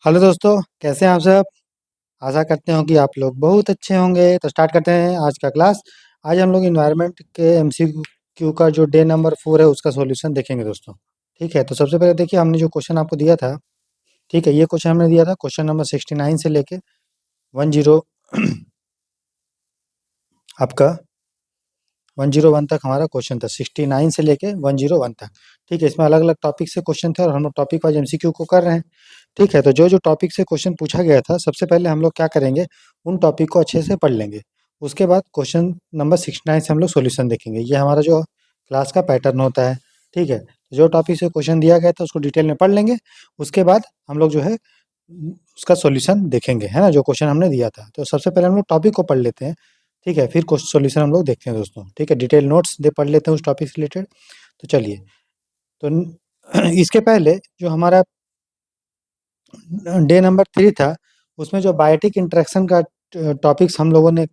Hello दोस्तों, कैसे हैं आप सब? आशा करते हो कि आप लोग बहुत अच्छे होंगे। तो स्टार्ट करते हैं आज का क्लास। आज हम लोग इन्वायरमेंट के एमसीक्यू का जो डे नंबर 4 है उसका सॉल्यूशन देखेंगे दोस्तों। ठीक है, तो सबसे पहले देखिए हमने जो क्वेश्चन आपको दिया था। ठीक है, ये क्वेश्चन हमने दिया था क्वेश्चन नंबर 69 से लेके 10 आपका 101 तक हमारा क्वेश्चन था। 69 से लेके 101 तक। ठीक है, इसमें अलग अलग टॉपिक से क्वेश्चन थे और हम लोग टॉपिक वाइज एमसीक्यू को कर रहे हैं। ठीक है, तो जो जो टॉपिक से क्वेश्चन पूछा गया था सबसे पहले हम लोग क्या करेंगे, उन टॉपिक को अच्छे से पढ़ लेंगे। उसके बाद क्वेश्चन नंबर 69 से हम लोग सॉल्यूशन देखेंगे। ये हमारा जो क्लास का पैटर्न होता है। ठीक है, तो जो टॉपिक से क्वेश्चन दिया गया था उसको डिटेल में पढ़ लेंगे। उसके बाद हम लोग जो है उसका सॉल्यूशन देखेंगे, है ना, जो क्वेश्चन हमने दिया था। तो सबसे पहले हम लोग टॉपिक को पढ़ लेते हैं। ठीक है, फिर क्वेश्चन सॉल्यूशन हम लोग देखते हैं दोस्तों। ठीक है, डिटेल नोट्स दे पढ़ लेते हैं उस टॉपिक से रिलेटेड। तो चलिए, तो इसके पहले जो हमारा डे नंबर 3 था, उसमें जो बायोटिक इंटरेक्शन का टॉपिक्स हम लोगों ने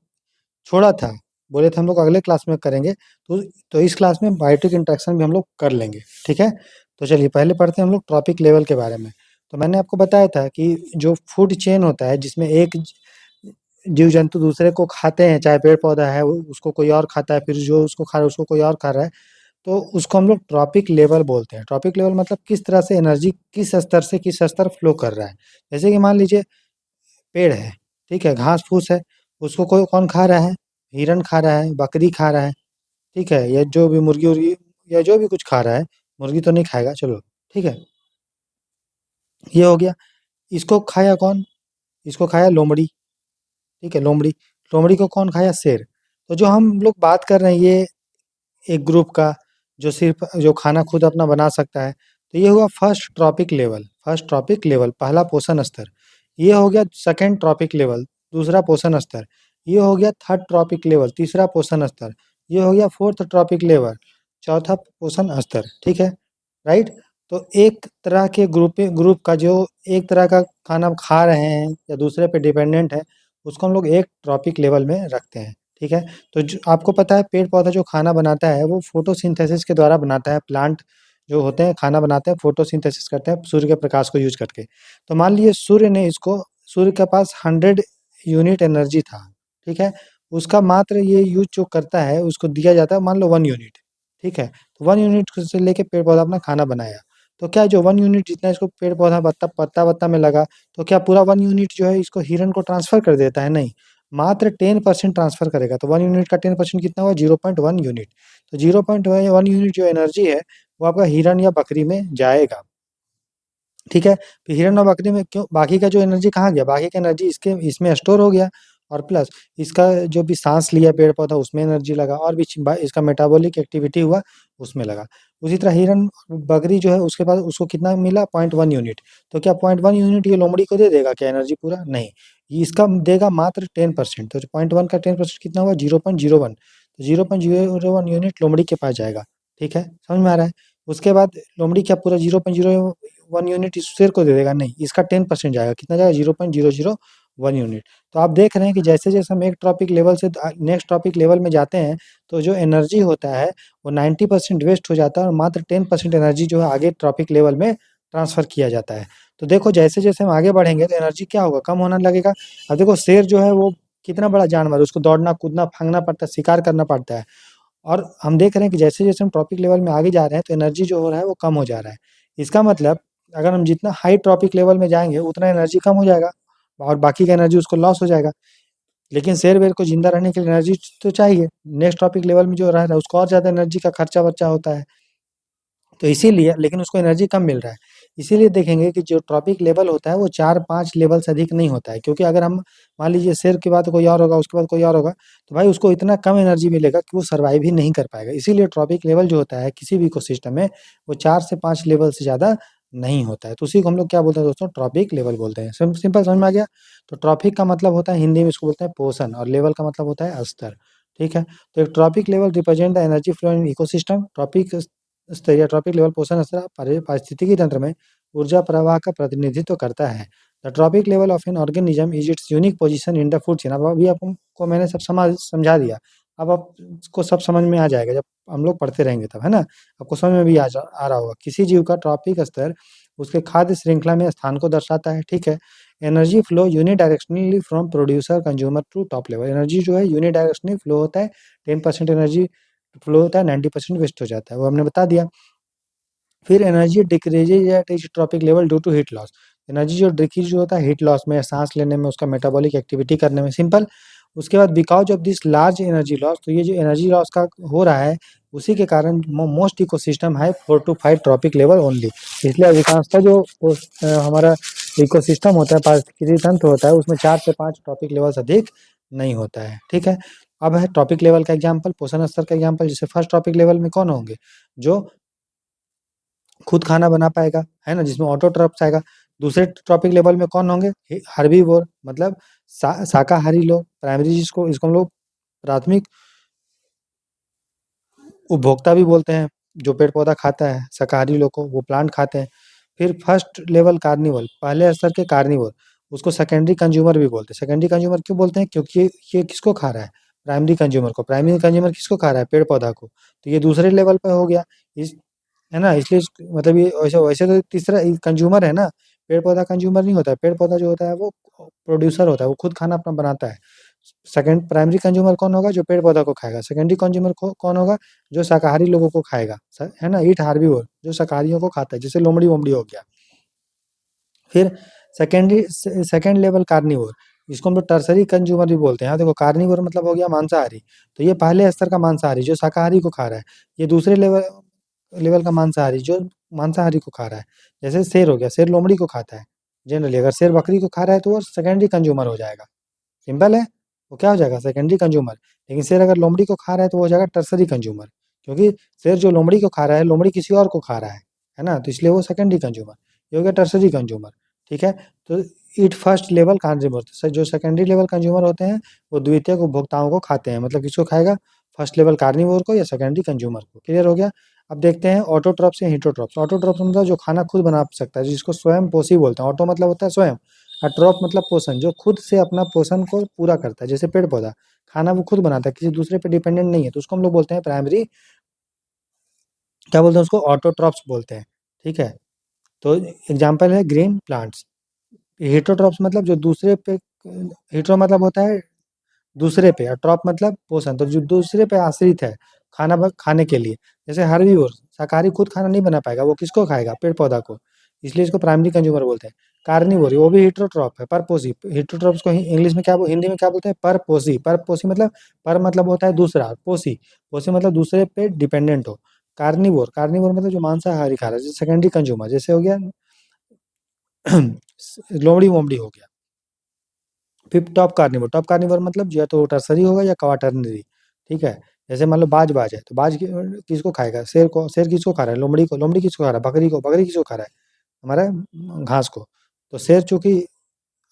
छोड़ा था, बोले थे हम लोग अगले क्लास में करेंगे। तो इस क्लास में बायोटिक इंटरेक्शन भी हम लोग कर लेंगे। ठीक है, तो चलिए पहले पढ़ते हैं हम लोग ट्रॉपिक लेवल के बारे में। तो मैंने आपको बताया था कि जो फूड चेन होता है जिसमें एक जीव जंतु दूसरे को खाते हैं, चाहे पेड़ पौधा है उसको कोई और खाता है, फिर जो उसको खा रहा है उसको कोई और खा रहा है, तो उसको हम लोग ट्रॉपिक लेवल बोलते हैं। ट्रॉपिक लेवल मतलब किस तरह से एनर्जी किस स्तर से किस स्तर फ्लो कर रहा है। जैसे कि मान लीजिए पेड़ है, ठीक है, घास फूस है, उसको कोई कौन खा रहा है? हिरन खा रहा है, बकरी खा रहा है। ठीक है, या जो भी मुर्गी उर्गी या जो भी कुछ खा रहा है। मुर्गी तो नहीं खाएगा, चलो। ठीक है, ये हो गया। इसको खाया कौन? इसको खाया लोमड़ी। ठीक है, लोमड़ी। लोमड़ी को कौन खाया? शेर। तो जो हम लोग बात कर रहे हैं ये एक ग्रुप का, जो सिर्फ जो खाना खुद अपना बना सकता है। तो ये हुआ first trophic level. First trophic level पहला पोषण स्तर। ये हो गया सेकंड ट्रॉपिक लेवल, दूसरा पोषण स्तर। ये हो गया थर्ड ट्रॉपिक लेवल, तीसरा पोषण स्तर। ये हो गया फोर्थ ट्रॉपिक लेवल, चौथा पोषण स्तर। ठीक है, राइट। तो एक तरह के ग्रुप का जो एक तरह का खाना खा रहे हैं या दूसरे पे डिपेंडेंट है, उसको हम लोग एक ट्रॉपिक लेवल में रखते हैं। ठीक है, तो जो आपको पता है पेड़ पौधा जो खाना बनाता है वो फोटोसिंथेसिस के द्वारा बनाता है। प्लांट जो होते हैं खाना बनाते हैं, फोटोसिंथेसिस करते हैं सूर्य के प्रकाश को यूज करके। तो मान लीजिए सूर्य के पास 100 यूनिट एनर्जी था। ठीक है, उसका मात्र ये यूज जो करता है उसको दिया जाता है मान लो 1 यूनिट। ठीक है, तो 1 यूनिट से लेके पेड़ पौधा अपना खाना बनाया। तो क्या जो 1 यूनिट जितना इसको पेड़ पौधा पत्ता पत्ता वत्ता में लगा, तो क्या पूरा 1 यूनिट जो है इसको हिरन को ट्रांसफर कर देता है? नहीं, मात्र 10% ट्रांसफर करेगा। तो 1 यूनिट का 10% कितना हुआ? 0.1 यूनिट। तो 0.1 यूनिट जो एनर्जी है वो आपका हिरन या बकरी में जाएगा। ठीक है, तो हिरन और बकरी में क्यों, बाकी का जो एनर्जी कहाँ गया? बाकी का एनर्जी इसके इसमें स्टोर हो गया। और प्लस इसका जो भी सांस लिया पेड़ पौधा उसमें एनर्जी लगा, और भी इसका मेटाबॉलिक एक्टिविटी हुआ उसमें लगा। उसी तरह हिरन बकरी जो है उसके पास उसको कितना मिला? 0.1 यूनिट। तो क्या 0.1 यूनिट ये लोमड़ी को दे देगा क्या एनर्जी पूरा? नहीं, ये इसका देगा मात्र 10%। तो 0.1 का 10% कितना हुआ? 0.01। तो 0.01 यूनिट लोमड़ी के पास जाएगा। ठीक है, समझ में आ रहा है? उसके बाद लोमड़ी क्या पूरा 0.01 यूनिट इस शेर को दे देगा? नहीं, इसका 10% जाएगा। कितना जाएगा? 0.001 यूनिट। तो आप देख रहे हैं कि जैसे-जैसे हम एक ट्रॉपिक लेवल से नेक्स्ट ट्रॉपिक लेवल में जाते हैं, तो जो एनर्जी होता है वो 90% वेस्ट हो जाता है और मात्र 10% एनर्जी जो है आगे ट्रॉपिक लेवल में ट्रांसफ़र किया जाता है। तो देखो जैसे-जैसे हम आगे बढ़ेंगे तो एनर्जी क्या होगा? कम होने लगेगा। अब देखो शेर जो है वो कितना बड़ा जानवर है, उसको दौड़ना, कूदना, फाँगना पड़ता है, शिकार करना पड़ता है। और हम देख रहे हैं कि जैसे-जैसे हम ट्रॉपिक लेवल में आगे जा रहे हैं तो एनर्जी जो हो रहा है वो कम हो जा रहा है। इसका मतलब अगर हम जितना हाई ट्रॉपिक लेवल में जाएँगे उतना एनर्जी कम हो जाएगा और बाकी का एनर्जी उसको लॉस हो जाएगा। लेकिन शेर-वेर को ज़िंदा रहने के लिए एनर्जी तो चाहिए। नेक्स्ट ट्रॉपिक लेवल में जो रह रहा है उसको और ज़्यादा एनर्जी का खर्चा-वर्चा होता है। तो इसीलिए लेकिन उसको एनर्जी कम मिल रहा है। इसीलिए देखेंगे कि जो ट्रॉपिक लेवल होता है वो 4-5 लेवल से अधिक नहीं होता है। क्योंकि अगर हम मान लीजिए शेर के बाद कोई और होगा, उसके बाद कोई और होगा, तो भाई उसको इतना कम एनर्जी मिलेगा कि वो सर्वाइव ही नहीं कर पाएगा। इसीलिए ट्रॉपिक लेवल जो होता है किसी भी इकोसिस्टम में वो 4 से 5 लेवल से ज़्यादा नहीं होता है। तो उसी को हम लोग क्या बोलते हैं दोस्तों? ट्रॉपिक लेवल बोलते हैं। सिंपल समझ में आ गया? तो ट्रॉपिक का मतलब होता है हिंदी में इसको बोलते हैं पोषण और लेवल का मतलब होता है स्तर। ठीक है? तो एक trophic level represent the energy flow in ecosystem. Trophic स्तरीय ट्रॉपिक लेवल पोषण स्तर पारिस्थितिकी तंत्र में ऊर्जा प्रवाह का प्रतिनिधित्व करता है। The trophic level of an organism is it's unique position in the food chain. अब अभी आपको मैंने सब समझा दिया। अब आपको सब समझ में आ जाएगा जब हम लोग पढ़ते रहेंगे तब, है ना? आपको समझ में भी आ रहा होगा। किसी जीव का ट्रॉपिक स्तर उसके खाद्य श्रृंखला में स्थान को दर्शाता है, ठीक है। Energy flow unidirectionally from producer consumer to top level, energy जो है यूनिडायरेक्शनली फ्लो होता है, 10% एनर्जी फ्लो होता है, 90% वेस्ट हो जाता है, वो हमने बता दिया। फिर energy decreases at each trophic level due to heat loss, energy जो डिक्रीज होता है हीट लॉस में, सांस लेने में, उसका मेटाबॉलिक एक्टिविटी करने में, सिंपल। उसके बाद because of this large energy loss, तो ये जो एनर्जी लॉस का हो रहा है उसी के कारण मोस्ट इकोसिस्टम है 4 to 5 ट्रॉपिक लेवल ओनली, इसलिए अधिकांशतः जो हमारा इकोसिस्टम होता है, पारिस्थितिकी तंत्र होता है, उसमें 4 से 5 ट्रॉपिक लेवल से अधिक नहीं होता है, ठीक है। अब है ट्रॉपिक लेवल का एग्जाम्पल, पोषण स्तर का एग्जाम्पल, जैसे फर्स्ट ट्रॉपिक लेवल में कौन होंगे, जो खुद खाना बना पाएगा, है ना, जिसमें ऑटोट्रॉफ्स आएगा। दूसरे ट्रॉपिक लेवल में कौन होंगे, हर्बीवोर, मतलब शाकाहारी लोग, प्राइमरी जिसको इसको हम लोग प्राथमिक उपभोक्ता भी बोलते हैं, जो पेड़ पौधा खाता है, शाकाहारी लोग को, वो प्लांट खाते हैं। फिर फर्स्ट लेवल कार्निवल, पहले स्तर के कार्निवोर, उसको सेकेंडरी कंज्यूमर भी बोलते हैं। सेकेंडरी कंज्यूमर क्यों बोलते हैं, क्योंकि ये किसको खा रहा है, प्राइमरी कंज्यूमर को। प्राइमरी कंज्यूमर किसको खा रहा है, पेड़ पौधा को, तो ये दूसरे लेवल पे हो गया, इस है ना, इसलिए मतलब ये वैसे वैसे तो तीसरा कंज्यूमर है ना, पेड़ पौधा कंज्यूमर नहीं होता है, पेड़ पौधा जो होता है वो प्रोड्यूसर होता है, वो खुद खाना अपना बनाता है। सेकंड प्राइमरी कंज्यूमर कौन होगा, जो पेड़ पौधा को खाएगा। सेकेंडरी कंज्यूमर कौन होगा, जो शाकाहारी लोगों को खाएगा, है ना, ईट हार्बीवोर, जो शाकाहारियों को खाता है, जैसे लोमड़ी वोमड़ी हो गया। फिर सेकेंड लेवल कार्निवोर, इसको हम लोग टर्सरी कंज्यूमर भी बोलते हैं। यहाँ देखो, कार्निवोर मतलब हो गया मांसाहारी, तो ये पहले स्तर का मांसाहारी जो शाकाहारी को खा रहा है। ये दूसरे लेवल लेवल का मांसाहारी जो मांसाहारी को खा रहा है, जैसे शेर हो गया, शेर लोमड़ी को खाता है। जनरली अगर शेर बकरी को खा रहा है तो वो सेकेंडरी कंज्यूमर हो जाएगा, सिंपल है, वो क्या हो जाएगा, सेकेंडरी कंज्यूमर। लेकिन शेर अगर लोमड़ी को खा रहा है तो वो हो जाएगा टर्सरी कंज्यूमर, क्योंकि शेर जो लोमड़ी को खा रहा है, लोमड़ी किसी और को खा रहा है ना, तो इसलिए वो सेकेंडरी कंज्यूमर, ये हो गया टर्सरी कंज्यूमर, ठीक है। तो इट फर्स्ट लेवल कंज्यूमर, जो सेकेंडरी लेवल कंज्यूमर होते हैं वो द्वितीयक उपभोक्ताओं को खाते हैं, मतलब किसको खाएगा, फर्स्ट लेवल कार्निवोर को या सेकेंडरी कंज्यूमर को, क्लियर हो गया। अब देखते हैं ऑटोट्रॉप्स या हीटोट्रॉप्स। ऑटोट्रॉप्स मतलब जो खाना खुद बना सकता है, जिसको स्वयं पोषी बोलते हैं। ऑटो मतलब होता है स्वयं, और ट्रॉप मतलब पोषण, जो खुद से अपना पोषण को पूरा करता है, जैसे पेड़ पौधा खाना वो खुद बनाता है, किसी दूसरे पे डिपेंडेंट नहीं है, तो उसको हम लोग बोलते हैं प्राइमरी, क्या बोलते हैं उसको, ऑटोट्रॉप्स बोलते हैं, ठीक है। तो एग्जाम्पल है ग्रीन प्लांट्स। हेटरोट्रॉप्स मतलब जो दूसरे पे, हेटरो मतलब होता है दूसरे पे, और ट्रॉप मतलब पोषण, तो जो दूसरे पे आश्रित है खाने के लिए, जैसे हर्बीवोर, शाकाहारी खुद खाना नहीं बना पाएगा, वो किसको खाएगा, पेड़ पौधा को, इसलिए इसको प्राइमरी कंज्यूमर बोलते हैं। कार्निवोर वो भी हेटरोट्रॉप है, परपोषी। हेटरोट्रॉप्स को इंग्लिश में क्या, हिंदी में क्या बोलते हैं, परपोषी। परपोषी मतलब, पर मतलब होता है दूसरा, पोषी, पोषी मतलब दूसरे पे डिपेंडेंट हो। कार्निवोर, कार्निवोर मतलब जो मांसाहारी खा रहा है, जैसे सेकेंडरी कंज्यूमर, जैसे हो गया लोमड़ी वोमड़ी हो गया। फिर टॉप कार्निवोर मतलब या तो टर्सरी होगा या क्वाटरनरी, ठीक है। जैसे मान लो बाज बाज है, तो बाज किसको खाएगा, शेर को। शेर किसको खा रहा है, लोमड़ी को। लोमड़ी किसको खा रहा है, बकरी को। बकरी किसको खा रहा है, हमारा घास को। तो शेर चूंकि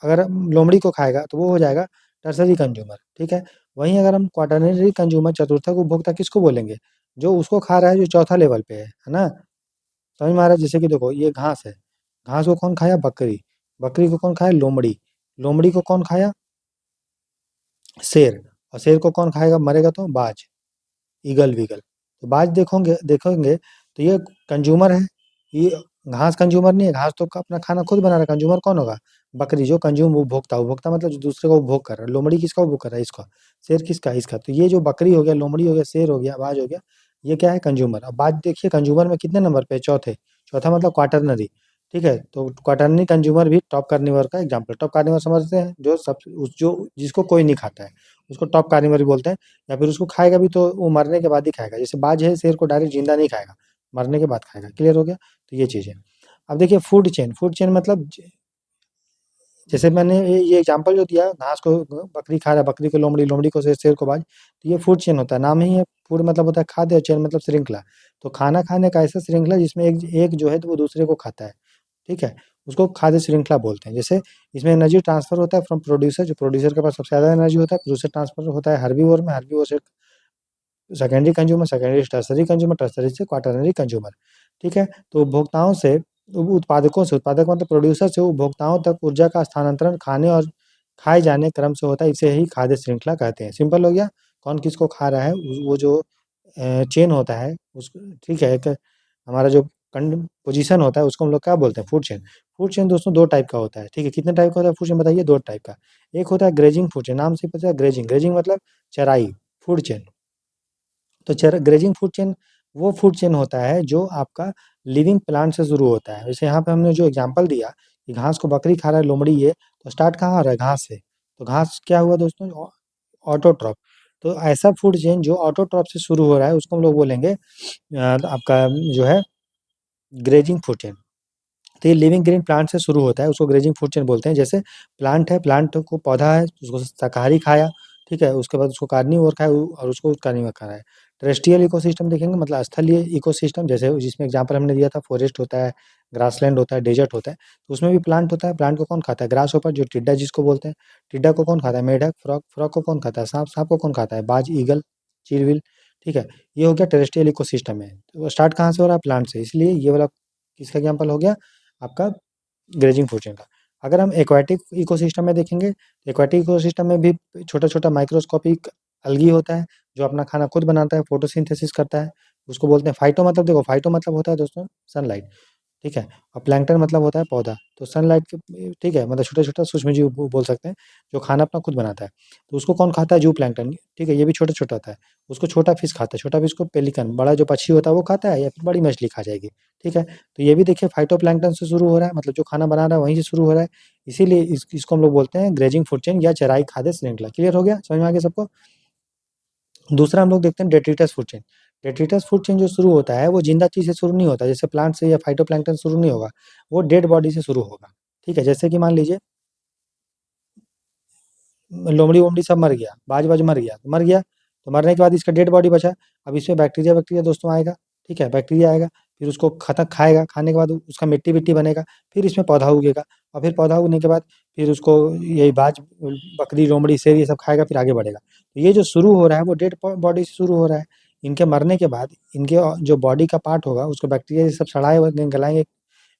अगर लोमड़ी को खाएगा तो वो हो जाएगा टर्सरी कंज्यूमर, ठीक है। वहीं अगर हम क्वाटरनरी कंज्यूमर, चतुर्थक उपभोक्ता किसको बोलेंगे, जो उसको खा रहा है, जो चौथा लेवल पे है ना। समझ में आ रहा है, जैसे कि देखो ये घास है, घास को कौन खाया, बकरी। बकरी को कौन खाया, लोमड़ी। लोमड़ी को कौन खाया, शेर। और शेर को कौन खाएगा, मरेगा तो बाज, ईगल वीगल। तो बाज देखोगे देखेंगे तो ये कंज्यूमर है, ये घास कंज्यूमर नहीं है, घास तो अपना खाना खुद बना रहा है। कंज्यूमर कौन होगा, बकरी, जो कंज्यूम उपभोक्ता। उपभोक्ता मतलब जो दूसरे को उपभोग कर रहा है। लोमड़ी किसका उपभोग कर रहा है, इसका। शेर किसका, इसका। तो ये जो बकरी हो गया, लोमड़ी हो गया, शेर हो गया, बाज हो गया, ये क्या है, कंज्यूमर। अब बाज देखिए कंज्यूमर में कितने नंबर पे है, चौथे। चौथा मतलब क्वाटरनरी, ठीक है। तो क्वाटरनरी कंज्यूमर भी टॉप कार्निवर का एग्जाम्पल। टॉप कार्निवर समझते हैं, जो सब जो जिसको कोई नहीं खाता है, उसको टॉप कार्निवर बोलते हैं। या फिर उसको खाएगा भी तो वो मरने के बाद ही खाएगा, जैसे बाज है, शेर को डायरेक्ट जिंदा नहीं खाएगा, मरने के बाद खाएगा, क्लियर हो गया। तो ये चीज़ है। अब देखिए फूड चेन। फूड चेन मतलब जैसे मैंने ये एग्जांपल जो दिया, घास को बकरी खा रहा है, बकरी को लोमड़ी, लोमड़ी को शेर, शेर को बाज, तो ये फूड चेन होता है, नाम ही है। फूड मतलब होता है खाद्य, और चेन मतलब श्रृंखला। तो खाना खाने का ऐसा श्रृंखला जिसमें एक एक जो है तो वो दूसरे को खाता है, ठीक है, उसको खाद्य श्रृंखला बोलते हैं। जैसे इसमें एनर्जी ट्रांसफर होता है फ्रॉम प्रोड्यूसर, जो प्रोड्यूसर के पास सबसे ज़्यादा एनर्जी होता है, फिर उससे ट्रांसफर होता है हर्बीवोर में, हर्बीवोर से secondary consumer, secondary tertiary consumer, tertiary से क्वाटरनरी कंज्यूमर, ठीक है। तो उपभोक्ताओं से, उत्पादकों से, उत्पादक मतलब प्रोड्यूसर से उपभोक्ताओं तक ऊर्जा का स्थानांतरण खाने और खाए जाने क्रम से होता है, इसे ही खाद्य श्रृंखला कहते हैं। सिंपल हो गया, कौन किसको खा रहा है, वो जो चेन होता है उस, ठीक है। एक हमारा जो पोजीशन होता है उसको हम लोग क्या बोलते हैं, फूड चेन। फूड चेन दोस्तों दो टाइप का होता है, ठीक है। कितने टाइप का होता है फूड चेन बताइए, दो टाइप का। एक होता है ग्रेजिंग फूड चेन, नाम से ही पता है ग्रेजिंग, ग्रेजिंग मतलब चराई, फूड चेन। तो ग्रेजिंग फूड चेन वो फूड चेन होता है जो आपका लिविंग प्लांट से शुरू होता है। जैसे यहाँ पे हमने जो एग्जांपल दिया कि घास को बकरी खा रहा है, लोमड़ी ये, तो स्टार्ट कहाँ हो रहा है, घास से। तो घास क्या हुआ दोस्तों, ऑटोट्रॉफ। तो ऐसा फूड चेन जो ऑटोट्रॉफ से शुरू हो रहा है उसको हम लोग बोलेंगे आपका जो है ग्रेजिंग फूड चेन। तो ये लिविंग ग्रीन प्लांट से शुरू होता है, उसको ग्रेजिंग फूड चेन बोलते हैं। जैसे प्लांट है, प्लांट को पौधा है, उसको शाकाहारी खाया, ठीक है, उसके बाद उसको कार्निवोर खाया और उसको कार्निवोर खा रहा है। टेरेस्ट्रियल इकोसिस्टम देखेंगे मतलब स्थलीय इकोसिस्टम, जैसे जिसमें एग्जांपल हमने दिया था, फॉरेस्ट होता है, ग्रासलैंड होता है, डेजर्ट होता है, तो उसमें भी प्लांट होता है। प्लांट को कौन खाता है, ग्रास होपर जो टिड्डा जिसको बोलते हैं, टिड्डा को कौन खाता है, मेढक, फ्रॉक, फ्रॉक को कौन खाता है, सांप, सांप को कौन खाता है, बाज, ईगल, चीलविल, ठीक है। ये हो गया टेरेस्ट्रियल इकोसिस्टम है। तो स्टार्ट कहाँ से हो रहा है, प्लांट से, इसलिए ये वाला किसका एग्जाम्पल हो गया आपका ग्रेजिंग फूड चेन का। अगर हम एक्वाटिक इकोसिस्टम में देखेंगे, एक्वाटिक इकोसिस्टम में भी छोटा-छोटा माइक्रोस्कोपिक अलगी होता है, जो अपना खाना खुद बनाता है, फोटोसिंथेसिस करता है। उसको बोलते हैं फाइटो, मतलब देखो फाइटो मतलब होता है दोस्तों सनलाइट, ठीक है? और प्लैंकटन मतलब होता है पौधा। तो सनलाइट के ठीक है, मतलब छोटा-छोटा सूक्ष्मजीव बोल सकते हैं, जो खाना अपना खुद बनाता है। तो उसको कौन खाता है, जू प्लैंकटन, ठीक है? ये भी छोटा-छोटा होता है। उसको छोटा फिश खाता है, छोटा फिश को पेलिकन, बड़ा जो पक्षी होता है वो खाता है या फिर बड़ी मछली खा जाएगी, ठीक है? तो ये भी देखिए फाइटोप्लैंक्टन से शुरू हो रहा है, मतलब जो खाना बना रहा है वहीं से शुरू हो रहा है। इसीलिए इसको हम लोग बोलते हैं ग्रेजिंग फूड चेन या चराई खाद्य श्रृंखला। क्लियर हो गया? समझ में आ गया सबको? दूसरा हम लोग देखते हैं detritus food chain. Detritus food chain जो शुरू होता है वो जिंदा चीज़ से शुरू नहीं होता, जैसे प्लांट से या फाइटोप्लैंक्टन से शुरू नहीं होगा, वो डेड बॉडी से शुरू होगा, ठीक है? जैसे कि मान लीजिए लोमड़ी-वोमड़ी सब मर गया, बाज-वाज मर गया, तो मरने के बाद इसका डेड बॉडी बचा। अब इसमें बैक्टीरिया-वैक्टीरिया दोस्तों आएगा, ठीक है? बैक्टीरिया आएगा, फिर उसको खाएगा, खाने के बाद उसका मिट्टी-विट्टी बनेगा, फिर इसमें पौधा उगेगा और फिर पौधा उगने के बाद फिर उसको यही बाज, बकरी, लोमड़ी, शेर ये सब खाएगा, फिर आगे बढ़ेगा। तो ये जो शुरू हो रहा है वो डेड बॉडी से शुरू हो रहा है। इनके मरने के बाद इनके जो बॉडी का पार्ट होगा उसको बैक्टीरिया ये सब सड़ाए हुए गलाएँगे,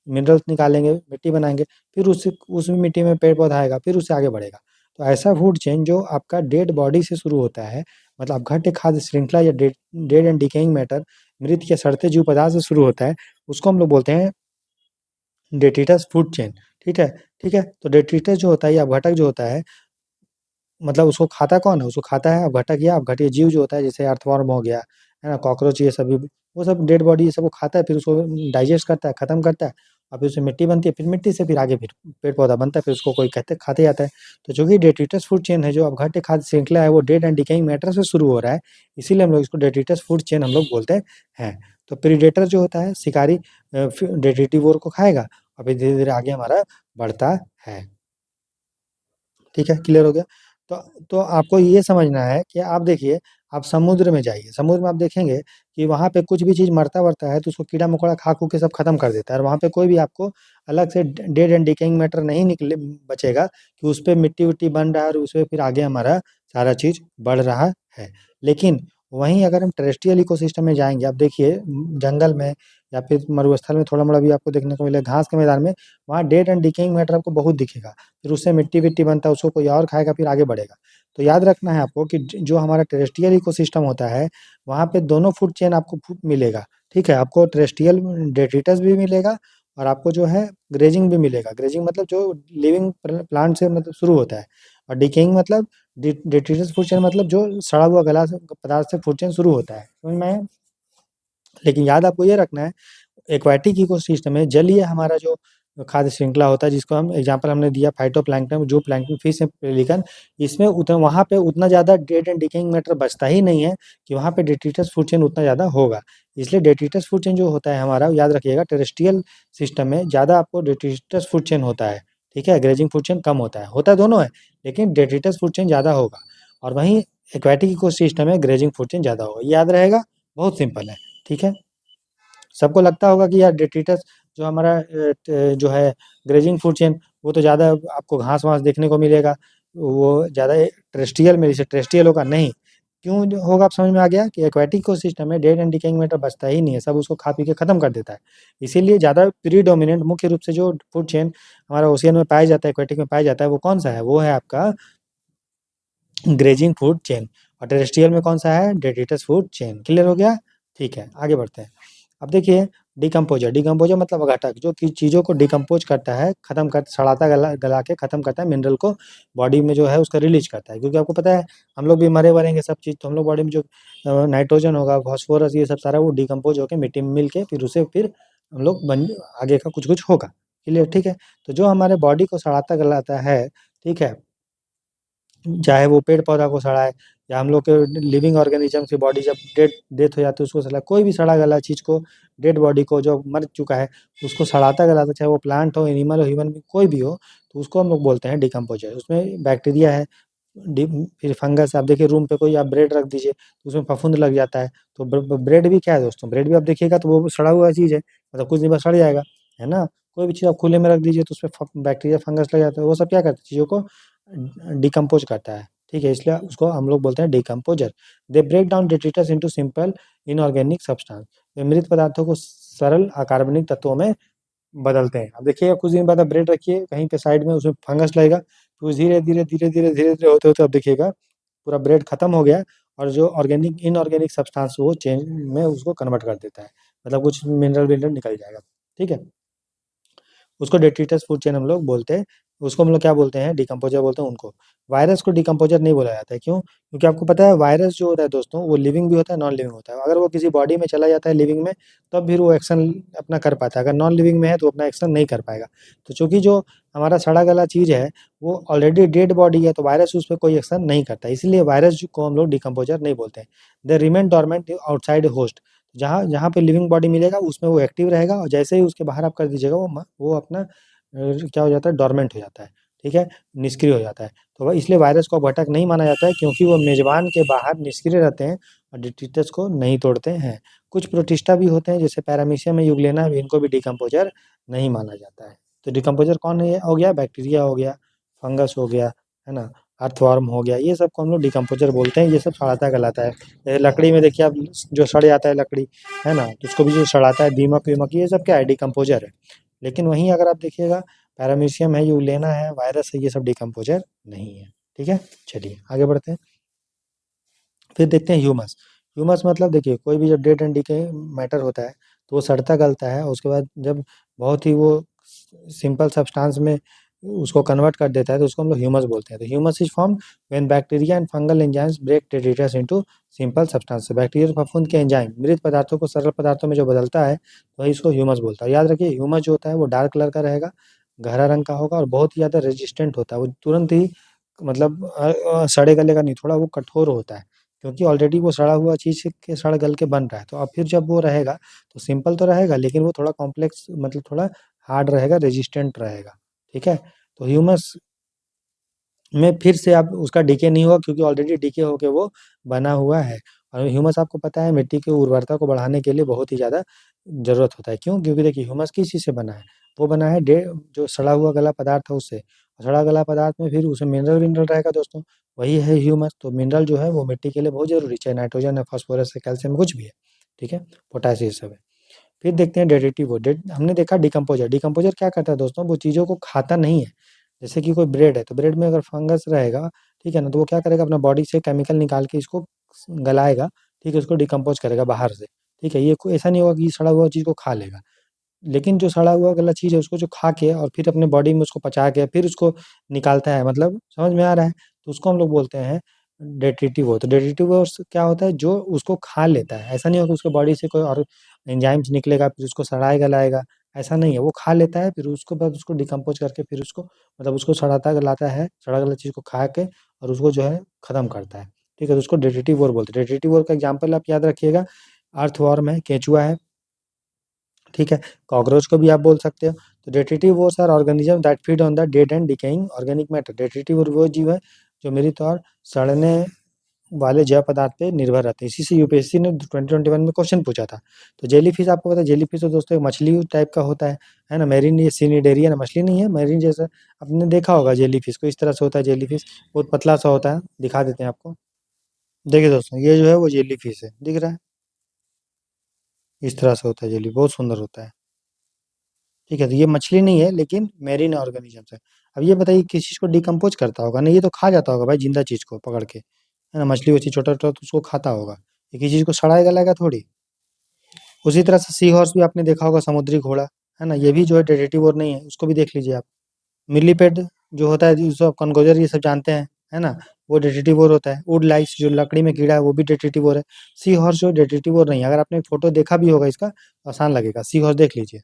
मिनरल्स निकालेंगे, मिट्टी बनाएँगे, फिर उससे उस मिट्टी में पेड़-पौधा आएगा, फिर उससे आगे बढ़ेगा। तो ऐसा फूड चेन जो आपका डेड बॉडी से शुरू होता है, मतलब अपघट्य खाद्य श्रृंखला या डेड एंड डिकेइंग मैटर, मृत या सड़ते जीव पदार्थ से शुरू होता है, उसको हम लोग बोलते हैं डेट्रिटस फूड चेन, ठीक है? ठीक है? तो डेट्रिटस जो होता है या अपघटक जो होता है, मतलब उसको खाता कौन है? उसको खाता है अपघटक या अपघट्य जीव जो होता है, जैसे अर्थवर्म हो गया, है ना? कॉकरोच ये सभी, वो सब डेड बॉडी ये सब वो खाता है, फिर उसको डाइजेस्ट करता है, खत्म करता है और फिर उससे मिट्टी बनती है, फिर मिट्टी से फिर आगे फिर पेड़-पौधा बनता है, फिर उसको कोई कहते खाते जाता है। तो चूँकि डेट्रिटस फूड चेन है, जो अपघट्य खाद्य श्रृंखला है, वो डेड एंड डिकेइंग मैटर से शुरू हो रहा है, इसीलिए हम लोग इसको डेट्रिटस फूड चेन हम लोग बोलते हैं। तो प्रेडेटर जो होता है, शिकारी डेट्रिटिवोर को खाएगा और फिर धीरे-धीरे आगे हमारा बढ़ता है। ठीक है, क्लियर हो गया? तो तो आपको ये समझना है कि आप देखिए, आप समुद्र में जाइए, समुद्र में आप देखेंगे कि वहाँ पे कुछ भी चीज़ मरता-वर्ता है तो उसको कीड़ा-मकोड़ा खा-खू के सब खत्म कर देता है और वहाँ पे कोई भी आपको अलग से डेड एंड डिकेइंग मैटर नहीं निकले बचेगा कि उसपे मिट्टी-विट्टी बन रहा है और उसपे फिर आगे हमारा सारा चीज़ बढ़ रहा है। लेकिन वहीं अगर हम टेरेस्ट्रियल इकोसिस्टम में जाएँगे, आप देखिए जंगल में या फिर मरुस्थल में थोड़ा-मोड़ा भी आपको देखने को मिलेगा, घास के मैदान में, वहाँ डेड एंड डिकेइंग मैटर आपको बहुत दिखेगा। फिर उससे मिट्टी-विट्टी बनता है, उसको कोई और खाएगा फिर आगे बढ़ेगा। तो याद रखना है आपको कि ज जो हमारा टेरेस्ट्रियल इकोसिस्टम होता है, वहाँ पे दोनों फूड चेन आपको मिलेगा, ठीक है? आपको टेरेस्ट्रियल डेट्रिटस भी मिलेगा और आपको जो है ग्रेजिंग भी मिलेगा। ग्रेजिंग मतलब जो लिविंग प्लांट से मतलब शुरू होता है और डिकेइंग मतलब डेट्रिटस फूड चेन मतलब जो सड़ा हुआ गला से पदार्थ से फूड चेन शुरू होता है। समझ में आया? लेकिन याद आपको ये रखना है, एक्वाटिक इकोसिस्टम में जलीय हमारा जो खाद्य श्रृंखला होता है, जिसको हम एग्जांपल हमने दिया फाइटोप्लैंक्टन, जो प्लैंक्टन फिश है, पेलिकन, इसमें वहाँ पे उतना ज़्यादा डेड एंड डिकेइंग मैटर बचता ही नहीं है कि वहाँ पे डेट्रिटस फूड चेन उतना ज़्यादा होगा। इसलिए डेट्रिटस फूड चेन जो होता है हमारा, याद रखिएगा, टेरेस्ट्रियल सिस्टम में ज़्यादा आपको डेट्रिटस फूड चेन होता है, ठीक है? ग्रेजिंग फूड चेन कम होता है दोनों है, लेकिन डेट्रिटस फूड चेन ज़्यादा होगा और वहीं एक्वाटिक इकोसिस्टम में ग्रेजिंग फूड चेन ज़्यादा होगा। ये याद रहेगा, बहुत सिंपल है, ठीक है? सबको लगता होगा कि यार डेट्रिटस जो हमारा जो है ग्रेजिंग फूड चेन, वो तो ज़्यादा आपको घास-वास देखने को मिलेगा, वो ज़्यादा टेरेस्ट्रियल में, जैसे टेरेस्ट्रियल होगा, नहीं। क्यों जो होगा, आप समझ में आ गया कि एक्वाटिक इकोसिस्टम में डेड एंड डिकेइंग मैटर बचता ही नहीं है, सब उसको खा पी के खत्म कर देता है। इसीलिए ज़्यादा प्रीडोमिनेंट मुख्य रूप से जो फूड चेन हमारा ओशियन में पाया जाता है, एक्वाटिक में पाया जाता है, वो कौन-सा है? वो है आपका ग्रेजिंग फूड चेन और टेरेस्ट्रियल में कौन-सा है? Detritus food chain. क्लियर हो गया? ठीक है, आगे बढ़ते हैं। अब देखिए डिकम्पोजर, डिकम्पोजर मतलब घटक जो कि चीज़ों को डिकम्पोज करता है, खत्म कर सड़ाता गला के खत्म करता है, मिनरल को बॉडी में जो है उसका रिलीज करता है। क्योंकि आपको पता है हम लोग भी मरे मरेंगे सब चीज़, तो हम लोग बॉडी में जो नाइट्रोजन होगा, फास्फोरस, ये सब सारा वो डिकम्पोज होकर मिट्टी में मिल के फिर हम लोग बन आगे का कुछ कुछ होगा। क्लियर? ठीक है। तो जो हमारे बॉडी को सड़ाता गलाता है, ठीक है, चाहे वो पेड़ पौधा को सड़ाए या हम लोग के लिविंग ऑर्गेनिज्म की बॉडी जब डेथ हो जाती है उसको सड़ा, कोई भी सड़ा गला चीज़ को, डेड बॉडी को जो मर चुका है उसको सड़ाता गलाता, चाहे वो प्लांट हो, एनिमल हो, ह्यूमन भी कोई भी हो, तो उसको हम लोग बोलते हैं डिकम्पोजर। उसमें बैक्टीरिया है, फिर फंगस। आप देखिए रूम पे कोई आप ब्रेड रख दीजिए तो उसमें फफूंद लग जाता है, तो ब्रेड भी क्या है दोस्तों, ब्रेड भी आप देखिएगा तो वो सड़ा हुआ चीज़ है, मतलब कुछ दिन बाद सड़ जाएगा, है ना। कोई भी चीज़ आप खुले में रख दीजिए तो उसमें बैक्टीरिया फंगस लग जाता है, वो सब क्या करता है, चीज़ों को डिकम्पोज करता है। ठीक है, इसलिए उसको हम लोग बोलते हैं decomposer. They break down detritus into simple inorganic substance. वे मृत पदार्थों को सरल अकार्बनिक तत्वों में बदलते हैं। अब देखिएगा कुछ दिन बाद आप ब्रेड रखिए कहीं पे साइड में, उसमें फंगस लगेगा, तो धीरे धीरे धीरे धीरे धीरे धीरे होते होते अब देखिएगा पूरा ब्रेड खत्म हो गया, और जो ऑर्गेनिक इनऑर्गेनिक सब्सटेंस वो चेंज में उसको कन्वर्ट कर देता है, मतलब कुछ मिनरल विनरल निकल जाएगा। ठीक है, उसको डेट्रिटस फूड चेन हम लोग बोलते हैं। उसको हम लोग क्या बोलते हैं, डिकम्पोजर बोलते हैं उनको। वायरस को डिकम्पोजर नहीं बोला जाता है, क्यों? क्योंकि आपको पता है वायरस जो होता है दोस्तों, वो लिविंग भी होता है, नॉन लिविंग होता है। अगर वो किसी बॉडी में चला जाता है लिविंग में, तब फिर वो एक्शन अपना कर पाता है, अगर नॉन लिविंग में है तो अपना एक्शन नहीं कर पाएगा। तो चूंकि जो हमारा सड़ा गला चीज़ है वो ऑलरेडी डेड बॉडी है, तो वायरस उस पर कोई एक्शन नहीं करता, इसलिए वायरस को हम लोग डिकम्पोजर नहीं बोलते हैं। They remain dormant outside host. जहाँ जहाँ पे लिविंग बॉडी मिलेगा उसमें वो एक्टिव रहेगा, और जैसे ही उसके बाहर आप कर दीजिएगा वो अपना क्या हो जाता है, डोरमेंट हो जाता है। ठीक है, निष्क्रिय हो जाता है। तो इसलिए वायरस को घटक नहीं माना जाता है, क्योंकि वो मेजबान के बाहर निष्क्रिय रहते हैं और डिट्रिटस को नहीं तोड़ते हैं। कुछ प्रोटिस्टा भी होते हैं जैसे पैरामीशियम या यूग्लेना, इनको भी डिकम्पोजर नहीं माना जाता है। तो डिकम्पोजर कौन है, हो गया बैक्टीरिया, हो गया फंगस, हो गया, है ना, अर्थवर्म हो गया, ये सब को हम लोग डिकम्पोजर बोलते हैं। ये सब सड़ाता गलाता है। जैसे लकड़ी में देखिए आप, जो सड़ जाता है लकड़ी, है ना, तो उसको भी जो सड़ाता है, दीमक वीमक, ये सब क्या है, डिकम्पोजर है। लेकिन वहीं अगर आप देखिएगा पैरामीशियम है, यूग्लेना है, वायरस है, ये सब डिकम्पोजर नहीं है। ठीक है, चलिए आगे बढ़ते हैं। फिर देखते हैं ह्यूमस। ह्यूमस मतलब देखिए कोई भी जब डेड एंड डीके मैटर होता है तो वो सड़ता गलता है, उसके बाद जब बहुत ही वो सिंपल सब्सटेंस में उसको कन्वर्ट कर देता है तो उसको हम लोग ह्यूमस बोलते हैं। तो humus is form when bacteria and fungal enzymes break detritus into simple substance. Bacteria और फफूंद के एंजाइम मृत पदार्थों को सरल पदार्थों में जो बदलता है तो वही इसको ह्यूमस बोलता है। याद रखिए ह्यूमस जो होता है वो डार्क कलर का रहेगा, गहरा रंग का होगा, और बहुत ही ज़्यादा रेजिस्टेंट होता है। वो तुरंत ही मतलब सड़े गले का नहीं, थोड़ा वो कठोर होता है, क्योंकि ऑलरेडी वो सड़ा हुआ चीज़ के सड़ गल के बन रहा है। तो अब फिर जब वो रहेगा तो सिंपल तो रहेगा, लेकिन वो थोड़ा कॉम्प्लेक्स, मतलब थोड़ा हार्ड रहेगा, रेजिस्टेंट रहेगा। ठीक है, तो ह्यूमस में फिर से आप उसका डीके नहीं होगा, क्योंकि ऑलरेडी डीके होके वो बना हुआ है। और ह्यूमस आपको पता है मिट्टी की उर्वरता को बढ़ाने के लिए बहुत ही ज़्यादा ज़रूरत होता है। क्यों? क्योंकि देखिए ह्यूमस किस चीज़ से बना है, वो बना है डे जो सड़ा हुआ गला पदार्थ है उससे। सड़ा गला पदार्थ में फिर उसमें मिनरल विनरल रहेगा दोस्तों, वही है ह्यूमस। तो मिनरल जो है वो मिट्टी के लिए बहुत ज़रूरी, चाहे नाइट्रोजन है, फास्फोरस है, कैल्शियम, कुछ भी है। ठीक है, पोटासियम सब है। फिर देखते हैं डेरिवेटिव वो हमने देखा डिकम्पोजर। डिकम्पोजर क्या करता है दोस्तों, वो चीज़ों को खाता नहीं है। जैसे कि कोई ब्रेड है तो ब्रेड में अगर फंगस रहेगा, ठीक है ना, तो वो क्या करेगा, अपना बॉडी से केमिकल निकाल के इसको गलाएगा, ठीक है, उसको डिकम्पोज करेगा बाहर से। ठीक है, ये कोई ऐसा नहीं होगा कि सड़ा हुआ चीज़ को खा लेगा। लेकिन जो सड़ा हुआ गला चीज़ है उसको जो खा के और फिर अपने बॉडी में उसको पचा के फिर उसको निकालता है, मतलब समझ में आ रहा है, तो उसको हम लोग बोलते हैं डेट्रिटिवो। तो डेट्रिटिवो क्या होता है, जो उसको खा लेता है। ऐसा नहीं होगा उसके बॉडी से कोई और एंजाइम्स निकलेगा फिर उसको सड़ाएगा गलाएगा, ऐसा नहीं है। वो खा लेता है, फिर उसको बाद उसको डिकम्पोज करके फिर उसको, मतलब उसको सड़ाता गलाता है, सड़ा गला चीज़ को खा के और उसको जो है खत्म करता है। ठीक है, तो उसको डेट्रिटिवोर बोलते हैं। डेट्रिटिवोर का एग्जाम्पल आप याद रखिएगा, अर्थवर्म है, केंचुआ है, ठीक है, कॉकरोच को भी आप बोल सकते हो। तो detritivores are organism that feed on the dead and decaying organic matter. Detritivore वो जीव है जो मेरित और सड़ने वाले जैव पदार्थ पे निर्भर रहते हैं। इसी से यूपीएससी ने 2021 में क्वेश्चन पूछा था। तो जेलीफिश आपको पता है, जेलीफिश तो दोस्तों एक मछली टाइप का होता है ना, मेरीन, ये सिनिडेरियन मछली नहीं है, मेरीन जैसा। आपने देखा होगा जेलीफिश को, इस तरह से होता है जेलीफिश, बहुत पतला सा होता है, दिखा देते हैं आपको। देखिए दोस्तों ये जो है वो जेलीफिश है, दिख रहा है, इस तरह से होता है जेली, बहुत सुंदर होता है। ठीक है, तो ये मछली नहीं है लेकिन मेरीन ऑर्गेनिजम्स है। अब ये बताइए किस चीज़ को डिकम्पोज करता होगा, नहीं ये तो खा जाता होगा भाई जिंदा चीज़ को पकड़ के, है ना, मछली वछली छोटा छोटा तो उसको खाता होगा, ये किसी चीज़ को सड़ाएगा लाएगा थोड़ी। उसी तरह से सी हॉर्स भी आपने देखा होगा, समुद्री घोड़ा, है ना? ये भी जो है डेटिटिवोर नहीं है, उसको भी देख लीजिए आप। मिलीपेड जो होता है, जिसको आप कनगोजर ये सब जानते हैं, है ना? वो डेटिटिवोर होता है। वुड लाइस जो लकड़ी में कीड़ा है वो भी डेटिटिवोर है। सी हॉर्स जो डेटिटिवोर नहीं है। अगर आपने फोटो देखा भी होगा इसका, तो आसान लगेगा। सी हॉर्स देख लीजिए।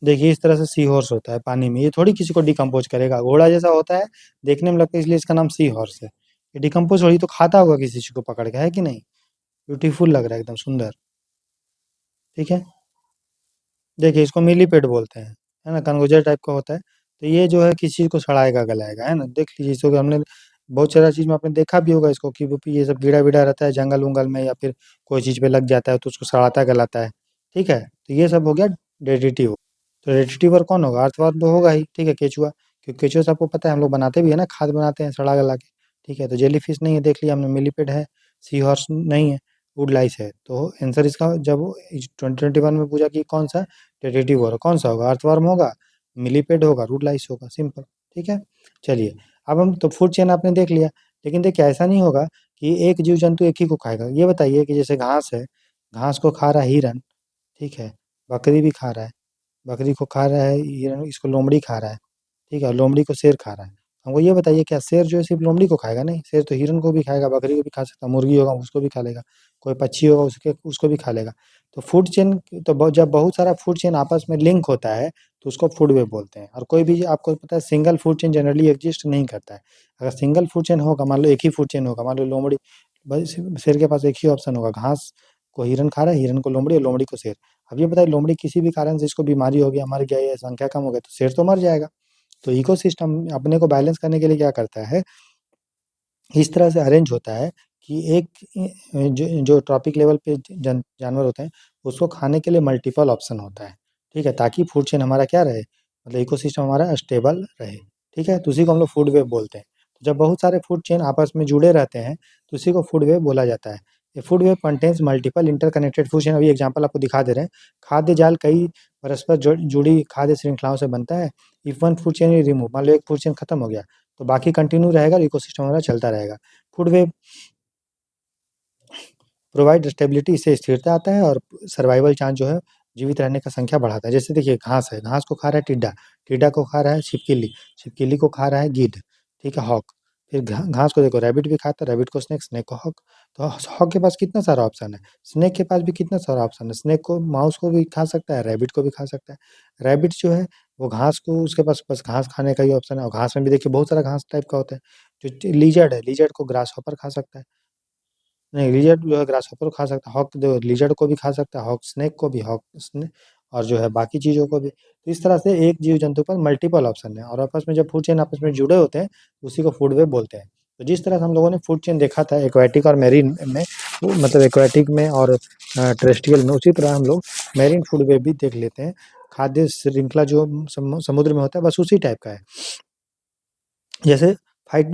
देखिए इस तरह से सी हॉर्स होता है पानी में, ये थोड़ी किसी को डिकम्पोज करेगा, घोड़ा जैसा होता है, देखने में लगता है, इसलिए इसका नाम सी हॉर्स है। ये डिकम्पोज थोड़ी तो खाता होगा किसी चीज को पकड़ के, है कि नहीं? ब्यूटीफुल लग रहा है, एकदम सुंदर। ठीक है। देखिए इसको मिलीपेड बोलते हैं, है ना? कनगोजर टाइप का होता है। तो ये जो है किसी चीज को सड़ाएगा गलाएगा, है ना? देख लीजिए इसको, हमने बहुत सारा चीज में आपने देखा भी होगा इसको, कि वो ये सब कीड़ा वीड़ा रहता है जंगल उंगल में, या फिर कोई चीज पे लग जाता है तो उसको सड़ाता गलाता है। ठीक है, तो ये सब हो गया डेटिटिव। तो डेटिटिवर कौन होगा? अर्थवर्म तो होगा ही, ठीक है, केचुआ। क्योंकि केचुआ से आपको पता है हम लोग बनाते भी है ना, खाद बनाते हैं सड़ा गला के। ठीक है, तो जेलीफिश नहीं है, देख लिया हमने। मिलीपेड है। सी हॉर्स नहीं है। वुडलाइस है। तो आंसर इसका जब 2021 में पूछा कि कौन सा डेटिटिव हो रहा, कौन सा होगा? अर्थवर्म होगा, मिलीपेड होगा, वुडलाइस होगा, सिंपल। ठीक है। चलिए, अब हम तो फूड चेन आपने देख लिया। लेकिन देखिए ऐसा नहीं होगा कि एक जीव जंतु एक ही को खाएगा। ये बताइए कि जैसे घास है, घास को खा रहा है हिरन, ठीक है, बकरी भी खा रहा है, बकरी को खा रहा है हिरन, इसको लोमड़ी खा रहा है, ठीक है, लोमड़ी को शेर खा रहा है। हमको ये बताइए, क्या शेर जो है सिर्फ लोमड़ी को खाएगा? नहीं, शेर तो हिरन को भी खाएगा, बकरी को भी खा सकता है, मुर्गी होगा उसको भी खा लेगा, कोई पक्षी होगा उसके उसको भी खा लेगा। तो फूड चेन, तो जब बहुत सारा फूड चेन आपस में लिंक होता है तो उसको फूड वेब बोलते हैं। और कोई भी, आपको पता है, single food chain generally exist नहीं करता है। अगर सिंगल फूड चेन होगा, मान लो एक ही फूड चेन होगा, मान लो लोमड़ी, बस शेर के पास एक ही ऑप्शन होगा, घास को हिरन खा रहा है, हिरन को लोमड़ी, और लोमड़ी को शेर। अब ये बताइए, लोमड़ी किसी भी कारण से इसको बीमारी हो गया, मर गया, या संख्या कम हो गया, तो शेर तो मर जाएगा। तो इकोसिस्टम अपने को बैलेंस करने के लिए क्या करता है, इस तरह से अरेंज होता है कि एक जो जो ट्रॉपिक लेवल पे जानवर होते हैं, उसको खाने के लिए मल्टीपल ऑप्शन होता है। ठीक है, ताकि फूड चेन हमारा क्या रहे, मतलब इकोसिस्टम हमारा स्टेबल रहे। ठीक है, तो उसी को हम लोग फूड वेब बोलते हैं। तो जब बहुत सारे फूड चेन आपस में जुड़े रहते हैं, तो उसी को फूड वेब बोला जाता है। ये food web contains multiple interconnected food chain. अभी एग्जाम्पल आपको दिखा दे रहे हैं। खाद्य जाल कई परस्पर जुड़ी खाद्य श्रृंखलाओं से बनता है। If one food chain is remove, मान लो एक फूड चेन खत्म हो गया, तो बाकी कंटिन्यू रहेगा और इकोसिस्टम हमारा चलता रहेगा। फूड वेब प्रोवाइड स्टेबिलिटी, इससे स्थिरता आता है, और सर्वाइवल चांस जो है, जीवित रहने का संख्या बढ़ाता है। जैसे देखिए घास है, घास को खा रहा है टिड्डा, टिड्डा को खा रहा है छिपकली, छिपकली को खा रहा है गिद्ध, ठीक है, हॉक। फिर घास को देखो रैबिट भी खाता है, रैबिट को स्नेक, स्नेक को हॉक। तो हॉक के पास कितना सारा ऑप्शन है, स्नेक के पास भी कितना सारा ऑप्शन है। स्नेक को, माउस को भी खा सकता है, रैबिट को भी खा सकता है। रैबिट जो है वो घास को, उसके पास बस घास खाने का ही ऑप्शन है। और घास में भी देखिए बहुत सारा घास टाइप का होता है। जो लीजर्ड है, लीजर्ड को ग्रास हॉपर खा सकता है। नहीं, लिजर्ड जो है ग्रासहॉपर को खा सकता है, हॉक जो लिजर्ड को भी खा सकता है, हॉक स्नेक को भी, हॉक स्नेक, और जो है बाकी चीज़ों को भी। तो इस तरह से एक जीव जंतु पर मल्टीपल ऑप्शन है, और आपस में जब फूड चेन आपस में जुड़े होते हैं, उसी को फूड वेब बोलते हैं। तो जिस तरह से हम लोगों ने फूड चेन देखा था एक्वाटिक और मैरीन में, मतलब एक्वाटिक में और टेरेस्ट्रियल में, उसी तरह हम लोग मैरीन फूड वेब भी देख लेते हैं। खाद्य श्रृंखला जो समुद्र में होता है, बस उसी टाइप का है। जैसे फाइट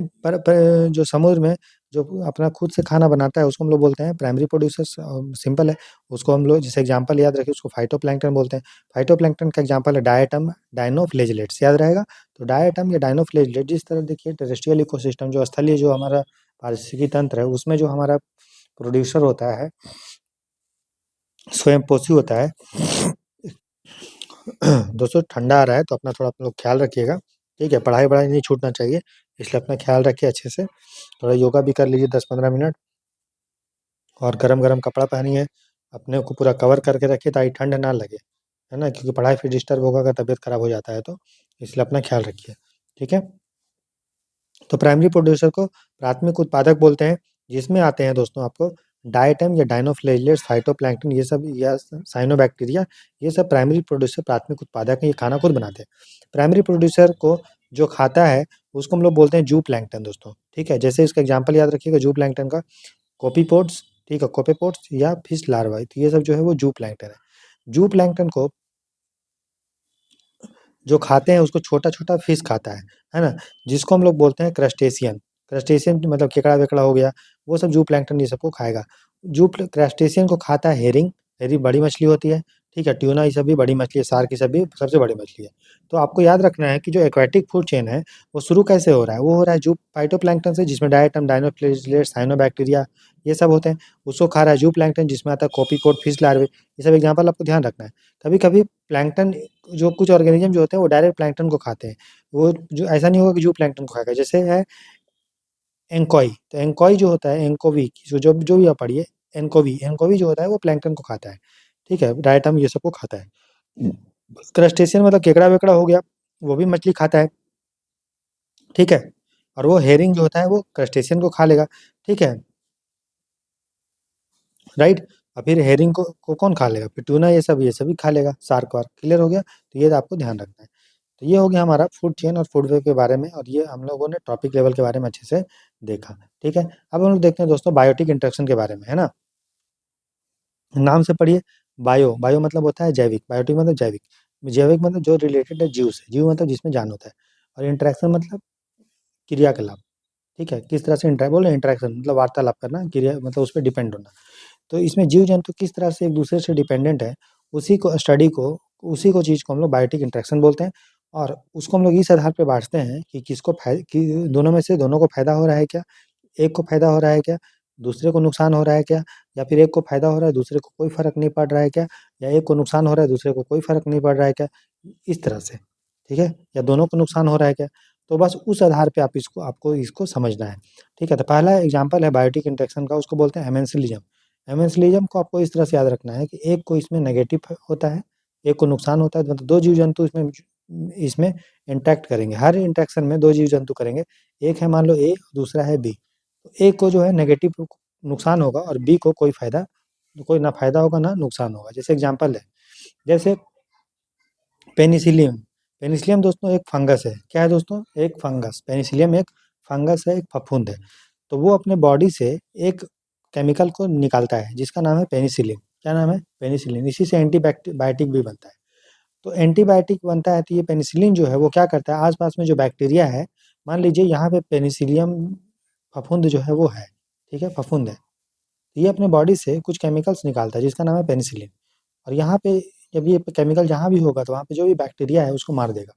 जो समुद्र में जो अपना खुद से खाना बनाता है, उसको हम लोग बोलते हैं प्राइमरी प्रोड्यूसर्स। सिंपल है। उसको हम लोग जैसे एग्जांपल याद रखें, उसको फाइटोप्लैंक्टन बोलते हैं। फाइटोप्लैंक्टन का एग्जांपल है डायटम, डायनोफ्लेजिलेट्स, याद रहेगा। तो डायटम या डायनोफ्लेजिलेट, जिस तरह देखिए टेरेस्ट्रियल इकोसिस्टम जो स्थलीय जो हमारा पारिस्थितिकी तंत्र है, उसमें जो हमारा प्रोड्यूसर होता है, स्वयंपोषी होता है। दोस्तों ठंडा आ रहा है, तो अपना थोड़ा आप लोग ख्याल रखिएगा। ठीक है, पढ़ाई वढ़ाई नहीं छूटना चाहिए, इसलिए अपना ख्याल रखिए अच्छे से। थोड़ा योगा भी कर लीजिए 10-15 मिनट, और गरम गरम कपड़ा पहनिए, अपने को पूरा कवर करके रखिए ताकि ठंड ना लगे, है ना? क्योंकि पढ़ाई फिर डिस्टर्ब होगा, अगर तबीयत खराब हो जाता है तो, इसलिए अपना ख्याल रखिए। ठीक है। तो प्राइमरी प्रोड्यूसर को प्राथमिक उत्पादक बोलते हैं, जिसमें आते हैं दोस्तों आपको डायटम या डायनोफ्लेजिलेट्स, फाइटोप्लैंक्टन, ये सब, या साइनोबैक्टीरिया, ये सब प्राइमरी प्रोड्यूसर, प्राथमिक उत्पादक हैं, ये खाना खुद बनाते हैं। प्राइमरी प्रोड्यूसर को जो खाता है, उसको हम लोग बोलते हैं जू प्लैंक्टन दोस्तों। ठीक है, जैसे इसका एग्जाम्पल याद रखिएगा जू प्लैंक्टन का, कॉपीपोड्स, ठीक है, कोपेपोड्स या फिश लार्वा, तो ये सब जो है वो जू प्लैंक्टन है। जू प्लैंक्टन को जो खाते हैं, उसको छोटा-छोटा फिश खाता है ना? जिसको हम लोग बोलते हैं क्रस्टेशियन। क्रस्टेशियन मतलब केकड़ा-वेकड़ा हो गया, वो सब जू प्लैंक्टन ये सबको खाएगा। जू प्ल क्रस्टेशियन को खाता है हेरिंग, हेरिंग बड़ी मछली होती है, ठीक है, ट्यूना ये सब भी बड़ी मछली है, शार्क ये सब भी सबसे बड़ी मछली है। तो आपको याद रखना है कि जो एक्वाटिक फूड चेन है, वो शुरू कैसे हो रहा है? वो हो रहा है जू फाइटोप्लैंक्टन से, जिसमें डायटम, डायनोफ्लेजिलेट्स, साइनोबैक्टीरिया ये सब होते हैं। उसको खा रहा है जू प्लैंक्टन, जिसमें आता है कॉपीकोट, फिश लार्वे, ये सब एग्जाम्पल आपको ध्यान रखना है। कभी-कभी प्लैंक्टन, जो कुछ ऑर्गेनिज्म जो होते हैं वो डायरेक्ट प्लैंक्टन को खाते हैं। वो जो ऐसा नहीं होगा कि जू प्लैंक्टन को खाएगा। जैसे है एंकॉई, तो एंकॉई जो होता है, एंकोवी, जो जो भी आप पढ़िए, एंकोवी, एंकोवी जो होता है वो प्लैंक्टन को खाता है। ठीक है, डायटम ये सबको खाता है। क्रस्टेशियन मतलब केकड़ा-वेकड़ा हो गया, वो भी मछली खाता है, ठीक है? और वो हेरिंग जो होता है वो क्रस्टेशियन को खा लेगा, ठीक है? राइट? और फिर हेरिंग को कौन खा लेगा? फिर टूना ये सब भी खा लेगा, शार्क वार्क, क्लियर हो गया? तो ये आपको ध्यान रखना है। तो ये हो गया हमारा फूड चेन और फूड वेब के बारे में, और ये हम लोगों ने टॉपिक लेवल के बारे में अच्छे से देखा, ठीक है? अब हम लोग देखते हैं दोस्तों बायोटिक इंटरेक्शन के बारे में, है ना? नाम से पढ़िए, बायो, बायो मतलब होता है जैविक, बायोटिक मतलब जैविक, जैविक मतलब जो रिलेटेड है जीव से, जीव मतलब जिसमें जान होता है, और इंटरेक्शन मतलब क्रियाकलाप, ठीक है? किस तरह से बोले इंटरेक्शन मतलब वार्तालाप करना, क्रिया मतलब उस पे डिपेंड होना। तो इसमें जीव-जंतु किस तरह से एक-दूसरे से डिपेंडेंट है, उसी को चीज़ को हम लोग बायोटिक इंटरेक्शन बोलते हैं, और उसको हम लोग इस आधार पे बाँटते हैं कि कि दोनों में से दोनों को फ़ायदा हो रहा है क्या? एक को फ़ायदा हो रहा है क्या? दूसरे को नुकसान हो रहा है क्या? या फिर एक को फ़ायदा हो रहा है, दूसरे को कोई फ़र्क नहीं पड़ रहा है क्या? या एक को नुकसान हो रहा है, दूसरे को कोई फ़र्क नहीं पड़ रहा है क्या? इस तरह से, ठीक है? या दोनों को नुकसान हो रहा है क्या? तो बस उस आधार पे आपको इसको समझना है, ठीक है? तो पहला एग्ज़ाम्पल है बायोटिक इंटरेक्शन का, उसको बोलते हैं एमेंसिलिज़्म। एमेंसिलिज़्म को आपको इस तरह से याद रखना है कि एक को इसमें नेगेटिव होता है, एक को नुकसान होता है, मतलब 2 जीव-जंतु इसमें इंटैक्ट करेंगे। हर इंटरेक्शन में 2 जीव-जंतु करेंगे। एक है मान लो ए, दूसरा है बी। तो ए को जो है नेगेटिव नुकसान होगा और बी को कोई ना फ़ायदा होगा ना नुकसान होगा। जैसे एग्ज़ाम्पल है, जैसे पेनिसिलियम, पेनिसिलियम दोस्तों एक फंगस है। क्या है दोस्तों? एक फंगस। पेनिसिलियम एक फंगस है, एक फफूंद है। तो वो अपने बॉडी से एक केमिकल को निकालता है जिसका नाम है पेनिसिलिन। क्या नाम है? पेनिसिलिन। इसी से बायोटिक भी बनता है। तो एंटीबायोटिक बनता है, तो ये पेनिसिलिन जो है वो क्या करता है, आस-पास में जो बैक्टीरिया है, मान लीजिए यहाँ पे पेनिसिलियम फफूंद जो है वो है, ठीक है? फफूंद है। ये अपने बॉडी से कुछ केमिकल्स निकालता है जिसका नाम है पेनिसिलिन, और यहाँ पे जब ये केमिकल जहाँ भी होगा तो वहाँ पे जो भी बैक्टीरिया है उसको मार देगा।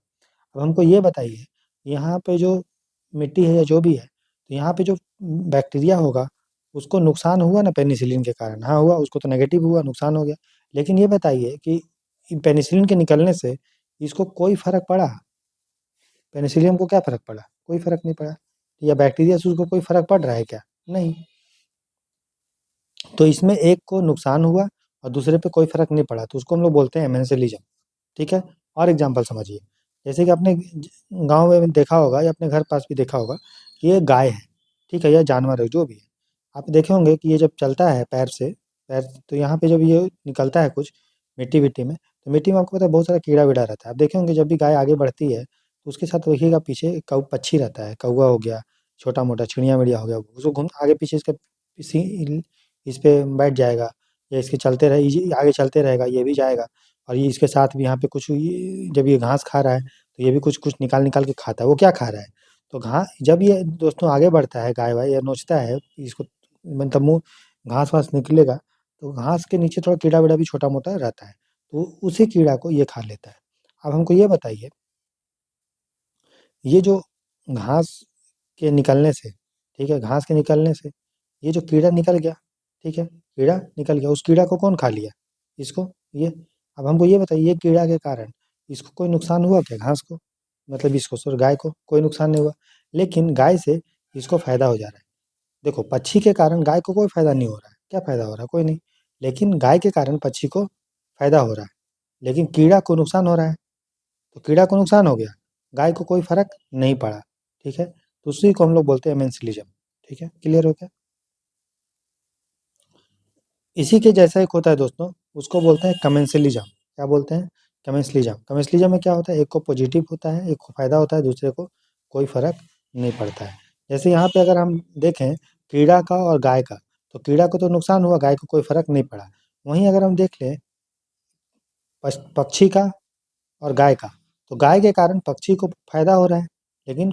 अब हमको ये बताइए, यहाँ पे जो मिट्टी है या जो भी है, तो यहाँ पे जो बैक्टीरिया होगा, उसको नुकसान हुआ ना पेनिसिलिन के कारण? हाँ हुआ, उसको तो नेगेटिव हुआ, नुकसान हो गया। लेकिन ये बताइए कि पेनिसिलिन के निकलने से इसको कोई फ़र्क पड़ा? पेनिसिलियम को क्या फ़र्क पड़ा? कोई फ़र्क नहीं पड़ा। या बैक्टीरिया से उसको कोई फ़र्क पड़ रहा है क्या? नहीं। तो इसमें एक को नुकसान हुआ और दूसरे पे कोई फ़र्क नहीं पड़ा, तो उसको हम लोग बोलते हैं एमेंसिलिज़्म, ठीक है? और एग्ज़ाम्पल समझिए, जैसे कि आपने गाँव में देखा होगा या अपने घर पास भी देखा होगा कि ये गाय है, ठीक है? या जानवर है, जो भी है। आप देखे होंगे कि ये जब चलता है पैर तो यहाँ पे जब ये निकलता है कुछ मिट्टी-विट्टी में, तो मिट्टी में आपको पता है बहुत सारा कीड़ा-वीड़ा रहता है। आप देखे होंगे जब भी गाय आगे बढ़ती है, तो उसके साथ देखिएगा पीछे पक्षी रहता है, कौवा हो गया, छोटा-मोटा चिड़िया-मिड़िया हो गया, उसको घूम आगे पीछे इसका इस पे बैठ जाएगा, या इसके चलते रहे ये आगे चलते रहेगा, ये भी जाएगा, और ये इसके साथ भी यहाँ पे कुछ ये जब ये घास खा रहा है, तो ये भी कुछ-कुछ निकाल-निकाल के खाता है। वो क्या खा रहा है? तो जब ये दोस्तों आगे बढ़ता है गाय-वाय या नोचता है, इसको मतलब मुँह घास-वास निकलेगा, तो घास के नीचे थोड़ा कीड़ा-वीड़ा भी छोटा-मोटा रहता है, तो उसी कीड़ा को ये खा लेता है। अब हमको ये बताइए, ये जो घास के निकलने से, ठीक है? घास के निकलने से ये जो कीड़ा निकल गया, ठीक है? कीड़ा निकल गया, उस कीड़ा को कौन खा लिया? इसको, ये। अब हमको ये बताइए, ये कीड़ा के कारण इसको कोई नुकसान हुआ क्या घास को? मतलब इसको सॉरी गाय को कोई नुकसान नहीं हुआ, लेकिन गाय से इसको फ़ायदा हो जा रहा है। देखो, पक्षी के कारण गाय को कोई फ़ायदा नहीं हो रहा है, क्या फ़ायदा हो रहा है? कोई नहीं। लेकिन गाय के कारण पक्षी को फ़ायदा हो रहा है, लेकिन कीड़ा को नुकसान हो रहा है। तो कीड़ा को नुकसान हो गया, गाय को कोई फ़र्क नहीं पड़ा, ठीक है? तो उसी को हम लोग बोलते हैं मेंसलिज़्म, ठीक है? क्लियर हो गया? इसी के जैसा एक होता है दोस्तों, उसको बोलते हैं कमेंसलिज़्म। क्या बोलते हैं? कमेंसलिज़्म। कमेंसलिज़्म में क्या होता है, एक को पॉजिटिव होता है, एक को फ़ायदा होता है, दूसरे को कोई फ़र्क नहीं पड़ता है। जैसे यहाँ पे अगर हम देखें कीड़ा का और गाय का, तो कीड़ा को तो नुकसान हुआ, गाय को कोई फ़र्क नहीं पड़ा। वहीं अगर हम देख लें पक्षी का और गाय का, तो गाय के कारण पक्षी को फ़ायदा हो रहा है, लेकिन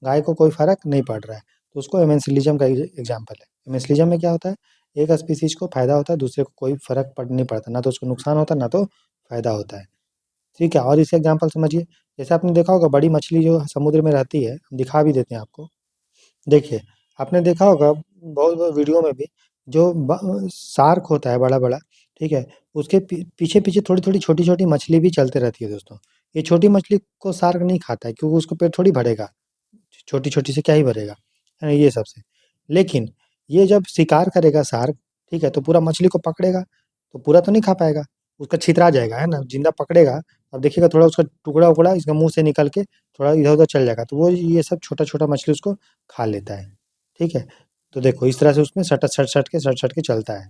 गाय को कोई फ़र्क नहीं पड़ रहा है, तो उसको एमेंसिलिज़्म का एग्ज़ाम्पल है। एमेंसिलिज़्म में क्या होता है, एक स्पीसीज को फ़ायदा होता है, दूसरे को कोई फ़र्क पड़ नहीं पड़ता, ना तो उसको नुकसान होता है, ना तो फ़ायदा होता है। ठीक है, और इसका एग्ज़ाम्पल समझिए, जैसे आपने देखा होगा बड़ी मछली जो समुद्र में रहती है, हम दिखा भी देते हैं आपको। देखिए, आपने देखा होगा बहुत वीडियो में भी, जो शार्क होता है बड़ा-बड़ा, ठीक है? उसके पीछे-पीछे थोड़ी-थोड़ी, छोटी-छोटी मछली भी चलते रहती है दोस्तों। ये छोटी मछली को शार्क नहीं खाता है, क्योंकि उसको पेट थोड़ी भरेगा, छोटी-छोटी से क्या ही भरेगा, है ना? ये सब से। लेकिन ये जब शिकार करेगा शार्क, ठीक है? तो पूरा मछली को पकड़ेगा, तो पूरा तो नहीं खा पाएगा, उसका छितरा जाएगा, है ना? जिंदा पकड़ेगा, अब देखिएगा थोड़ा उसका टुकड़ा-वुकड़ा इसका मुँह से निकल के थोड़ा इधर-उधर चल जाएगा, तो वो ये सब छोटा-छोटा मछली उसको खा लेता है, ठीक है? तो देखो इस तरह से उसमें सट-सट के चलता है,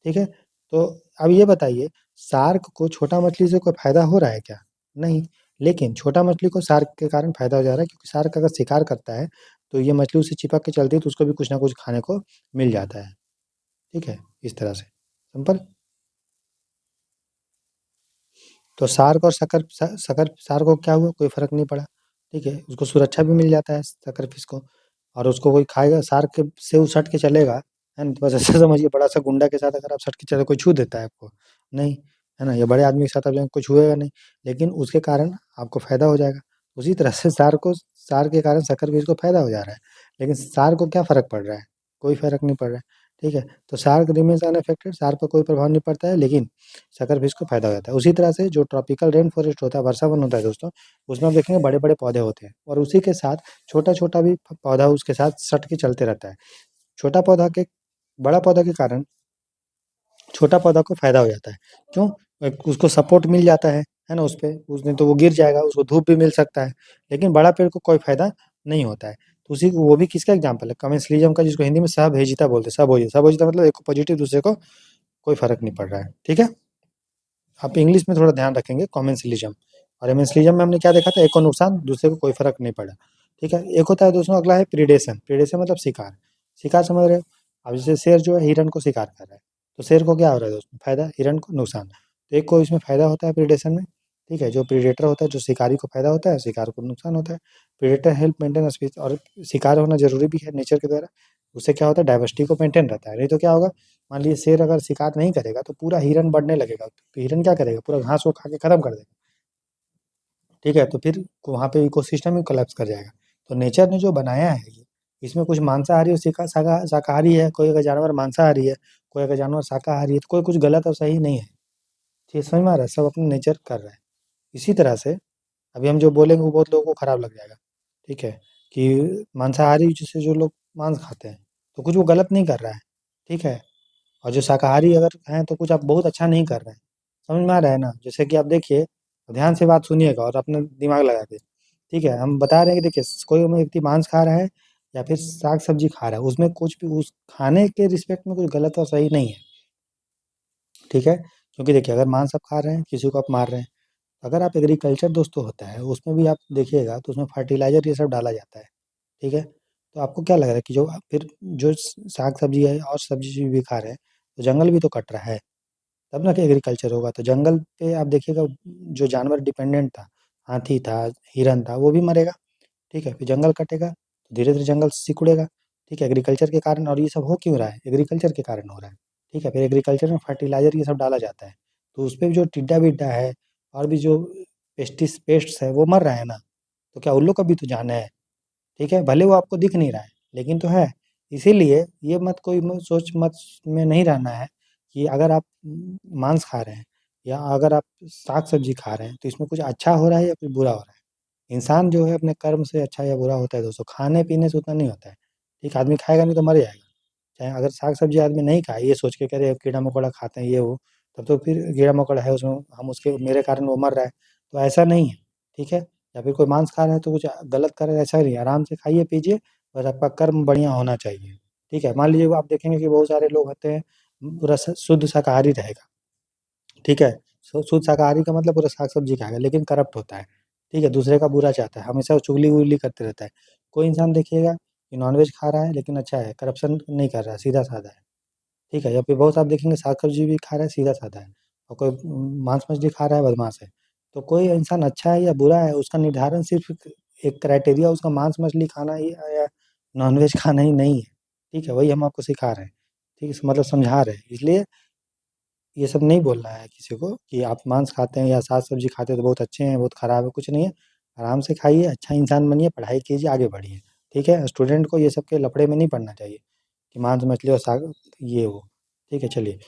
ठीक है? तो अब ये बताइए, शार्क को छोटा मछली से कोई फ़ायदा हो रहा है क्या? नहीं। लेकिन छोटा मछली को शार्क के कारण फ़ायदा हो जा रहा है, क्योंकि शार्क अगर शिकार करता है, तो ये मछली उससे चिपक के चलती है, तो उसको भी कुछ ना कुछ खाने को मिल जाता है, ठीक है? इस तरह से, सिंपल। तो शार्क और शकर शार्क को क्या हुआ? कोई फ़र्क नहीं पड़ा, ठीक है? उसको सुरक्षा भी मिल जाता है शकर फिश को, और उसको कोई खाएगा शार्क के से वो सट के चलेगा, है ना? तो बस ऐसा समझिए बड़ा-सा गुंडा के साथ अगर आप सट के चले, कोई छू देता है आपको? नहीं, है ना? या बड़े आदमी के साथ आप जाएँ, कोई छुएगा नहीं, लेकिन उसके कारण आपको फ़ायदा हो जाएगा। उसी तरह से शार्क के कारण शकर फिश को फ़ायदा हो जा रहा है, लेकिन शार्क को क्या फ़र्क पड़ रहा है? कोई फ़र्क नहीं पड़ रहा है, ठीक है? तो शार्क रिमेन्स अनअफेक्टेड, शार्क पे कोई प्रभाव नहीं पड़ता है, लेकिन शक्कर फिश को फ़ायदा हो जाता है। उसी तरह से जो ट्रॉपिकल रेन फॉरेस्ट होता है, वर्षा वन होता है दोस्तों, उसमें आप देखेंगे बड़े-बड़े पौधे होते हैं, और उसी के साथ छोटा-छोटा भी प पौधा उसके साथ सट के चलते रहता है। छोटा पौधा के बड़ा पौधा के कारण छोटा पौधा को फ़ायदा हो जाता है। क्यों? उसको सपोर्ट मिल जाता है ना उसपे? उस दिन तो वो गिर जाएगा, उसको धूप भी मिल सकता है, लेकिन बड़ा पेड़ को कोई फ़ायदा नहीं होता है। तो उसी वो भी किसका एग्ज़ाम्पल है? कमेंसलिज़्म का, जिसको हिंदी में सहभेजिता बोलते हैं, सहभोजिता मतलब एक को पॉज़िटिव, दूसरे को कोई फ़र्क नहीं पड़ रहा है, ठीक है? आप इंग्लिश में थोड़ा ध्यान रखेंगे, कॉमेंसलिज्म और एमेंसलिज्म में हमने क्या देखा था, एक को नुकसान, दूसरे को कोई फर्क नहीं पड़ा, ठीक है? एक होता है दोस्तों, अगला है प्रीडेशन। प्रीडेशन मतलब शिकार, शिकार समझ रहे हो? अब जैसे शेर जो है हिरन को शिकार कर रहा है, तो शेर को क्या हो रहा है दोस्तों? फायदा, हिरन को नुकसान। तो एक को इसमें फायदा होता है प्रीडेशन में, ठीक है? जो प्रीडेटर होता है, जो शिकारी को फायदा होता है, शिकार को नुकसान होता है। प्रीडेटर हेल्प मेंटेन स्पीसीज, और शिकार होना जरूरी भी है नेचर के द्वारा, उससे क्या होता है, डाइवर्सिटी को मेंटेन रहता है। नहीं तो क्या होगा, मान लीजिए शेर अगर शिकार नहीं करेगा, तो पूरा हिरन बढ़ने लगेगा, तो हिरन क्या करेगा, पूरा घास को खा के खत्म कर देगा, ठीक है? तो फिर वहाँ पे इकोसिस्टम ही कोलैप्स कर जाएगा। तो नेचर ने जो बनाया है ये, इसमें कुछ मांसाहारी और शाकाहारी है, कोई अगर जानवर मांसाहारी है, कोई अगर जानवर शाकाहारी है, तो कोई कुछ गलत और सही नहीं है। ये समझ में आ रहा है? सब अपना नेचर कर रहा है। इसी तरह से अभी हम जो बोलेंगे वो बहुत लोगों को खराब लग जाएगा, ठीक है? कि मांसाहारी जैसे जो लोग मांस खाते हैं, तो कुछ वो गलत नहीं कर रहा है, ठीक है? और जो शाकाहारी अगर हैं, तो कुछ आप बहुत अच्छा नहीं कर रहे हैं। समझ में आ रहा है ना? जैसे कि आप देखिए, ध्यान से बात सुनिएगा और अपना दिमाग लगा के, ठीक है? हम बता रहे हैं कि देखिए, कोई व्यक्ति मांस खा रहा है या फिर साग-सब्ज़ी खा रहा है, उसमें कुछ भी उस खाने के रिस्पेक्ट में कुछ गलत और सही नहीं है, ठीक है? क्योंकि देखिए, अगर मांस आप खा रहे हैं, किसी को आप मार रहे हैं, अगर आप एग्रीकल्चर दोस्तों होता है, उसमें भी आप देखिएगा तो उसमें फर्टिलाइज़र ये सब डाला जाता है, ठीक है? तो आपको क्या लग रहा है कि जो फिर जो साग-सब्ज़ी है और सब्ज़ी भी खा रहे हैं, तो जंगल भी तो कट रहा है। तब ना कि एग्रीकल्चर होगा, तो जंगल पे आप देखिएगा जो जानवर डिपेंडेंट था, हाथी था, हिरन था, वो भी मरेगा, ठीक है? फिर जंगल कटेगा, धीरे-धीरे जंगल सिकुड़ेगा, ठीक है? एग्रीकल्चर के कारण, और ये सब हो क्यों रहा है? एग्रीकल्चर के कारण हो रहा है, ठीक है? फिर एग्रीकल्चर में फर्टिलाइज़र ये सब डाला जाता है, तो उसपे जो टिड्डा-विड्डा है और भी जो पेस्ट्स है, वो मर रहा है ना, तो क्या उन लोग का भी तो जान है, ठीक है? भले वो आपको दिख नहीं रहा है, लेकिन तो है। इसीलिए ये मत कोई सोच मत में नहीं रहना है कि अगर आप मांस खा रहे हैं या अगर आप साग-सब्ज़ी खा रहे हैं, तो इसमें कुछ अच्छा हो रहा है या फिर बुरा हो रहा है। इंसान जो है अपने कर्म से अच्छा या बुरा होता है दोस्तों, खाने-पीने से उतना नहीं होता है। एक आदमी खाएगा नहीं तो मर जाएगा। चाहे अगर साग-सब्ज़ी आदमी नहीं खाए, ये सोच के कि अरे कीड़ा-मकोड़ा खाते हैं ये वो, तब तो फिर कीड़ा-मकोड़ा है उसमें, हम उसके मेरे कारण वो मर रहा है, तो ऐसा नहीं है, ठीक है? या फिर कोई मांस खा रहा है तो कुछ गलत कर रहा है, ऐसा नहीं है, आराम से खाइए-पीजिए, बस आपका कर्म बढ़िया होना चाहिए, ठीक है? मान लीजिए आप देखेंगे कि बहुत सारे लोग होते हैं, पूरा शुद्ध शाकाहारी रहेगा, ठीक है? शुद्ध शाकाहारी का मतलब पूरा साग-सब्ज़ी खाएगा, लेकिन करप्ट होता है, ठीक है? दूसरे का बुरा चाहता है, हमेशा वो चुगली-वुगली करते रहता है। कोई इंसान देखिएगा कि नॉन-वेज खा रहा है लेकिन अच्छा है, करप्शन नहीं कर रहा है, सीधा-साधा है, ठीक है? या फिर बहुत आप देखेंगे साग-सब्ज़ी भी खा रहा है, सीधा-साधा है, और कोई मांस-मछली खा रहा है, बदमाश है। तो कोई इंसान अच्छा है या बुरा है, उसका निर्धारण सिर्फ़ एक क्राइटेरिया उसका मांस-मछली खाना ही या नॉन-वेज खाना ही नहीं है, ठीक है? वही हम आपको सिखा रहे हैं, ठीक है, मतलब समझा रहे हैं। इसलिए ये सब नहीं बोल रहा है किसी को कि आप मांस खाते हैं या साग सब्जी खाते हैं तो बहुत अच्छे हैं, बहुत खराब है, कुछ नहीं है। आराम से खाइए, अच्छा इंसान बनिए, पढ़ाई कीजिए, आगे बढ़िए। ठीक है, स्टूडेंट को ये सब के लफड़े में नहीं पड़ना चाहिए कि मांस मछली और साग ये वो। ठीक है, चलिए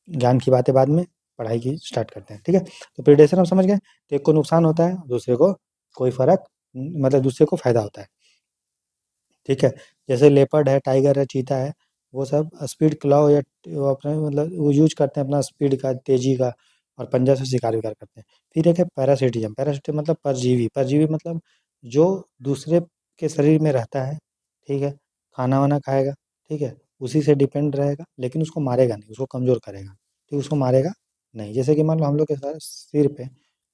ज्ञान की बातें बाद में, पढ़ाई की स्टार्ट करते हैं। ठीक है, तो प्रीडेशन हम समझ गए, तो एक को नुकसान होता है, दूसरे को कोई फर्क, मतलब दूसरे को फायदा होता है। ठीक है, जैसे लेपर्ड है, टाइगर है, चीता है, वो सब स्पीड क्लॉ या वो अपने मतलब वो यूज करते हैं अपना स्पीड का, तेजी का, और पंजा से शिकार विकार करते हैं। फिर एक है पैरासिटिज्म। पैरासिटिज्म मतलब परजीवी। परजीवी मतलब जो दूसरे के शरीर में रहता है, ठीक है, खाना वाना खाएगा, ठीक है, उसी से डिपेंड रहेगा, लेकिन उसको मारेगा नहीं, उसको कमजोर करेगा, ठीक, उसको मारेगा नहीं। जैसे कि मान लो हम लोग के सारे सिर पे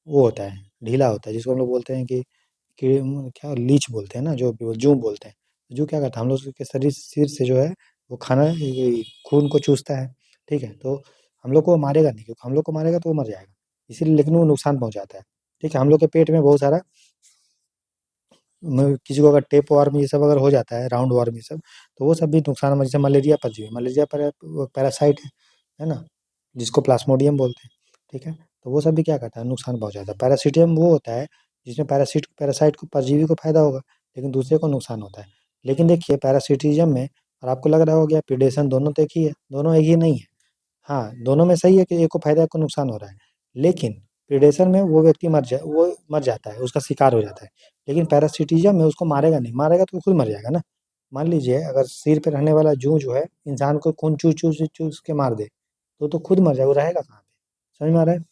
वो होता है, ढीला होता है, जिसको हम लोग बोलते हैं कि क्या लीच बोलते हैं ना, जो जूं बोलते हैं। जूं क्या करता है, हम लोग के शरीर सिर से जो है वो खाना खून को चूसता है। ठीक है, तो हम लोग को वो मारेगा नहीं, क्योंकि हम लोग को मारेगा तो वो मर जाएगा, इसीलिए, लेकिन वो नुकसान पहुंचाता है। ठीक है, हम लोग के पेट में बहुत सारा किसी को अगर टेप वार्म ये सब अगर हो जाता है, राउंड वार्म ये सब, तो वो सब भी नुकसान है। जैसे मलेरिया परजीवी, मलेरिया पर पैरासाइट है ना, जिसको प्लाज्मोडियम बोलते हैं। ठीक है, तो वो सब भी क्या करता है, नुकसान पहुंचाता है। पैरासिटियम वो होता है जिसमें पैरासाइट को, परजीवी को फायदा होगा, लेकिन दूसरे को नुकसान होता है। लेकिन देखिए पैरासिटिज्म में, और आपको लग रहा होगा प्रीडेशन दोनों तो एक ही है, दोनों एक ही नहीं है। हाँ, दोनों में सही है कि एक को फायदा, एक को नुकसान हो रहा है, लेकिन प्रीडेशन में वो मर जाता है, उसका शिकार हो जाता है। लेकिन पैरासिटिज्म में उसको मारेगा नहीं, मारेगा तो वो खुद मर जाएगा ना। मान लीजिए अगर सिर पे रहने वाला जूं जो है इंसान को खून चूस चूस चूस के मार दे, तो खुद मर जाएगा, वो रहेगा कहाँ पे? समझ में आ रहा है?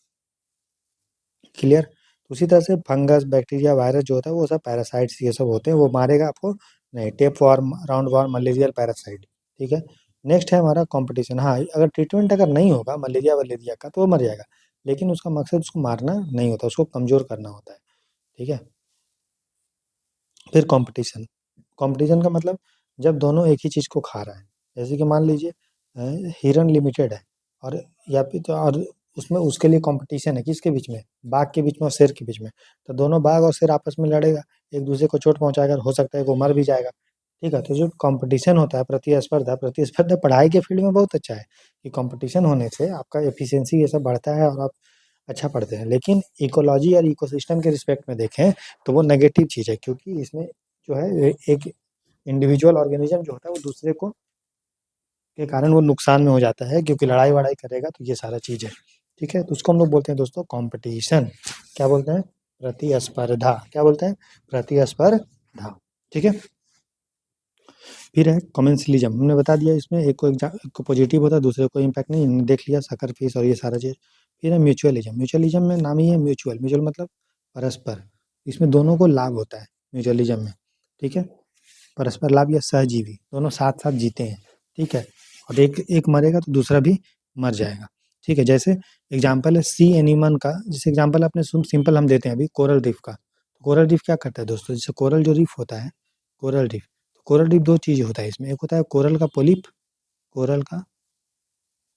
क्लियर? तो उसी तरह से फंगस, बैक्टीरिया, वायरस जो होता है वो सब पैरासाइट्स ये सब होते हैं, वो मारेगा आपको नहीं। Tape warm, round warm, malarial parasite. ठीक है, नेक्स्ट है हमारा कंपटीशन। हाँ, अगर ट्रीटमेंट अगर नहीं होगा मलेरिया वलेरिया का तो वो मर जाएगा, लेकिन उसका मकसद उसको मारना नहीं होता, उसको कमजोर करना होता है। ठीक है, फिर कंपटीशन। कंपटीशन का मतलब जब दोनों एक ही चीज़ को खा रहा है, जैसे कि मान लीजिए हिरन लिमिटेड है, और या फिर तो और उसमें उसके लिए कंपटीशन है किसके बीच में, बाघ के बीच में और शेर के बीच में। तो दोनों बाघ और शेर आपस में लड़ेगा, एक दूसरे को चोट पहुंचाएगा, हो सकता है वो मर भी जाएगा। ठीक है, तो जो कंपटीशन होता है, प्रतिस्पर्धा, प्रतिस्पर्धा पढ़ाई के फील्ड में बहुत अच्छा है कि कंपटीशन होने से आपका एफिशिएंसी ये सब बढ़ता है और आप अच्छा पढ़ते हैं। लेकिन इकोलॉजी और इकोसिस्टम के रिस्पेक्ट में देखें तो वो नेगेटिव चीज़ है, क्योंकि इसमें जो है एक इंडिविजुअल ऑर्गेनिज्म जो होता है वो दूसरे को के कारण वो नुकसान में हो जाता है, क्योंकि लड़ाई वड़ाई करेगा तो ये सारा चीज़ है। ठीक है, तो उसको हम लोग बोलते हैं दोस्तों कंपटीशन। क्या बोलते हैं? प्रतिस्पर्धा। क्या बोलते हैं? प्रतिस्पर्धा। ठीक है, फिर है कमेंसलिज्म। हमने बता दिया, इसमें एक को पॉजिटिव होता है, दूसरे को इम्पैक्ट नहीं, देख लिया साकर फीस और ये सारा चीज़। फिर है म्यूचुअलिज्म। म्यूचुअलिज्म में नाम ही है म्यूचुअल, म्यूचुअल मतलब परस्पर, इसमें दोनों को लाभ होता है म्यूचुअलिज्म में। ठीक है, परस्पर लाभ या सहजीवी, दोनों साथ साथ जीते हैं। ठीक है, और एक एक मरेगा तो दूसरा भी मर जाएगा। ठीक है, जैसे एग्जाम्पल है सी एनिमन का, जैसे एग्जाम्पल अपने सिंपल हम देते हैं अभी कोरल रीफ का। कोरल रीफ क्या करता है दोस्तों, जैसे कोरल जो रीफ होता है, कोरल रीफ, कोरल रीफ दो चीज़ होता है इसमें, एक होता है कोरल का पोलिप, कोरल का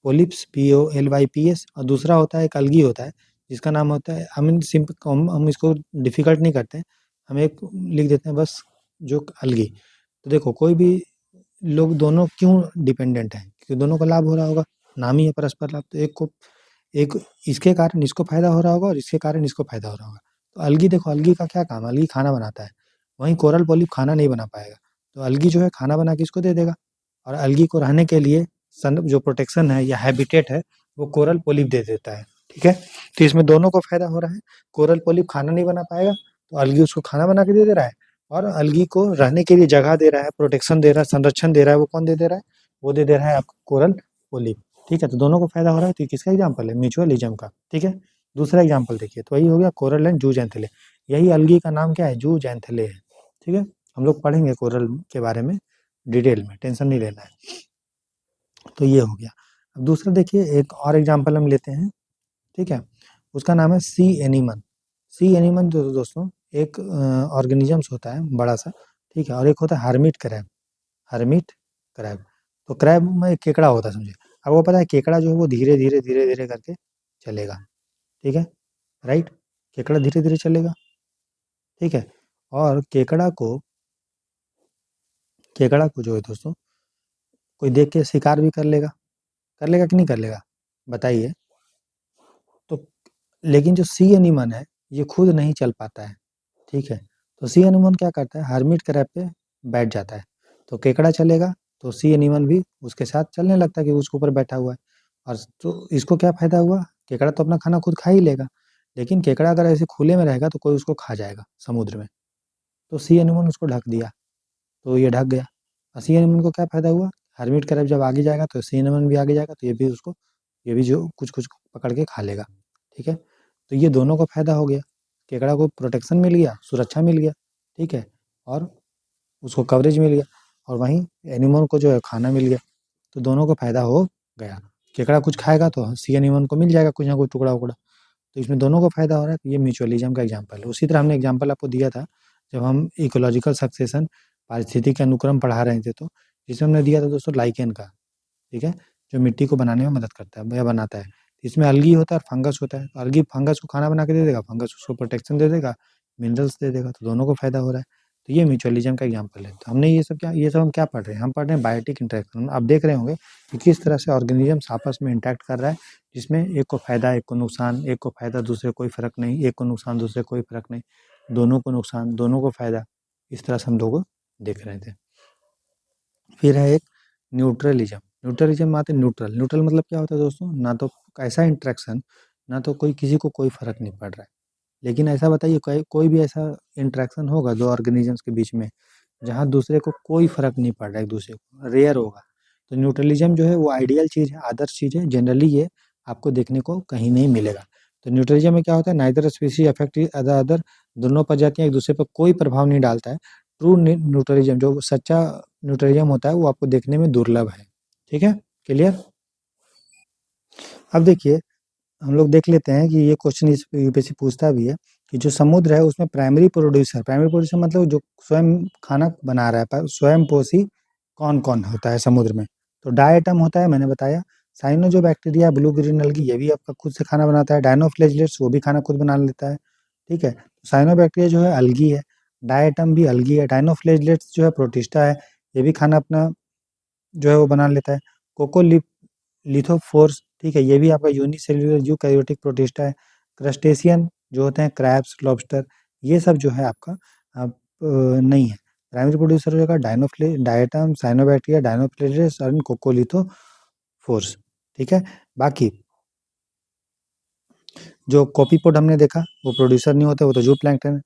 पोलिप्स, POLYPS, और दूसरा होता है एक अलगी होता है जिसका नाम होता है, आई मीन सिंपल, हम इसको डिफिकल्ट नहीं करते हैं, हम एक लिख देते हैं बस, जो अलगी। तो देखो कोई भी लोग दोनों क्यों डिपेंडेंट हैं, क्योंकि दोनों को लाभ हो रहा होगा, नाम ही है परस्पर लाभ। तो एक इसके कारण इसको फायदा हो रहा होगा और इसके कारण इसको फायदा हो रहा होगा। तो अलगी देखो, अलगी का क्या काम है, अलगी खाना बनाता है, वहीं कोरल पोलिप खाना नहीं बना पाएगा, तो अलगी जो है खाना बना के इसको दे देगा। और अलगी को रहने के लिए जो प्रोटेक्शन है या हैबिटेट है वो कोरल पोलिप दे देता है। ठीक है, तो इसमें दोनों को फायदा हो रहा है। कोरल पोलिप खाना नहीं बना पाएगा तो अलगी उसको खाना बना के दे दे रहा है, और अलगी को रहने के लिए जगह दे रहा है, प्रोटेक्शन दे रहा है, संरक्षण दे रहा है, वो कौन दे रहा है? वो दे रहा है आपको कोरल पोलिप। ठीक है, तो दोनों को फायदा हो रहा है, तो ये किसका एग्जाम्पल है? म्यूचुअलिज्म का। ठीक है, दूसरा एग्जाम्पल देखिए, तो वही हो गया कोरल एंड जूजेंथेले। यही अलगी का नाम क्या है? जूजेंथेले है। ठीक है, हम लोग पढ़ेंगे कोरल के बारे में डिटेल में, टेंशन नहीं लेना है। तो ये हो गया। अब दूसरा देखिए, एक और एग्जाम्पल हम लेते हैं। ठीक है, उसका नाम है सी एनिमन। सी एनिमन दोस्तों एक ऑर्गेनिजम्स होता है बड़ा सा। ठीक है, और एक होता है हर्मिट क्रैब। हर्मिट क्रैब, तो क्रैब में एक केकड़ा होता है, समझिए। आपको पता है केकड़ा जो है वो धीरे धीरे धीरे धीरे करके चलेगा। ठीक है, राइट, केकड़ा धीरे धीरे चलेगा। ठीक है, और केकड़ा को जो है दोस्तों कोई देख के शिकार भी कर लेगा कि नहीं कर लेगा? बताइए। तो लेकिन जो सी एनिमल है, ये खुद नहीं चल पाता है, ठीक है? तो सी एनिमल क्या करता है, हर्मिट क्रैब पे बैठ जाता है। तो केकड़ा चलेगा, तो सी एनिमल भी उसके साथ चलने लगता है कि उसके ऊपर बैठा हुआ है। और तो इसको क्या फ़ायदा हुआ? केकड़ा तो अपना खाना खुद खा ही लेगा, लेकिन केकड़ा अगर ऐसे खुले में रहेगा तो कोई उसको खा जाएगा समुद्र में। तो सी एनिमल उसको ढक दिया, तो ये ढक गया। और सी एनिमल को क्या फ़ायदा हुआ? हर्मिट क्रैब जब आगे जाएगा तो सी एनिमल भी आगे जाएगा, तो ये भी जो कुछ-कुछ पकड़ के खा लेगा, ठीक है? तो ये दोनों को फ़ायदा हो गया। केकड़ा को प्रोटेक्शन मिल गया, सुरक्षा मिल गया, ठीक है? और उसको कवरेज मिल गया, और वहीं एनिमल को जो है खाना मिल गया, तो दोनों को फ़ायदा हो गया। केकड़ा कुछ खाएगा तो सी एनिमल को मिल जाएगा कुछ ना कुछ टुकड़ा-वुकड़ा, तो इसमें दोनों को फ़ायदा हो रहा है, तो ये म्यूचुअलिज़्म का एग्ज़ाम्पल है। उसी तरह हमने एग्ज़ाम्पल आपको दिया था, जब हम इकोलॉजिकल सक्सेशन पारिस्थितिकी अनुक्रम पढ़ा रहे थे, तो जिसमें हमने दिया था दोस्तों लाइकेन का, ठीक है? जो मिट्टी को बनाने में मदद करता है या बनाता है। इसमें अलगी होता है और फंगस होता है। अलगी फंगस को खाना बना के दे देगा, फंगस उसको प्रोटेक्शन दे देगा, मिनरल्स दे देगा, तो दोनों को फ़ायदा हो रहा है। तो ये म्यूचुअलिज़्म का एग्ज़ाम्पल है। तो हमने ये सब हम क्या पढ़ रहे हैं? हम पढ़ रहे हैं बायोटिक इंटरैक्शन। आप देख रहे होंगे कि किस तरह से ऑर्गेनिज़म्स आपस में इंटरैक्ट कर रहा है, जिसमें एक को फ़ायदा, एक को नुकसान, एक को फ़ायदा दूसरे को कोई फ़र्क नहीं, एक को नुकसान दूसरे को कोई फ़र्क नहीं, दोनों को नुकसान, दोनों को फ़ायदा। इस तरह से हम लोग देख रहे थे। फिर है एक न्यूट्रलिज़्म। न्यूट्रलिज़्म में आते हैं न्यूट्रल। न्यूट्रल मतलब क्या होता है दोस्तों? ना तो ऐसा इंटरेक्शन, ना तो कोई किसी को कोई फ़र्क नहीं पड़ रहा है। लेकिन ऐसा बताइए कोई कोई भी ऐसा इंटरेक्शन होगा 2 ऑर्गेनिज़म्स के बीच में, जहाँ दूसरे को कोई फ़र्क नहीं पड़ रहा है एक-दूसरे को? रेयर होगा। तो न्यूट्रलिज़्म जो है वो आइडियल चीज़ है, आदर्श चीज़ है। जनरली ये आपको देखने को कहीं नहीं मिलेगा। तो न्यूट्रलिज़्म में क्या होता है? Neither species affect the other. दोनों प्रजातियाँ एक-दूसरे पर कोई प्रभाव नहीं डालता है। ट्रू न्यूट्रलिज़्म जो सच्चा न्यूट्रलिज़्म होता है वो आपको देखने में दुर्लभ है। ठीक है? क्लियर? अब देखिए, हम लोग देख लेते हैं कि ये क्वेश्चन इस यूपीएससी पूछता भी है कि जो समुद्र है उसमें प्राइमरी प्रोड्यूसर मतलब जो स्वयं खाना बना रहा है, स्वयंपोषी कौन-कौन होता है समुद्र में? तो डायटम होता है, मैंने बताया। साइनोजोबैक्टीरिया, ब्लू ग्रीन अलगी, ये भी आपका खुद से खाना बनाता है। डायनोफ्लेजेलेट्स, वो भी खाना खुद बना लेता है, ठीक है? साइनोबैक्टीरिया जो है अलगी है, डायटम भी अलगी है, डायनोफ्लेजेलेट्स जो है प्रोटिस्टा है, ये भी खाना अपना जो है वो बना लेता है। कोकोलिप लिथोफोर्स, ठीक है, ये भी आपका यूनिसेल्युलर यूकैरियोटिक प्रोटिस्टा है। क्रस्टेशियन जो होते हैं क्रैब्स, लॉबस्टर, ये सब जो है आपका नहीं है। प्राइमरी प्रोड्यूसर हो जाएगा डायटम, साइनोबैक्टीरिया, डायनोफ्लेजेलेट्स और कोकोलिथोफोर्स, ठीक है। बाकी जो कॉपीपोड हमने देखा वो प्रोड्यूसर नहीं होते, वो तो ज़ूप्लैंक्टन है।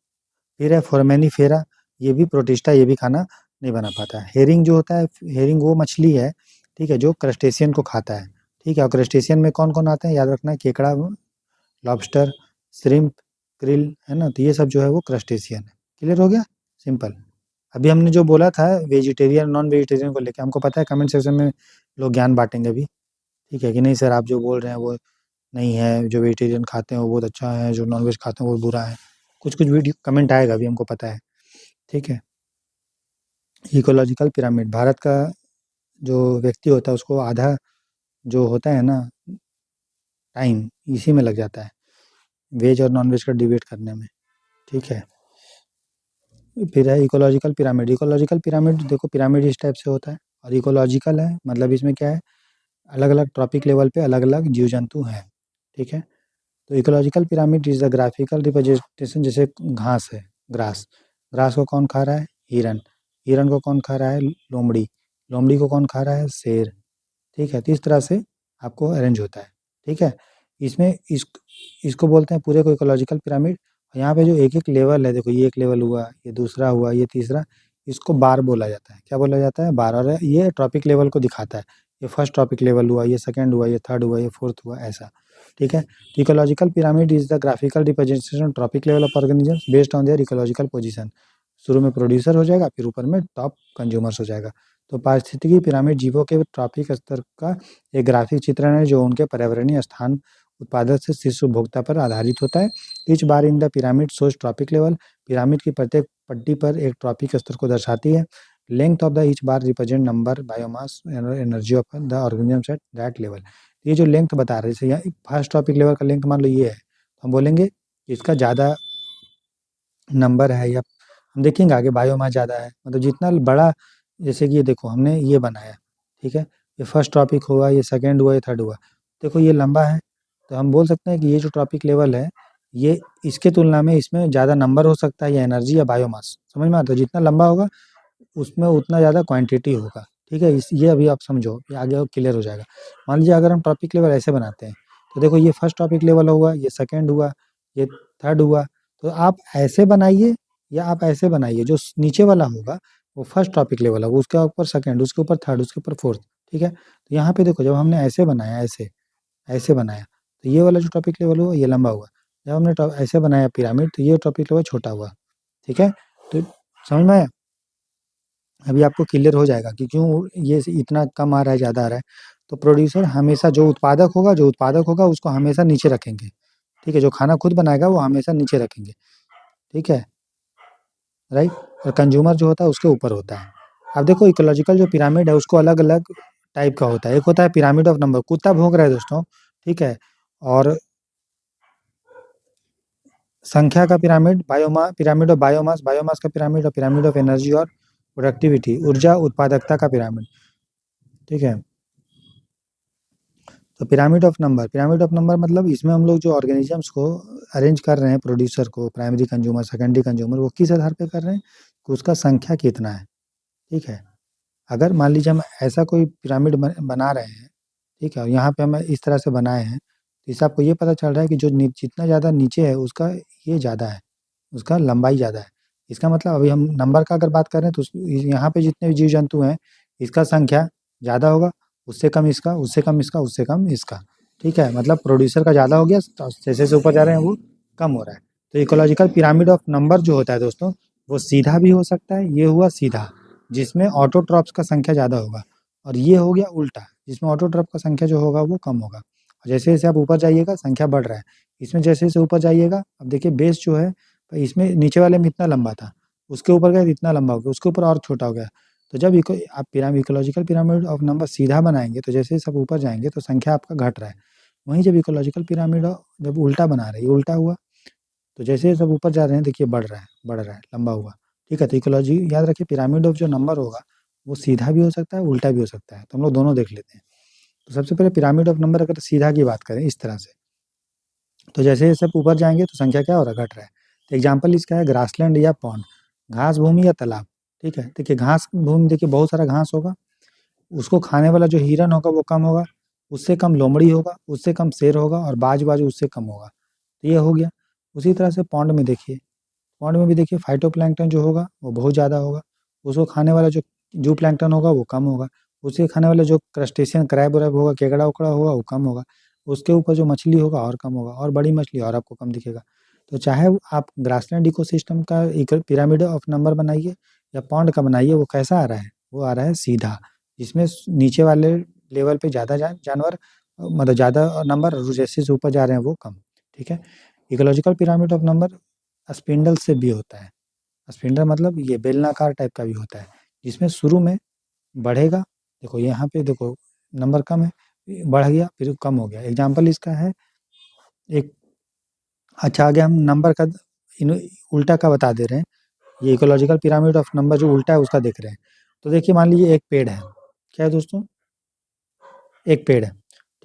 फिर है फोरामेनिफेरा, ये भी प्रोटिस्टा, ये भी खाना नहीं बना पाता है। हेरिंग जो होता है, हेरिंग वो मछली है, ठीक है, जो क्रस्टेशियन को खाता है, ठीक है। और क्रस्टेशियन में कौन-कौन आते हैं याद रखना, केकड़ा, लॉबस्टर, श्रिम्प, क्रिल, है ना? तो ये सब जो है वो क्रस्टेशियन है। क्लियर हो गया? सिंपल। अभी हमने जो बोला था वेजिटेरियन, नॉन वेजिटेरियन को लेके, हमको पता है कमेंट सेक्शन में लोग ज्ञान बाँटेंगे अभी, ठीक है, कि नहीं सर आप जो बोल रहे हैं वो नहीं है, जो वेजिटेरियन खाते हैं वो बहुत अच्छा है, जो नॉन-वेज खाते हैं वो बुरा है। कुछ-कुछ वीडियो कमेंट आएगा अभी, हमको पता है, ठीक है। इकोलॉजिकल पिरामिड, भारत का जो व्यक्ति होता है उसको आधा जो होता है ना टाइम, इसी में लग जाता है, वेज और नॉन-वेज का डिबेट करने में, ठीक है। फिर है इकोलॉजिकल पिरामिड देखो, पिरामिड इस टाइप से होता है, और इकोलॉजिकल है मतलब इसमें क्या है, अलग-अलग ट्रॉपिक लेवल पे अलग-अलग जीव-जंतु हैं, ठीक है। तो ecological pyramid is the graphical representation, जैसे घास है, ग्रास, ग्रास को कौन खा रहा है? हिरन, हिरन को कौन खा रहा है? लोमड़ी, लोमड़ी को कौन खा रहा है? शेर, ठीक है। तो इस तरह से आपको अरेंज होता है, ठीक है। इसमें इसको बोलते हैं पूरे को इकोलॉजिकल पिरामिड। यहाँ पे जो एक-एक लेवल है, देखो ये एक लेवल हुआ, ये दूसरा हुआ, ये तीसरा, इसको बार बोला जाता है। क्या बोला जाता है? बार। और ये ट्रॉपिक लेवल को दिखाता है। ये फर्स्ट ट्रॉपिक लेवल हुआ, ये सेकंड हुआ, ये थर्ड हुआ, ये फोर्थ हुआ, ऐसा, ठीक है। तो ecological pyramid is the graphical representation trophic level of organisms based on their ecological position. शुरू में प्रोड्यूसर हो जाएगा, फिर ऊपर में टॉप कंज्यूमर्स हो जाएगा। तो पारिस्थितिकी पिरामिड जीवों के ट्रॉपिक स्तर का एक ग्राफिक चित्रण है जो उनके पर्यावरणीय स्थान, उत्पादक से शीर्ष उपभोक्ता पर आधारित होता है। Each bar in the pyramid shows trophic level, pyramid की प्रत्येक पट्टी पर एक ट्रॉपिक स्तर को दर्शाती है। Length of the each bar represent number, biomass, energy of the organisms at that level. ये जो लेंथ बता रहे हैं, जैसे यहाँ फर्स्ट टॉपिक लेवल का लेंथ मान लो ये है, तो हम बोलेंगे कि इसका ज़्यादा नंबर है, या हम देखेंगे आगे बायोमास ज़्यादा है, मतलब जितना बड़ा, जैसे कि ये देखो हमने ये बनाया, ठीक है। ये फर्स्ट टॉपिक हुआ, ये सेकंड हुआ, ये थर्ड हुआ। देखो ये लंबा है, तो हम बोल सकते हैं कि ये जो टॉपिक लेवल है, ये इसके तुलना में इसमें ज़्यादा नंबर हो सकता है, या एनर्जी या बायोमास, समझ में आता है? जितना लंबा होगा उसमें उतना ज़्यादा क्वांटिटी होगा, ठीक है। इस ये अभी आप समझो, ये आगे और क्लियर हो जाएगा। मान लीजिए अगर हम टॉपिक लेवल ऐसे बनाते हैं, तो देखो ये फर्स्ट टॉपिक लेवल हुआ, ये सेकंड हुआ, ये थर्ड हुआ। तो आप ऐसे बनाइए या आप ऐसे बनाइए, जो नीचे वाला होगा वो फर्स्ट टॉपिक लेवल होगा, उसके ऊपर सेकंड, उसके ऊपर थर्ड, उसके ऊपर फोर्थ, ठीक है। तो यहाँ पे देखो जब हमने ऐसे बनाया, ऐसे ऐसे बनाया, तो ये वाला जो टॉपिक लेवल हुआ ये लंबा हुआ। जब हमने ऐसे बनाया पिरामिड, तो ये टॉपिक लेवल छोटा हुआ, ठीक है। तो समझ में आया? अभी आपको क्लियर हो जाएगा कि क्यों ये इतना कम आ रहा है, ज़्यादा आ रहा है। तो प्रोड्यूसर हमेशा, जो उत्पादक होगा उसको हमेशा नीचे रखेंगे, ठीक है। जो खाना खुद बनाएगा वो हमेशा नीचे रखेंगे, ठीक है, राइट। और कंज्यूमर जो होता है उसके ऊपर होता है। अब देखो इकोलॉजिकल जो पिरामिड है उसको अलग अलग टाइप का होता है। एक होता है पिरामिड ऑफ नंबर, कुत्ता भौंक रहा है दोस्तों, ठीक है। और संख्या का pyramid, pyramid of biomass, biomass का पिरामिड, और पिरामिड ऑफ एनर्जी और प्रोडक्टिविटी, ऊर्जा उत्पादकता का पिरामिड, ठीक है। तो पिरामिड ऑफ नंबर मतलब इसमें हम लोग जो ऑर्गेनिजम्स को अरेंज कर रहे हैं, प्रोड्यूसर को, प्राइमरी कंज्यूमर, सेकेंडरी कंज्यूमर, वो किस आधार पे कर रहे हैं कि उसका संख्या कितना है, ठीक है। अगर मान लीजिए हम ऐसा कोई पिरामिड बना रहे हैं, ठीक है, और यहाँ पे हम इस तरह से बनाए हैं, तो इससे आपको ये पता चल रहा है कि जो जितना ज़्यादा नीचे है उसका ये ज़्यादा है, उसका लंबाई ज़्यादा है। इसका मतलब अभी हम नंबर का अगर बात करें तो यहाँ पे जितने भी जीव जंतु हैं, इसका संख्या ज़्यादा होगा, उससे कम इसका, उससे कम इसका, उससे कम इसका, ठीक है। मतलब प्रोड्यूसर का ज़्यादा हो गया, तो जैसे जैसे ऊपर जा रहे हैं वो कम हो रहा है। तो इकोलॉजिकल पिरामिड ऑफ नंबर जो होता है दोस्तों, वो सीधा भी हो सकता है, ये हुआ सीधा, जिसमें ऑटोट्रॉप्स का संख्या ज़्यादा होगा, और ये हो गया उल्टा, जिसमें ऑटोट्रॉप का संख्या जो होगा वो कम होगा। जैसे जैसे आप ऊपर जाइएगा संख्या बढ़ रहा है, इसमें जैसे जैसे ऊपर जाइएगा, अब देखिए बेस जो है, तो इसमें नीचे वाले में इतना लंबा था, उसके ऊपर गए तो इतना लंबा हो गया, उसके ऊपर और छोटा हो गया। तो जब आप इकोलॉजिकल पिरामिड ऑफ नंबर सीधा बनाएंगे, तो जैसे सब ऊपर जाएंगे तो संख्या आपका घट रहा है। वहीं जब इकोलॉजिकल पिरामिड जब उल्टा बना रहे हैं, ये उल्टा हुआ, तो जैसे सब ऊपर जा रहे हैं देखिए बढ़ रहा है, लंबा हुआ, ठीक है। तो इकोलॉजी याद रखिए, पिरामिड ऑफ जो नंबर होगा वो सीधा भी हो सकता है, उल्टा भी हो सकता है। तो हम लोग दोनों देख लेते हैं। तो सबसे पहले पिरामिड ऑफ नंबर अगर सीधा की बात करें इस तरह से, तो जैसे जैसे आप ऊपर जाएँगे तो संख्या क्या हो रहा है, घट रहा है। तो एग्ज़ाम्पल इसका है ग्रासलैंड या पॉन्ड, घास भूमि या तालाब, ठीक है। देखिए घास भूमि, देखिए बहुत सारा घास होगा, उसको खाने वाला जो हिरन होगा वो कम होगा, उससे कम लोमड़ी होगा, उससे कम शेर होगा, और बाज उससे कम होगा। तो ये हो गया। उसी तरह से पॉन्ड में देखिए, पॉन्ड में भी देखिए फाइटोप्लैंक्टन जो होगा वो बहुत ज़्यादा होगा, उसको खाने वाला जो ज़ूप्लैंक्टन होगा वो कम होगा, उसे खाने वाला जो क्रस्टेशियन क्रैब-वरैब होगा, केकड़ा-वेकड़ा होगा वो कम होगा, उसके ऊपर जो मछली होगा और कम होगा, और बड़ी मछली और आपको कम दिखेगा। तो चाहे वो आप ग्रासलैंड इकोसिस्टम का एक पिरामिड ऑफ नंबर बनाइए या पॉन्ड का बनाइए, वो कैसा आ रहा है? वो आ रहा है सीधा, जिसमें नीचे वाले लेवल पे ज़्यादा जानवर, मतलब ज़्यादा नंबर, और जैसे जैसे ऊपर जा रहे हैं वो कम, ठीक है। Ecological pyramid of number spindle से भी होता है। स्पिंडल मतलब ये बेलनाकार टाइप का भी होता है, जिसमें शुरू में बढ़ेगा, देखो यहाँ पे देखो नंबर कम है, बढ़ गया फिर कम हो गया। एग्जाम्पल इसका है एक, अच्छा आगे हम नंबर का उल्टा का बता दे रहे हैं। ये इकोलॉजिकल पिरामिड ऑफ नंबर जो उल्टा है उसका देख रहे हैं। तो देखिए मान लीजिए एक पेड़ है, क्या है दोस्तों, एक पेड़ है,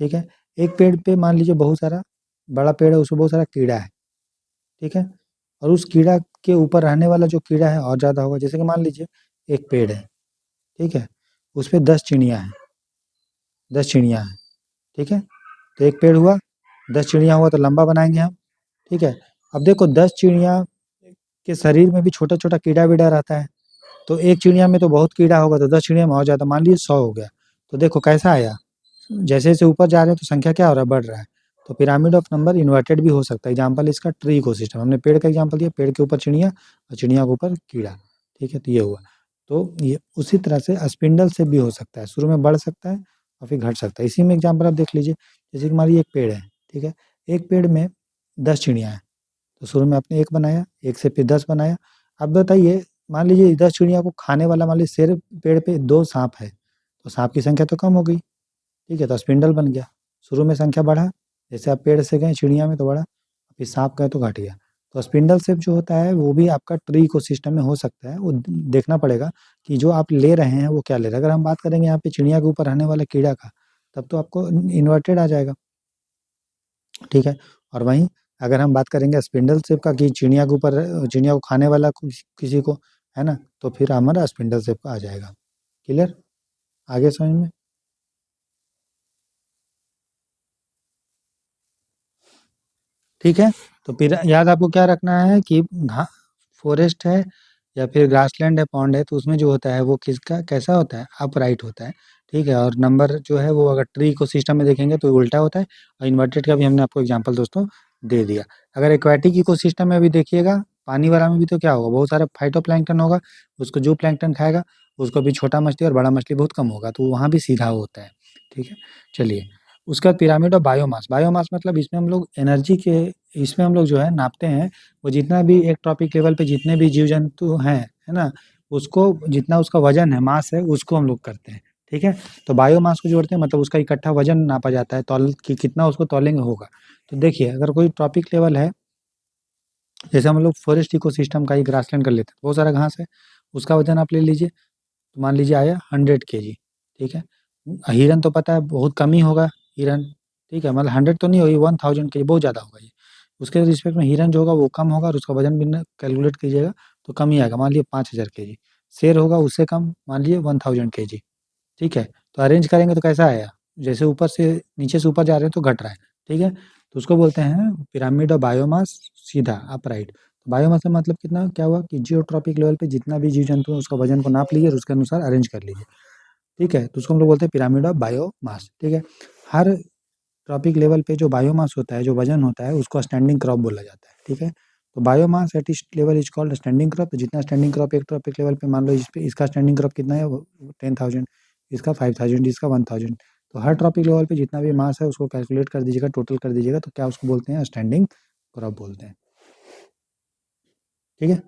ठीक है। एक पेड़ पे मान लीजिए बहुत सारा, बड़ा पेड़ है उसमें बहुत सारा कीड़ा है, ठीक है। और उस कीड़ा के ऊपर रहने वाला जो कीड़ा है और ज़्यादा होगा। जैसे कि मान लीजिए एक पेड़ है, ठीक है, उस पे 10 चिड़ियाँ हैं, 10 चिड़ियाँ हैं, ठीक है। तो एक पेड़ हुआ, 10 चिड़िया हुआ, तो लंबा बनाएँगे हम, ठीक है। अब देखो 10 चिड़िया के शरीर में भी छोटा-छोटा कीड़ा-विड़ा रहता है, तो एक चिड़िया में तो बहुत कीड़ा होगा, तो 10 चिड़िया में और ज़्यादा, मान लीजिए 100 हो गया। तो देखो कैसा आया, जैसे-जैसे ऊपर जा रहे हैं तो संख्या क्या हो रहा है, बढ़ रहा है। तो पिरामिड ऑफ नंबर इन्वर्टेड भी हो सकता है। एग्जाम्पल इसका ट्री इकोसिस्टम, हमने पेड़ का एग्जाम्पल दिया, पेड़ के ऊपर चिड़िया और चिड़िया के ऊपर कीड़ा, ठीक है। तो ये हुआ। तो ये उसी तरह से स्पिंडल से भी हो सकता है, शुरू में बढ़ सकता है और फिर घट सकता है। इसी में एग्जाम्पल आप देख लीजिए, जैसे कि मान लीजिए एक पेड़ है, ठीक है, एक पेड़ में 10 चिड़िया हैं, तो शुरू में आपने 1 बनाया, 1 से फिर 10 बनाया। अब बताइए, मान लीजिए 10 चिड़िया को खाने वाला, मान लीजिए शेर पेड़ पे 2 साँप है, तो साँप की संख्या तो कम हो गई, ठीक है, तो स्पिंडल बन गया। शुरू में संख्या बढ़ा, जैसे आप पेड़ से गए चिड़िया में तो बढ़ा, फिर साँप गए तो घट गया। तो स्पिंडल शेप जो होता है वो भी आपका ट्री इकोसिस्टम में हो सकता है, वो देखना पड़ेगा कि जो आप ले रहे हैं वो क्या ले रहे हैं। अगर हम बात करेंगे यहाँ पे चिड़िया के ऊपर रहने वाले कीड़ा का, तब तो आपको इन्वर्टेड आ जाएगा, ठीक है। और वहीं अगर हम बात करेंगे स्पिंडल शेप का कि चिड़िया के ऊपर, चिड़िया को खाने वाला किसी को, है ना, तो फिर हमारा स्पिंडल शेप का आ जाएगा। क्लियर, आगे समझ में? ठीक है। तो फिर याद आपको क्या रखना है कि फॉरेस्ट है या फिर ग्रासलैंड है, पॉन्ड है, तो उसमें जो होता है वो किसका कैसा होता है, अपराइट होता है, ठीक है। और नंबर जो है वो अगर ट्री इकोसिस्टम में देखेंगे तो उल्टा होता है। और इन्वर्टेड का भी हमने आपको एग्जांपल दोस्तों दे दिया। अगर एक्वाटिक इकोसिस्टम में अभी देखिएगा, पानी वाला में भी तो क्या होगा, बहुत सारा फाइटोप्लैंक्टन होगा, उसको जो प्लैंक्टन खाएगा उसको भी छोटा मछली और बड़ा मछली बहुत कम होगा, तो वहाँ भी सीधा होता है, ठीक है। चलिए, उसके बाद पिरामिड ऑफ बायोमास। बायोमास मतलब इसमें हम लोग एनर्जी के, इसमें हम लोग जो है नापते हैं वो जितना भी एक ट्रॉपिक लेवल पे जितने भी जीव जंतु हैं, है ना, उसको जितना उसका वजन है, मास है, उसको हम लोग करते हैं, ठीक है। तो बायोमास को जोड़ते हैं, मतलब उसका इकट्ठा वजन नापा जाता है, तौल कि कितना उसको तौलेंगे होगा। तो देखिए, अगर कोई ट्रॉपिक लेवल है, जैसे हम लोग फॉरेस्ट इकोसिस्टम का ही ग्रासलैंड कर लेते हैं, बहुत सारा घास है, उसका वजन आप ले लीजिए, तो मान लीजिए आया 100 kg, ठीक है। हिरन तो पता है बहुत कम ही होगा, हिरन, ठीक है, मतलब 100 तो नहीं होगी, 1000 kg बहुत ज़्यादा होगा ये। उसके रिस्पेक्ट में हिरन जो होगा वो कम होगा और उसका वजन भी ना कैलकुलेट कीजिएगा तो कम ही आएगा, मान लीजिए 5000 kg। शेर होगा उससे कम, मान लीजिए 1000 kg, ठीक है। तो अरेंज करेंगे तो कैसा आया, जैसे ऊपर से नीचे से ऊपर जा रहे हैं तो घट रहा है, ठीक है। तो उसको बोलते हैं पिरामिड ऑफ बायोमास, सीधा अपराइट। तो बायोमास का मतलब कितना क्या हुआ कि जियोट्रॉपिक लेवल पे जितना भी जीव जंतु है उसका वजन को नाप लीजिए और उसके अनुसार अरेंज कर लीजिए, ठीक है। तो उसको हम लोग बोलते हैं पिरामिड ऑफ बायोमास, ठीक है। हर ट्रॉपिक लेवल पे जो बायोमास होता है, जो वजन होता है, उसको स्टैंडिंग क्रॉप बोला जाता है, ठीक है। तो बायोमास एट इस level is called standing crop. तो जितना स्टैंडिंग क्रॉप एक ट्रॉपिक लेवल पे, मान लो इस पे इसका स्टैंडिंग क्रॉप कितना है, 10,000, इसका 5,000, इसका 1,000। तो हर ट्रॉपिक लेवल पे जितना भी मास है उसको कैलकुलेट कर दीजिएगा, टोटल कर दीजिएगा, तो क्या उसको बोलते हैं, स्टैंडिंग क्रॉप बोलते हैं, ठीक है।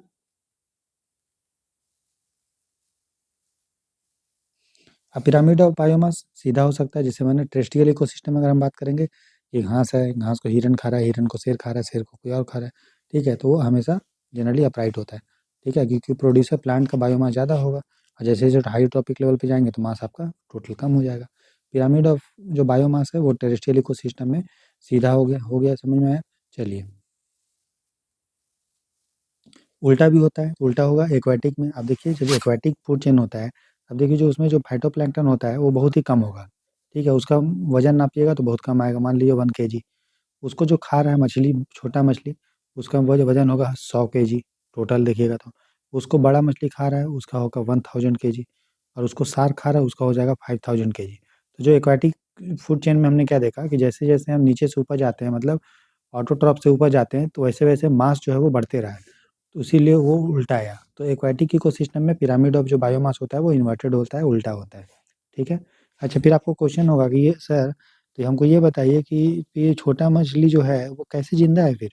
अब पिरामिड ऑफ बायोमास सीधा हो सकता है, जैसे मैंने टेरेस्ट्रियल इकोसिस्टम में अगर हम बात करेंगे, ये घास है, घास को हिरन खा रहा है, हिरन को शेर खा रहा है, शेर को कोई और खा रहा है, ठीक है, तो वो हमेशा जनरली अपराइट होता है, ठीक है, क्योंकि प्रोड्यूसर प्लांट का बायोमास ज़्यादा होगा। और जैसे जो हाई ट्रॉपिक लेवल पे जाएंगे तो मास आपका टोटल कम हो जाएगा। पिरामिड ऑफ जो बायोमास है वो टेरेस्ट्रियल इकोसिस्टम में सीधा हो गया, समझ में आया। चलिए, उल्टा भी होता है, तो उल्टा होगा एक्वाटिक में। अब देखिए, जब एक्वाटिक फूड चेन होता है, अब देखिए जो उसमें जो फाइटोप्लैंक्टन होता है वो बहुत ही कम होगा, ठीक है, उसका वजन नापिएगा तो बहुत कम आएगा, मान लीजिए 1 kg। उसको जो खा रहा है मछली, छोटा मछली, उसका वजन होगा 100 kg, टोटल देखिएगा तो। उसको बड़ा मछली खा रहा है, उसका होगा 1000 kg। और उसको शार्क खा रहा है, उसका हो जाएगा 5000 kg। तो जो एक्वाटिक फूड चेन में हमने क्या देखा कि जैसे जैसे हम नीचे से ऊपर जाते हैं, मतलब ऑटोट्रॉफ से ऊपर जाते हैं, तो वैसे वैसे मास जो है वो बढ़ते रहा है, तो इसीलिए वो उल्टा आया। तो एक्वाटिक इकोसिस्टम में पिरामिड ऑफ जो बायोमास होता है वो इन्वर्टेड होता है, उल्टा होता है, ठीक है। अच्छा, फिर आपको क्वेश्चन होगा कि ये सर, तो हमको ये बताइए कि ये छोटा मछली जो है वो कैसे जिंदा है फिर।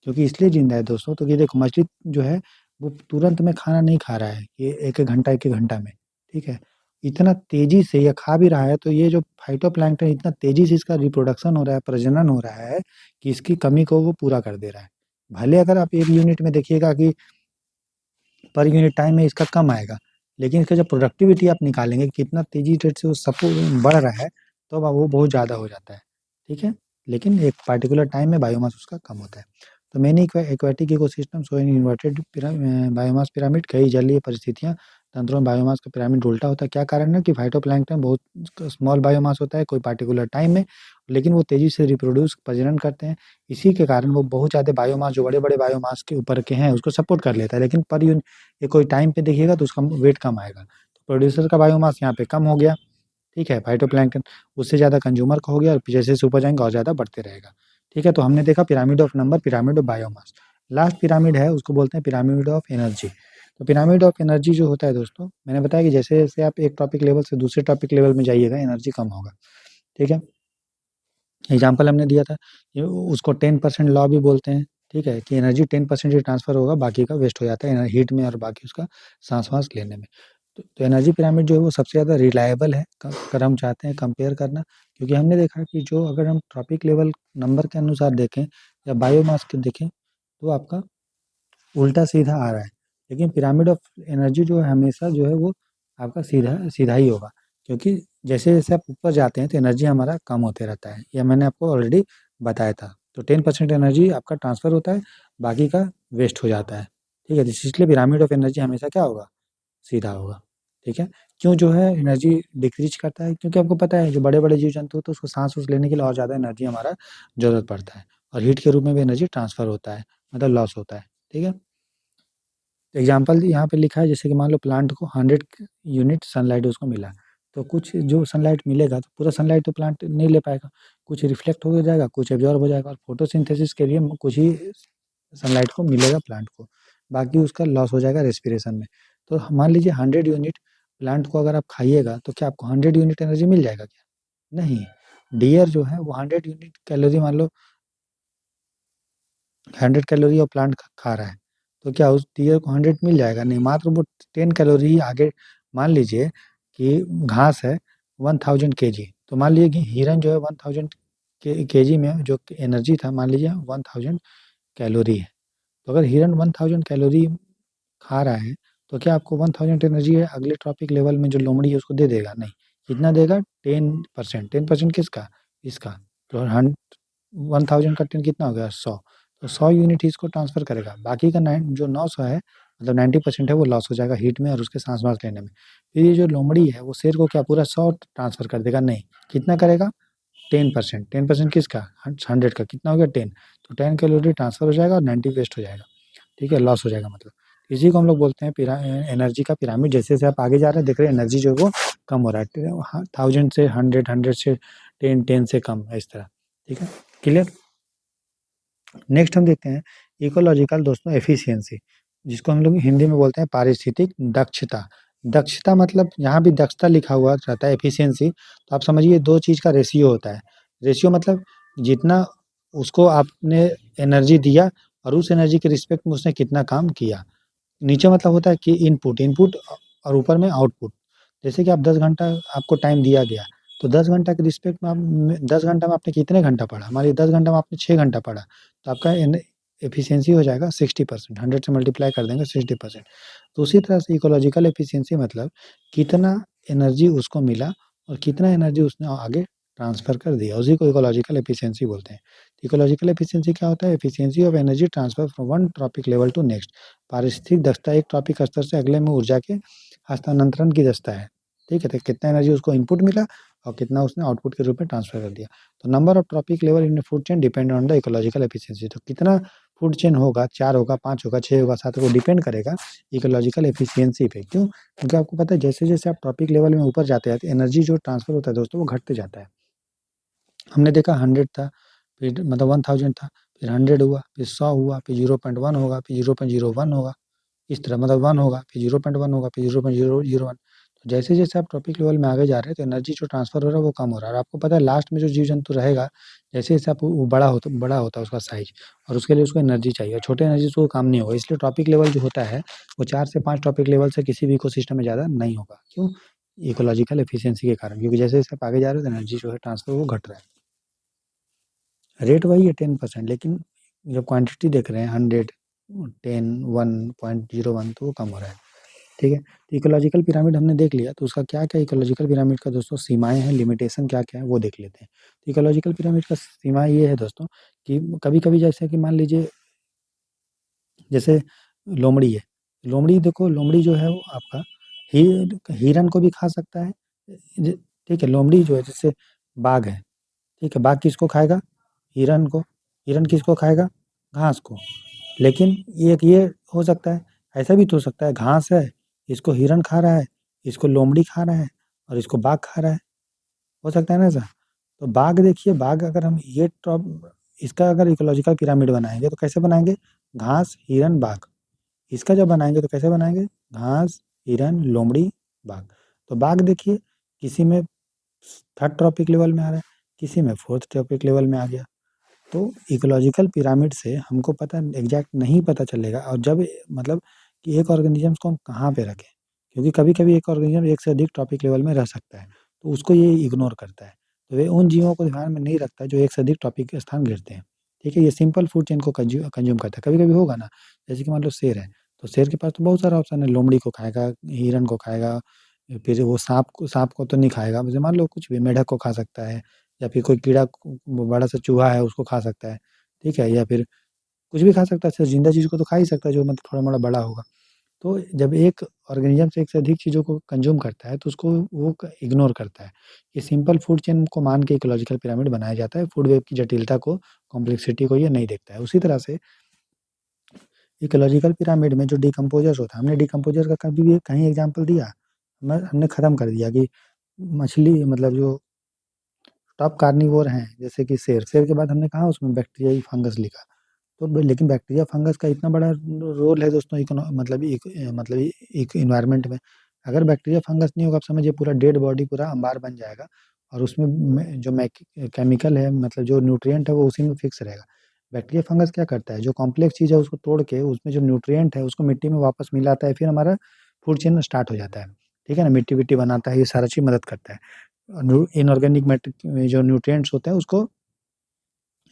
क्योंकि इसलिए जिंदा है दोस्तों, तो ये देखो मछली जो है वो तुरंत में खाना नहीं खा रहा है, ये एक एक घंटा में, ठीक है। इतना तेजी से ये खा भी रहा है, तो ये जो फाइटोप्लैंक्टन इतना तेजी से इसका रिप्रोडक्शन हो रहा है, प्रजनन हो रहा है, कि इसकी कमी को वो पूरा कर दे रहा है। भले अगर आप एक यूनिट में देखिएगा कि पर यूनिट टाइम में इसका कम आएगा, लेकिन इसका जब प्रोडक्टिविटी आप निकालेंगे कितना तेजी रेट से वो सब बढ़ रहा है, तो अब वो बहुत ज़्यादा हो जाता है, ठीक है। लेकिन एक पार्टिकुलर टाइम में बायोमास उसका कम होता है। तो मैंने aquatic ecosystem so in inverted biomass pyramid, कई जलीय परिस्थितियाँ तंत्रों में बायोमास का पिरामिड उल्टा होता है। क्या कारण है कि फाइटोप्लैंक्टन बहुत स्मॉल बायोमास होता है कोई पार्टिकुलर टाइम में, लेकिन वो तेजी से रिप्रोड्यूस प्रजनन करते हैं। इसी के कारण वो बहुत ज़्यादा बायोमास, जो बड़े बड़े बायोमास के ऊपर के हैं, उसको सपोर्ट कर लेता है, लेकिन पर यूनिट ये कोई टाइम पे देखिएगा तो उसका वेट कम आएगा। तो प्रोड्यूसर का बायोमास यहाँ पे कम हो गया, ठीक है, फाइटोप्लैंक्टन उससे ज़्यादा कंज्यूमर का हो गया, और जैसे जैसे ऊपर जाएंगे और ज़्यादा बढ़ते रहेगा, ठीक है। तो हमने देखा pyramid of number, pyramid of biomass. Last pyramid है उसको बोलते हैं पिरामिड ऑफ एनर्जी। तो पिरामिड ऑफ एनर्जी जो होता है दोस्तों, मैंने बताया कि जैसे जैसे आप एक टॉपिक लेवल से दूसरे टॉपिक लेवल में जाइएगा एनर्जी कम होगा, ठीक है। एग्जाम्पल हमने दिया था, ये उसको 10% लॉ भी बोलते हैं, ठीक है, कि एनर्जी 10% ही ट्रांसफर होगा, बाकी का वेस्ट हो जाता है हीट में और बाकी उसका सांस वांस लेने में। तो एनर्जी पिरामिड जो है वो सबसे ज़्यादा रिलायबल है, अगर हम चाहते हैं कंपेयर करना, क्योंकि हमने देखा कि जो अगर हम ट्रॉपिक लेवल नंबर के अनुसार देखें या बायोमास के देखें, तो आपका उल्टा सीधा आ रहा है, लेकिन पिरामिड ऑफ एनर्जी जो है हमेशा जो है वो आपका सीधा सीधा ही होगा, क्योंकि जैसे जैसे आप ऊपर जाते हैं तो एनर्जी हमारा कम होते रहता है, यह मैंने आपको ऑलरेडी बताया था। तो 10% एनर्जी आपका ट्रांसफ़र होता है, बाकी का वेस्ट हो जाता है, ठीक है? इसलिए पिरामिड ऑफ एनर्जी हमेशा क्या होगा? सीधा होगा, ठीक है? क्यों जो है एनर्जी डिक्रीज़ करता है? क्योंकि आपको पता है जो बड़े-बड़े जीव-जंतु होते हैं उसको साँस-वाँस लेने के लिए और ज़्यादा एनर्जी हमारा ज़रूरत पड़ता है, और हीट के रूप में भी एनर्जी ट्रांसफ़र होता है, मतलब लॉस होता है, ठीक है? एग्जाम्पल यहाँ पे लिखा है, जैसे कि मान लो प्लांट को 100 यूनिट सनलाइट उसको मिला, तो कुछ जो सनलाइट मिलेगा तो पूरा सनलाइट तो प्लांट नहीं ले पाएगा, कुछ रिफ्लेक्ट हो जाएगा, कुछ एब्जॉर्ब हो जाएगा, और फोटोसिंथेसिस के लिए कुछ ही सनलाइट को मिलेगा प्लांट को, बाकी उसका लॉस हो जाएगा रेस्पिरेशन में। तो मान लीजिए 100 यूनिट प्लांट को अगर आप खाइएगा तो क्या आपको 100 यूनिट एनर्जी मिल जाएगा क्या? नहीं। डियर जो है वो 100 यूनिट कैलोरी, मान लो 100 कैलोरी और प्लांट खा रहा है, तो क्या उस डियर को 100 मिल जाएगा? नहीं, मात्र वो 10 कैलोरी ही आगे। मान लीजिए कि घास है 1000 केजी, तो मान लीजिए कि हिरन जो है 1000 केजी में जो एनर्जी था, मान लीजिए 1000 कैलोरी है। तो अगर हिरन 1000 कैलोरी खा रहा है, तो क्या आपको 1000 एनर्जी है अगले ट्रॉपिक लेवल में जो लोमड़ी है उसको दे देगा? नहीं। कितना देगा? 10%। 10% किसका? इसका। तो 1000 का 10 कितना हो गया? 100। तो 100 यूनिट ही इसको ट्रांसफ़र करेगा, बाकी का नाइन जो 900 है, मतलब 90% है, वो लॉस हो जाएगा हीट में और उसके साँस-वाँस लेने में। फिर ये जो लोमड़ी है वो शेर को क्या पूरा 100 ट्रांसफ़र कर देगा? नहीं। कितना करेगा? 10%। 10% किसका? 100 का। कितना हो गया? 10। तो 10 कैलोरी ट्रांसफ़र हो जाएगा और 90 वेस्ट हो जाएगा, ठीक है? लॉस हो जाएगा मतलब। इसी को हम लोग बोलते हैं एनर्जी का पिरामिड। जैसे-जैसे आप आगे जा रहे हैं देख रहे हैं एनर्जी जो है वो कम हो रहा है। 1000 से 100, 100 से 10, 10 से कम, इस तरह, ठीक है? क्लियर? नेक्स्ट हम देखते हैं इकोलॉजिकल दोस्तों एफिशिएंसी, जिसको हम लोग हिंदी में बोलते हैं पारिस्थितिक दक्षता। दक्षता मतलब यहाँ भी दक्षता लिखा हुआ रहता है, एफिशिएंसी तो आप समझिए दो चीज़ का रेशियो होता है। रेशियो मतलब जितना उसको आपने एनर्जी दिया और उस एनर्जी के रिस्पेक्ट में उसने कितना काम किया। नीचे मतलब होता है कि इनपुट इनपुट और ऊपर में आउटपुट। जैसे कि आप 10 घंटा आपको टाइम दिया गया, तो 10 घंटा के रिस्पेक्ट में आप 10 घंटा में आपने कितने घंटा पढ़ा? मान लीजिए 10 घंटा में आपने 6 घंटा पढ़ा, तो आपका एफिशिएंसी हो जाएगा 60%। 100 से मल्टीप्लाई कर देंगे 60%। तो उसी तरह से इकोलॉजिकल एफिशिएंसी मतलब कितना एनर्जी उसको मिला और कितना एनर्जी उसने आगे ट्रांसफ़र कर दिया, उसी को इकोलॉजिकल एफिशिएंसी बोलते हैं। इकोलॉजिकल एफिशिएंसी क्या होता है? Efficiency of energy transfer from one trophic level to next. पारिस्थितिक दक्षता एक ट्रॉपिक स्तर से अगले में ऊर्जा के हस्तांतरण की दक्षता है, ठीक है? तो कितना एनर्जी उसको इनपुट मिला और कितना उसने आउटपुट के रूप में ट्रांसफ़र कर दिया। तो number of trophic level in food chain depend on the ecological efficiency. तो कितना फूड चेन होगा, 4 होगा, 5 होगा, 6 होगा, 7 होगा, डिपेंड करेगा इकोलॉजिकल एफिशिएंसी पे। क्यों? क्योंकि आपको पता है जैसे-जैसे आप ट्रॉपिक लेवल में ऊपर जाते हैं, तो एनर्जी जो ट्रांसफ़र होता है दोस्तों वो घटते जाता है। हमने देखा 100 था, फिर मतलब 1000 था, फिर 100 हुआ, फिर 100 हुआ, फिर 0.1 होगा, फिर 0.01 होगा, इस तरह मतलब 1 होगा, फिर 0.1 होगा, फिर 0.001। तो जैसे-जैसे आप टॉपिक लेवल में आगे जा रहे हैं, तो एनर्जी जो ट्रांसफ़र हो रहा है, वो कम हो रहा है और आपको पता है लास्ट में जो जीव-जंतु रहेगा, जैसे-जैसे आप वो बड़ा होता है उसका साइज़ और उसके लिए उसको एनर्जी चाहिए और छोटे एनर्जी से वो काम नहीं होगा। इसलिए टॉपिक लेवल जो होता है, वो 4 से 5 टॉपिक लेवल से किसी भी इकोसिस्टम में ज़्यादा नहीं होगा। क्यों? इकोलॉजिकल एफिशिएंसी के कारण, क्योंकि जैसे-जैसे आप आगे जा रहे हो, तो एनर्जी जो है ट्रांसफ़र वो घट रहा है। रेट वही है 10%, लेकिन जब क्वांटिटी देख रहे हैं 100, 10, 1.01 तो वो कम हो रहा है, ठीक है? तो इकोलॉजिकल पिरामिड हमने देख लिया, तो उसका क्या-क्या इकोलॉजिकल पिरामिड का दोस्तों सीमाएँ हैं, लिमिटेशन क्या-क्या है वो देख लेते हैं। तो इकोलॉजिकल पिरामिड का सीमा ये है दोस्तों कि कभी-कभी जैसे कि मान लीजिए जैसे लोमड़ी है, लोमड़ी देखो लोमड़ी जो है वो आपका हि हिरन को भी खा सकता है, ज ठीक है? लोमड़ी जो है जैसे बाघ है, ठीक है? बाघ किसको खाएगा? हिरन को। हिरन किसको खाएगा? घास को। लेकिन एक ये हो सकता है, ऐसा भी तो हो सकता है घास है, इसको हिरन खा रहा है, इसको लोमड़ी खा रहा है और इसको बाघ खा रहा है। हो सकता है ना ऐसा? तो बाघ देखिए, बाघ अगर हम ये टॉप इसका अगर इकोलॉजिकल पिरामिड बनाएँगे तो कैसे बनाएँगे? घास, हिरन, बाघ। इसका जब बनाएँगे तो कैसे बनाएँगे? घास, हिरन, लोमड़ी, बाघ। तो बाघ देखिए किसी में 3rd ट्रॉपिक लेवल में आ रहा है, किसी में 4th ट्रॉपिक लेवल में आ गया। तो इकोलॉजिकल पिरामिड से हमको पता एग्ज़ैक्ट नहीं पता चलेगा और जब मतलब कि एक ऑर्गेनिज़म्स को हम कहाँ पे रखें, क्योंकि कभी-कभी एक ऑर्गेनिज़्म एक से अधिक टॉपिक लेवल में रह सकता है, तो उसको ये इग्नोर करता है। तो वे उन जीवों को ध्यान में नहीं रखता जो एक से अधिक टॉपिक के स्थान घेरते हैं, ठीक है? ये सिंपल फूड चेन को कंज़्यूम करता है। कभी-कभी होगा ना जैसे कि मान लो शेर है, तो शेर के पास तो बहुत सारा ऑप्शन है, लोमड़ी को खाएगा, हिरन को खाएगा, फिर वो सांप को तो नहीं खाएगा, जैसे मान लो कुछ भी मेढक को खा सकता है, या फिर कोई कीड़ा बड़ा सा चूहा है उसको खा सकता है, ठीक है, या फिर कुछ भी खा सकता है, सिर्फ जिंदा चीज को तो खा ही सकता है जो मतलब थोड़ा मोड़ा बड़ा होगा। तो जब एक ऑर्गेनिज्म से एक से अधिक चीज़ों को कंज्यूम करता है तो उसको वो इग्नोर करता है। ये सिंपल फूड चेन को मान के इकोलॉजिकल पिरामिड बनाया जाता है, फूड वेब की जटिलता को, कॉम्प्लेक्सिटी को ये नहीं देखता है। उसी तरह से इकोलॉजिकल पिरामिड में जो डिकम्पोजर्स होता है, हमने डिकम्पोजर का कभी भी कहीं एग्जाम्पल दिया? हमने खत्म कर दिया कि मछली मतलब जो टॉप कार्निवोर हैं जैसे कि शेर, शेर के बाद हमने कहा उसमें बैक्टीरिया फंगस लिखा। तो लेकिन बैक्टीरिया फंगस का इतना बड़ा रोल है दोस्तों, मतलब एक इन्वायरमेंट में। अगर बैक्टीरिया फंगस नहीं होगा, आप समझिए पूरा डेड बॉडी पूरा अंबार बन जाएगा, और उसमें जो केमिकल है मतलब जो न्यूट्रिएंट है वो उसी में फिक्स रहेगा। बैक्टीरिया फंगस क्या करता है, जो कॉम्प्लेक्स चीज़ है उसको तोड़ के उसमें जो न्यूट्रिएंट है उसको मिट्टी में वापस मिलाता है, फिर हमारा फूड चेन स्टार्ट हो जाता है। ठीक है ना, मिट्टी विट्टी बनाता है, ये सारा चीज़ मदद करता है। इनऑर्गेनिक मैटर जो न्यूट्रिएंट्स होता है उसको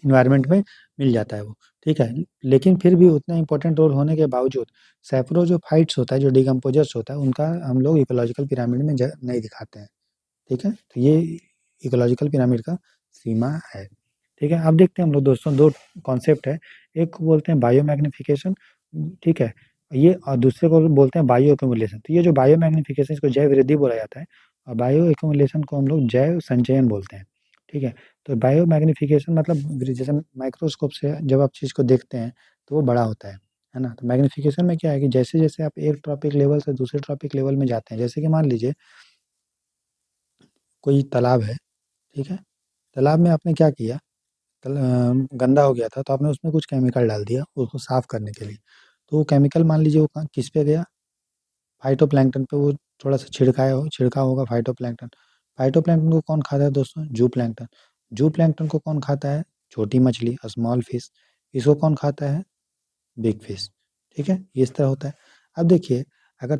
इन्वायरमेंट में मिल जाता है वो, ठीक है। लेकिन फिर भी उतना इंपॉर्टेंट रोल होने के बावजूद सैकड़ों जो फाइट्स होता है, जो डिकम्पोजर्स होता है, उनका हम लोग इकोलॉजिकल पिरामिड में नहीं दिखाते हैं, ठीक है। तो ये इकोलॉजिकल पिरामिड का सीमा है, ठीक है। अब देखते हैं हम लोग दोस्तों, दो कॉन्सेप्ट है, एक को बोलते हैं बायो मैग्निफिकेशन, ठीक है, ये, और दूसरे को बोलते हैं बायो एक्यूमुलेशन। तो ये जो बायो मैग्निफिकेशन इसको जैव वृद्धि बोला जाता है, और बायो एक्यूमुलेशन को हम लोग जैव संचयन बोलते हैं, ठीक है। तो बायो मैग्निफिकेशन मतलब जैसे माइक्रोस्कोप से जब आप चीज़ को देखते हैं तो वो बड़ा होता है ना। तो मैग्निफिकेशन में क्या है कि जैसे जैसे आप एक ट्रॉपिक लेवल से दूसरे ट्रॉपिक लेवल में जाते हैं, जैसे कि मान लीजिए कोई तालाब है, ठीक है, तालाब में आपने क्या किया, गंदा हो गया था तो आपने उसमें कुछ केमिकल डाल दिया उसको साफ करने के लिए। तो वो केमिकल मान लीजिए वो किस पे गया, फाइटोप्लैंक्टन पे वो थोड़ा सा छिड़का होगा फाइटोप्लैंक्टन। फाइटोप्लैंक्टन को कौन खाता है दोस्तों, जू प्लैंक्टन। जू प्लैंक्टन को कौन खाता है, छोटी मछली, स्मॉल फिश। इसको कौन खाता है, बिग फिश, ठीक है, ये इस तरह होता है। अब देखिए, अगर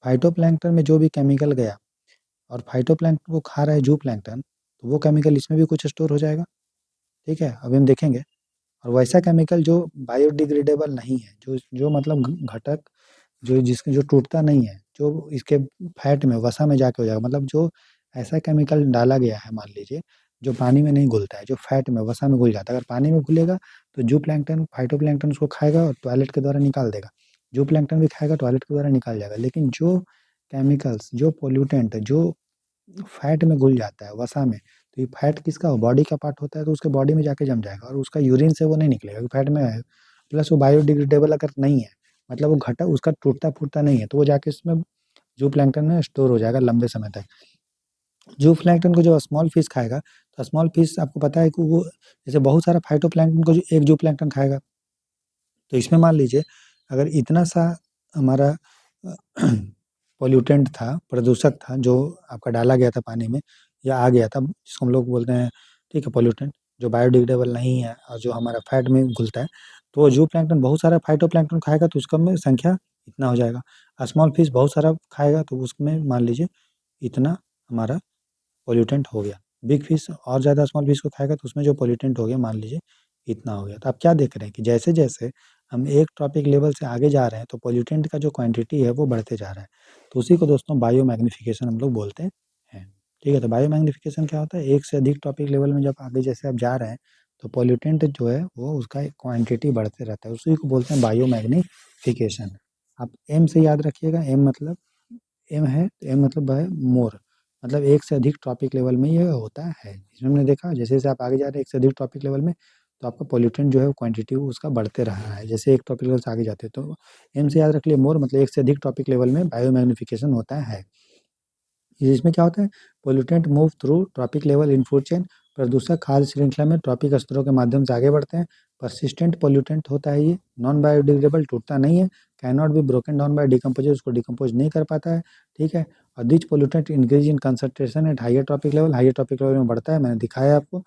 फाइटोप्लैंक्टन में जो भी केमिकल गया और फाइटोप्लैंक्टन को खा रहा है जू प्लैंक्टन, तो वो केमिकल इसमें भी कुछ स्टोर हो जाएगा, ठीक है। अभी हम देखेंगे। और वैसा केमिकल जो बायोडिग्रेडेबल नहीं है, जो जो मतलब घटक, जो जिसके जो टूटता नहीं है, जो इसके फैट में वसा में जाके हो जाएगा, मतलब जो ऐसा केमिकल डाला गया है मान लीजिए जो पानी में नहीं घुलता है, जो फैट में वसा में घुल जाता है, अगर पानी में घुलेगा तो जू प्लैंक्टन फाइटोप्लैंक्टन उसको खाएगा और टॉयलेट के द्वारा निकाल देगा। जू प्लैंक्टन भी खाएगा, टॉयलेट के द्वारा निकाल जाएगा। लेकिन जो केमिकल्स, जो पोल्यूटेंट, जो फैट में घुल जाता है वसा में, तो ये फैट किसका हो, बॉडी का पार्ट होता है, तो उसके बॉडी में जाके जम जाएगा और उसका यूरिन से वो नहीं निकलेगा, फैट में है। प्लस वो बायोडिग्रेडेबल अगर नहीं है, मतलब वो घटा उसका टूटता फूटता नहीं है, तो वो जाके इसमें जू प्लैंक्टन में स्टोर हो जाएगा लंबे समय तक। जू प्लैंक्टन को जब स्मॉल फिश खाएगा, तो स्मॉल फिश आपको पता है कि वो जैसे बहुत सारा फाइटो प्लैंक्टन को जो एक जू प्लैंक्टन खाएगा, तो इसमें मान लीजिए अगर इतना सा हमारा पॉल्यूटेंट था, प्रदूषक था, जो आपका डाला गया था पानी में या आ गया था, जिसको हम लोग बोलते हैं, ठीक है, पॉल्यूटेंट, जो बायोडिग्रेडेबल नहीं है और जो हमारा फैट में घुलता है, तो वो जू प्लैंक्टन बहुत सारा फाइटोप्लैंक्टन खाएगा तो उसका में संख्या इतना हो जाएगा। स्मॉल फिश बहुत सारा खाएगा तो उसमें मान लीजिए इतना हमारा पॉल्यूटेंट हो गया। बिग फिश और ज़्यादा स्मॉल फिश को खाएगा तो उसमें जो पॉल्यूटेंट हो गया मान लीजिए इतना हो गया। तो आप क्या देख रहे हैं कि जैसे-जैसे हम एक ट्रॉपिक लेवल से आगे जा रहे हैं तो पॉल्यूटेंट का जो क्वांटिटी है वो बढ़ते जा रहा है। तो उसी को दोस्तों बायो मैग्निफिकेशन हम लोग बोलते हैं। ठीक है, तो बायो मैग्निफिकेशन क्या होता है, एक से अधिक टॉपिक लेवल में जब आगे जैसे आप जा रहे हैं तो पॉल्यूटेंट जो है वो उसका एक क्वांटिटी बढ़ते रहता है, उसी को बोलते हैं बायो मैग्निफिकेशन। आप एम से याद रखिएगा, एम है तो एम मतलब है मोर, मतलब एक से अधिक टॉपिक लेवल में ये होता है। इसमें हमने देखा जैसे जैसे आप आगे जा रहे हैं एक से अधिक टॉपिक लेवल में, तो आपका पॉल्यूटेंट जो है क्वांटिटी उसका बढ़ते रहा है, जैसे एक टॉपिक लेवल से आगे जाते हैं। तो एम से याद रख लिए मोर, मतलब एक से अधिक टॉपिक लेवल में बायो मैग्निफिकेशन होता है। इसमें क्या होता है, pollutant move through tropic level इन फूड चेन, प्रदूषक खाद्य श्रृंखला में ट्रॉपिक स्तरों के माध्यम से आगे बढ़ते हैं। परसिस्टेंट पोल्यूटेंट होता है ये, नॉन बायोडिग्रेडेबल, टूटता नहीं है, can not be broken down by decomposer, उसको डिकम्पोज नहीं कर पाता है, ठीक है। और which pollutant increase in concentration at higher trophic level, higher trophic level में बढ़ता है, मैंने दिखाया आपको,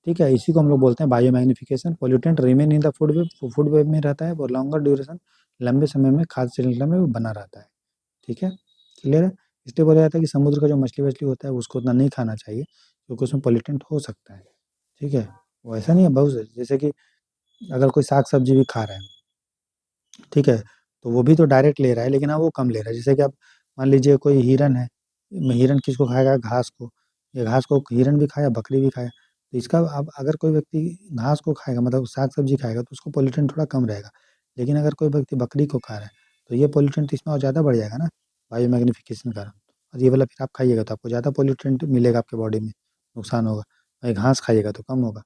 ठीक है। इसी को हम लोग बोलते हैं bio magnification. Pollutant remain in the food web में रहता है और लॉन्गर ड्यूरेशन, लंबे समय में खाद्य श्रृंखला में वो बना रहता है, ठीक है, क्लियर है। इसलिए बोला जाता है कि समुद्र का जो मछली वछली होता है उसको उतना नहीं खाना चाहिए क्योंकि उसमें पोल्यूटेंट हो सकता है, ठीक है। वो ऐसा नहीं है, बहुत जैसे कि अगर कोई साग सब्जी भी खा रहा है ठीक है? तो वो भी तो डायरेक्ट ले रहा है, लेकिन अब वो कम ले रहा है। जैसे कि अब मान लीजिए कोई हिरन है, हिरन किसको खाएगा? घास को। ये घास को हिरन भी खाए या बकरी भी खाए। तो इसका अब अगर कोई व्यक्ति घास को खाएगा, मतलब साग-सब्ज़ी खाएगा, तो उसको पॉल्यूटेंट थोड़ा कम रहेगा। लेकिन अगर कोई व्यक्ति बकरी को खा रहा है, तो ये पॉल्यूटेंट इसमें और ज़्यादा बढ़ जाएगा ना, बायो मैग्नीफिकेशन के कारण। और ये वाला फिर आप खाइएगा तो आपको ज़्यादा पॉल्यूटेंट मिलेगा आपके बॉडी में, नुकसान होगा। वहीं घास खाइएगा तो कम होगा।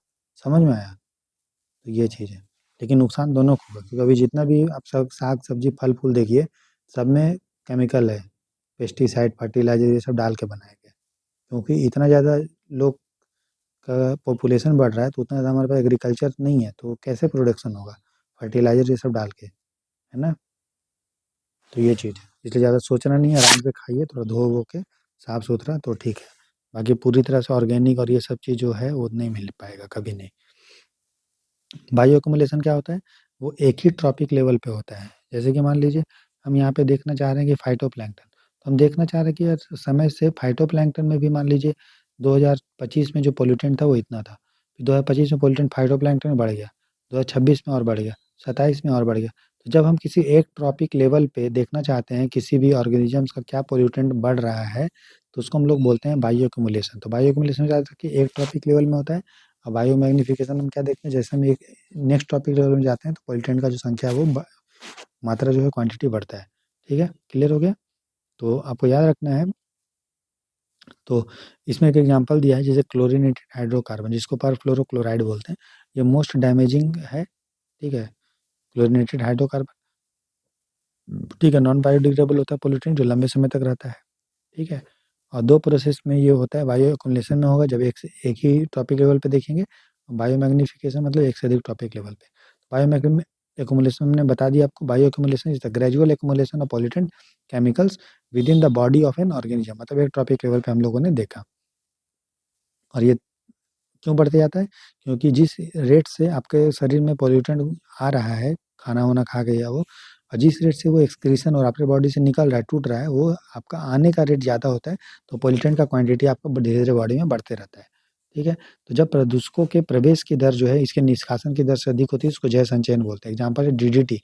समझ में आया? तो ये चीज़ है। लेकिन नुकसान दोनों को होगा, क्योंकि अभी जितना भी आप सब साग-सब्ज़ी, फल-फूल देखिए, सब में केमिकल है, पेस्टिसाइड, फर्टिलाइज़र ये सब डाल के बनाए गए। क्योंकि इतना ज़्यादा लोग का पॉपुलेशन बढ़ रहा है, तो उतना ज़्यादा हमारे पास एग्रीकल्चर नहीं है, तो कैसे प्रोडक्शन होगा? फर्टिलाइज़र ये सब डाल के, है ना? तो ये चीज़ है। इसलिए ज़्यादा सोचना नहीं है, आराम से खाइए, थोड़ा धो-वो के साफ-सुथरा, तो ठीक है। बाकी पूरी तरह से ऑर्गेनिक और ये सब चीज़ जो है, वो नहीं मिल पाएगा, कभी नहीं। बायो एक्युमुलेशन क्या होता है? वो एक ही ट्रॉपिक लेवल पे होता है। जैसे कि मान लीजिए हम यहाँ पे देखना चाह रहे हैं कि फाइटोप्लैंक्टन, तो हम देखना चाह रहे हैं कि यार समय से फाइटोप्लैंक्टन में भी मान लीजिए 2025 में जो पॉल्यूटेंट था वो इतना था। फिर 2025 में पॉल्यूटेंट फाइटोप्लैंक्टन में बढ़ गया, 2026 में और बढ़ गया, 27 में और बढ़ गया। तो जब हम किसी एक ट्रॉपिक लेवल पे देखना चाहते हैं किसी भी ऑर्गेनिज़म्स का क्या पॉल्यूटेंट बढ़ रहा है, तो उसको हम लोग बोलते हैं बायो एक्युमुलेशन। तो बायो एक्युमुलेशन क्या होता है कि एक ट्रॉपिक लेवल में होता है। और बायो मैग्नीफिकेशन हम क्या देखते हैं, जैसे हम एक नेक्स्ट टॉपिक लेवल में जाते हैं तो पॉल्यूटेंट का जो संख्या है वो मात्रा जो है क्वांटिटी बढ़ता है। ठीक है, क्लियर हो गया? तो आपको याद रखना है। तो इसमें एक एग्जांपल दिया है, जैसे क्लोरीनेटेड हाइड्रोकार्बन, जिसको परफ्लोरोक्लोराइड बोलते हैं। ये मोस्ट डैमेजिंग है। ठीक है, क्लोरीनेटेड हाइड्रोकार्बन, ठीक है, नॉन बायोडिग्रेडेबल होता है पॉल्यूटेंट, जो लंबे समय तक रहता है। ठीक है, और दो प्रोसेस में ये होता है। बायो एक्युमुलेशन में होगा जब एक ही टॉपिक लेवल पे देखेंगे। बायो मैग्नीफिकेशन मतलब एक से अधिक टॉपिक लेवल पे। बायो एक्युमुलेशन हमने बता दिया आपको। Bio accumulation is the gradual accumulation of pollutant chemicals with in the body of an organism, मतलब एक टॉपिक लेवल पे हम लोगों ने देखा। और ये क्यों बढ़ते जाता है? क्योंकि जिस रेट से आपके शरीर में पॉल्यूटेंट आ रहा है, खाना-वाना खा के या वो, और जिस रेट से वो एक्सक्रीशन और आपके बॉडी से निकल रहा है, टूट रहा है, वो आपका आने का रेट ज़्यादा होता है, तो पॉल्यूटेंट का क्वांटिटी आपका धीरे-धीरे बॉडी में बढ़ते रहता है। ठीक है? तो जब प्रदूषकों के प्रवेश की दर जो है, इसके निष्कासन की दर से अधिक होती है, इसको जय संचयन बोलते हैं। एग्ज़ाम्पल है डीडीटी।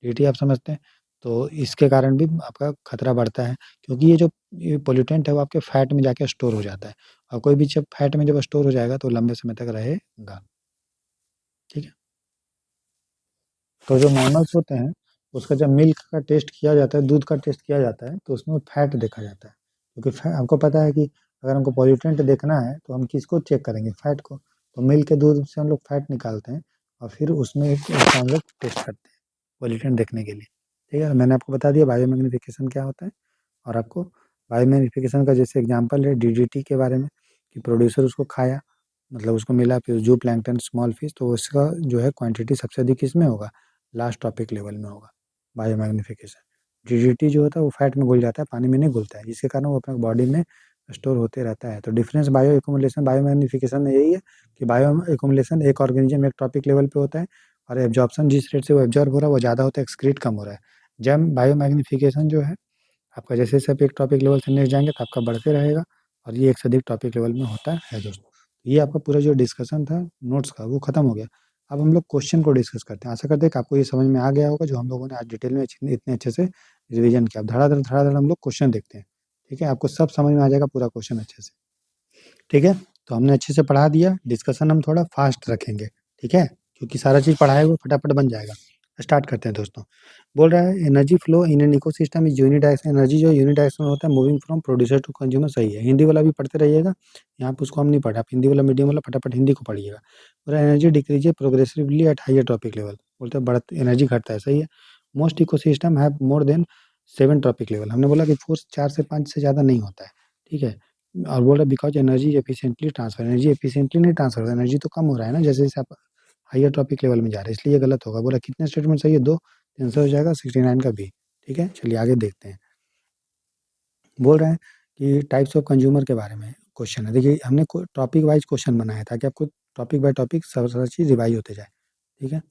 डीडीटी आप समझते हैं? तो इसके कारण भी आपका खतरा बढ़ता है, क्योंकि ये पॉल्यूटेंट है वो आपके फैट में जाके स्टोर हो जाता है। और कोई भी जब फैट में जब स्टोर हो जाएगा तो लंबे समय तक रहेगा। ठीक है? तो जो मैमल्स होते हैं, उसका जब मिल्क का टेस्ट किया जाता है, दूध का टेस्ट किया जाता है, तो उसमें फैट देखा जाता है। क्योंकि फै आपको पता है कि अगर हमको पॉल्यूटेंट देखना है, तो हम किसको चेक करेंगे? फैट को। तो मिल्क के दूध से हम लोग फैट निकालते हैं और फिर उसमें उसका हम लोग टेस्ट करते हैं, पॉल्यूटेंट देखने के लिए। ठीक है? मैंने आपको बता दिया बायोमैग्नीफिकेशन क्या होता है। और आपको बायोमैग्नीफिकेशन का जैसे एग्ज़ाम्पल है डीडीटी के बारे में, कि प्रोड्यूसर उसको खाया, मतलब उसको मिला फिर ज़ूप्लैंक्टन स्मॉल फिश, तो उसका जो है क्वांटिटी सबसे अधिक किसमें होगा? लास्ट टॉपिक लेवल में होगा, बायोमैग्नीफिकेशन। डीडीटी जो होता है वो फैट में घुल जाता है, पानी में नहीं घुलता है, जिसके कारण वो अपने बॉडी में स्टोर होते रहता है। तो डिफरेंस बायो एक्युमुलेशन, बायोमैग्नीफिकेशन में यही है कि बायो एक्युमुलेशन एक ऑर्गेनिज्म एक टॉपिक लेवल पे होता है, और एब्जॉर्प्शन जिस रेट से वो एब्जॉर्ब हो रहा है वो ज़्यादा होता है, एक्सक्रीट कम हो रहा है। जब बायोमैग्नीफिकेशन जो है आपका जैसे-जैसे आप एक टॉपिक लेवल से नेक्स्ट जाएँगे तो आपका बढ़ते रहेगा, और ये एक से अधिक टॉपिक लेवल में होता है दोस्तों। ये आपका पूरा जो डिस्कशन था नोट्स का वो खत्म हो गया। अब हम लोग क्वेश्चन को डिस्कस करते हैं। आशा करते हैं कि आपको ये समझ में आ गया होगा जो हम लोगों ने आज डिटेल में इतने अच्छे से रिवीजन किया। अब धड़ाधड़ हम लोग क्वेश्चन देखते हैं। ठीक है? आपको सब समझ में आ जाएगा पूरा क्वेश्चन अच्छे से। ठीक है? तो हमने अच्छे से पढ़ा दिया, डिस्कशन हम थोड़ा फास्ट रखेंगे, ठीक है? क्योंकि सारा चीज़ पढ़ाए हुए फटाफट बन जाएगा। स्टार्ट करते हैं दोस्तों। बोल रहा है energy flow in an ecosystem is unidirectional. Energy जो यूनिडायरेक्शनल होता है, moving from producer to consumer, सही है। हिंदी वाला भी पढ़ते रहिएगा, यहाँ पे उसको हम नहीं पढ़ा, आप हिंदी वाला मीडियम वाला फटाफट हिंदी को पढ़िएगा। बोल रहा है energy decrease progressively at higher trophic level, बोलते हैं बढ़त एनर्जी घटता है, सही है। Most ecosystem have more than 7 trophic level, हमने बोला कि 4 से 5 से ज़्यादा नहीं होता है, ठीक है। और बोल रहा है because energy efficiently transfer, energy efficiently नहीं ट्रांसफर हो रहा है, एनर्जी तो कम हो रहा है ना जैसे-जैसे आप हायर टॉपिक लेवल में जा रहे हैं, इसलिए ये गलत होगा। बोला कितने स्टेटमेंट सही है? 2, आंसर हो जाएगा 69 का बी। ठीक है, चलिए आगे देखते हैं। बोल रहे हैं कि टाइप्स ऑफ कंज्यूमर के बारे में क्वेश्चन है। देखिए हमने को टॉपिक वाइज़ क्वेश्चन बनाया है ताकि आपको टॉपिक बाय टॉपिक सारा चीज़ रिवाइज़ होते जाए। ठीक है?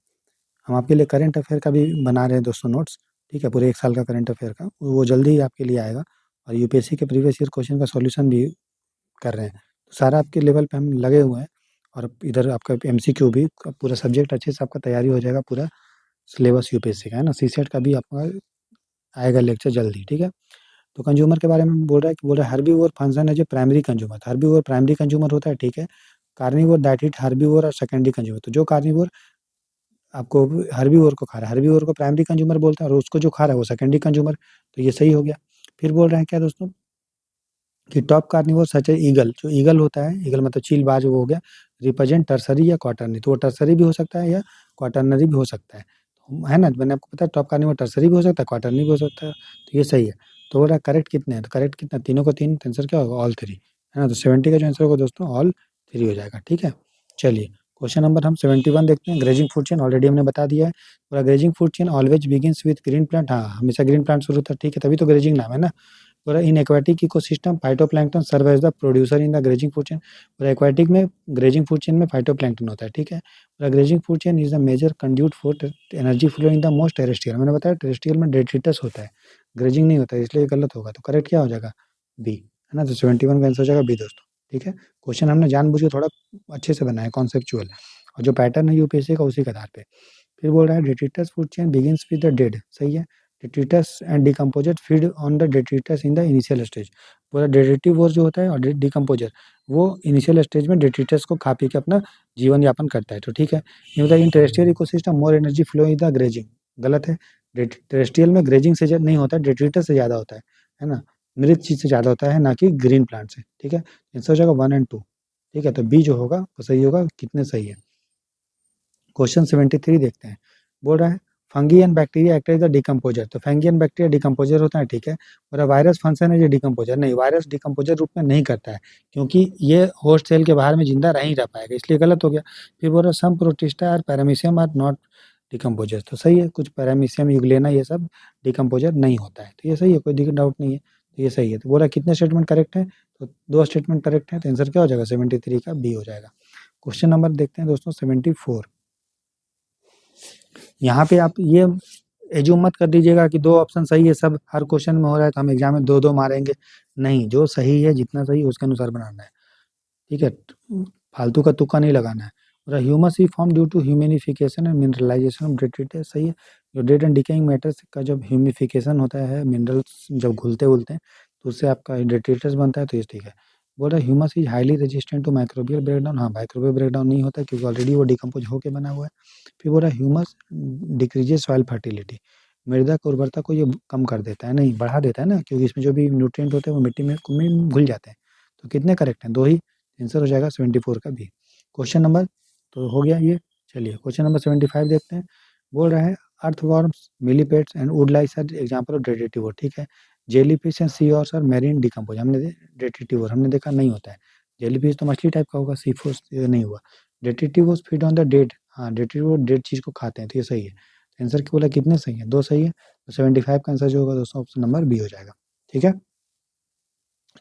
हम आपके लिए करंट अफेयर का भी बना रहे हैं दोस्तों नोट्स, ठीक है? पूरे 1 साल का करंट अफेयर का, वो जल्दी ही आपके लिए आएगा। और यूपीएससी के प्रीवियस ईयर क्वेश्चन का सॉल्यूशन भी कर रहे हैं। तो सारा आपके लेवल पे हम लगे हुए हैं, और इधर आपका एमसीक्यू भी पूरा सब्जेक्ट अच्छे से आपका तैयारी हो जाएगा पूरा, सिलेबस यूपीएससी का है ना, सीसेट का भी आपका आएगा लेक्चर जल्दी, ठीक है। तो कंज्यूमर के बारे में बोल रहा है हर्बीवोर फंक्शन है जो primary consumer, herbivore primary consumer होता है, ठीक है। कार्निवोर दैट इट हर्बीवोर और सेकेंडरी कंज्यूमर, तो जो कार्निवोर आपको हर्बीवोर को खा रहा है, हर्बीवोर को प्राइमरी कंज्यूमर बोलता है और उसको जो खा रहा है वो सेकेंडरी कंज्यूमर, तो ये सही हो गया। फिर बोल रहे हैं क्या दोस्तों कि टॉप कार्निवोर सच है ईगल, जो ईगल होता है, ईगल मतलब चीलबाज, वो हो गया रिप्रेजेंट टर्सरी या क्वाटरनरी, तो वो टर्सरी भी हो सकता है या क्वाटरनरी भी हो सकता है, है ना। मैंने आपको पता है टॉप कार्निवोर टर्सरी भी हो सकता है, क्वाटरनरी भी हो सकता है, तो ये सही है। तो बोल रहा है करेक्ट कितने हैं, तो करेक्ट कितना, तीनों को तीन, आंसर क्या होगा ऑल थ्री, है ना। तो 70 का जो आंसर होगा दोस्तों ऑल थ्री हो जाएगा, ठीक है। चलिए क्वेश्चन नंबर हम 71 देखते हैं। ग्रेजिंग फूड चेन ऑलरेडी हमने बता दिया है, पूरा grazing food chain always begins with green plant, हाँ हमेशा ग्रीन प्लांट शुरू होता है, ठीक है, तभी तो ग्रेजिंग नाम है ना। पूरा in aquatic ecosystem phytoplankton serve as the producer in the grazing food chain, पूरा एक्वाटिक में ग्रेजिंग फूड चेन में फाइटोप्लैंक्टन होता है, ठीक है। पूरा grazing food chain is the major conduit for energy flow in the most terrestrial, मैंने बताया टेरेस्ट्रियल में डेट्रिटस होता है, ग्रेजिंग नहीं होता है, इसलिए गलत होगा, तो करेक्ट क्या हो जाएगा बी, है ना। तो 71 का आंसर हो जाएगा बी दोस्तों, ठीक है। क्वेश्चन हमने जानबूझ के थोड़ा अच्छे से बनाया, कॉन्सेप्चुअल, और जो पैटर्न है यूपीएससी का उसी के आधार पे। फिर बोल रहा है detritus food chain begins with the dead, सही है। detritus and decomposer feed on the detritus in the initial stage, पूरा डेट्रिटिव जो होता है और डिकम्पोजर वो इनिशियल स्टेज में detritus को खा पी के अपना जीवन यापन करता है, तो ठीक है। ये होता है in terrestrial ecosystem more energy flow in the grazing, गलत है। टेरेस्ट्रियल में ग्रेजिंग से नहीं होता है, डेट्रिटस से ज़्यादा होता है ना, मृत चीज से ज़्यादा होता है, ना कि ग्रीन प्लांट से, ठीक है। आंसर हो जाएगा 1 एंड 2, ठीक है। तो बी जो होगा वो सही होगा, कितने सही है। क्वेश्चन 73 देखते हैं। बोल रहा है fungi and bacteria act as the decomposer, तो फंगी एंड बैक्टीरिया डिकम्पोजर होता है, ठीक है। और वायरस फंक्शन है जो डिकम्पोजर, नहीं वायरस डिकम्पोजर रूप में नहीं करता है, क्योंकि ये होस्ट सेल के बाहर में जिंदा नहीं रह पाएगा, इसलिए गलत हो गया। फिर बोल रहा है सम प्रोटिस्टा और पैरामीशियम आर नॉट डिकम्पोजर, तो सही है, कुछ पैरामीशियम यूग्लेना ये सब डिकम्पोजर नहीं होता है, तो ये सही है, कोई डाउट नहीं है, तो ये सही है। तो बोला कितने स्टेटमेंट करेक्ट है, तो दो स्टेटमेंट करेक्ट है, तो आंसर क्या हो जाएगा 73 का बी हो जाएगा। क्वेश्चन नंबर देखते हैं दोस्तों 74। यहाँ पे आप ये एज्यूम मत कर दीजिएगा कि दो ऑप्शन सही है, सब हर क्वेश्चन में हो रहा है तो हम एग्जाम में दो दो मारेंगे, नहीं, जो सही है जितना सही उसके अनुसार बनाना है, ठीक है। फालतू का तुक्का नहीं लगाना है। और ह्यूमस ही form due to humification and mineralization of detritus, सही है। जो डेड एंड डिकेइंग मैटर्स का जब ह्यूमिफिकेशन होता है, मिनरल्स जब घुलते उलते हैं तो उससे आपका डेट्रिटस बनता है, तो ये ठीक है। बोल रहा है humus is highly resistant to microbial breakdown, हाँ माइक्रोबियल ब्रेकडाउन नहीं होता क्योंकि ऑलरेडी वो डिकम्पोज होकर बना हुआ है। फिर बोल रहा है ह्यूमस डिक्रीजेज सॉइल फर्टिलिटी, मृदा की उर्वरता को ये कम कर देता है, नहीं बढ़ा देता है ना, क्योंकि इसमें जो भी न्यूट्रिएंट होते हैं वो मिट्टी में घुल जाते हैं। तो कितने करेक्ट हैं, दो ही, आंसर हो जाएगा 74 का बी। क्वेश्चन नंबर तो हो गया ये। चलिए क्वेश्चन नंबर 75 देखते हैं। बोल रहा है earthworms millipedes and woodlice are example of detritivore, ठीक है। Jellyfish and sea horse are marine decompose, हमने डेट्रिटिवोर हमने देखा नहीं होता है, जेलीफिश तो मछली टाइप का होगा, सी फोर्स नहीं हुआ। डेट्रिटिवोर्स फीड ऑन द डेड, हाँ डेट्रिटिवोर डेड चीज को खाते हैं, तो ये सही है। आंसर की बोला कितने सही है, दो सही है, तो 75 का आंसर जो होगा दोस्तों ऑप्शन नंबर बी हो जाएगा, ठीक है।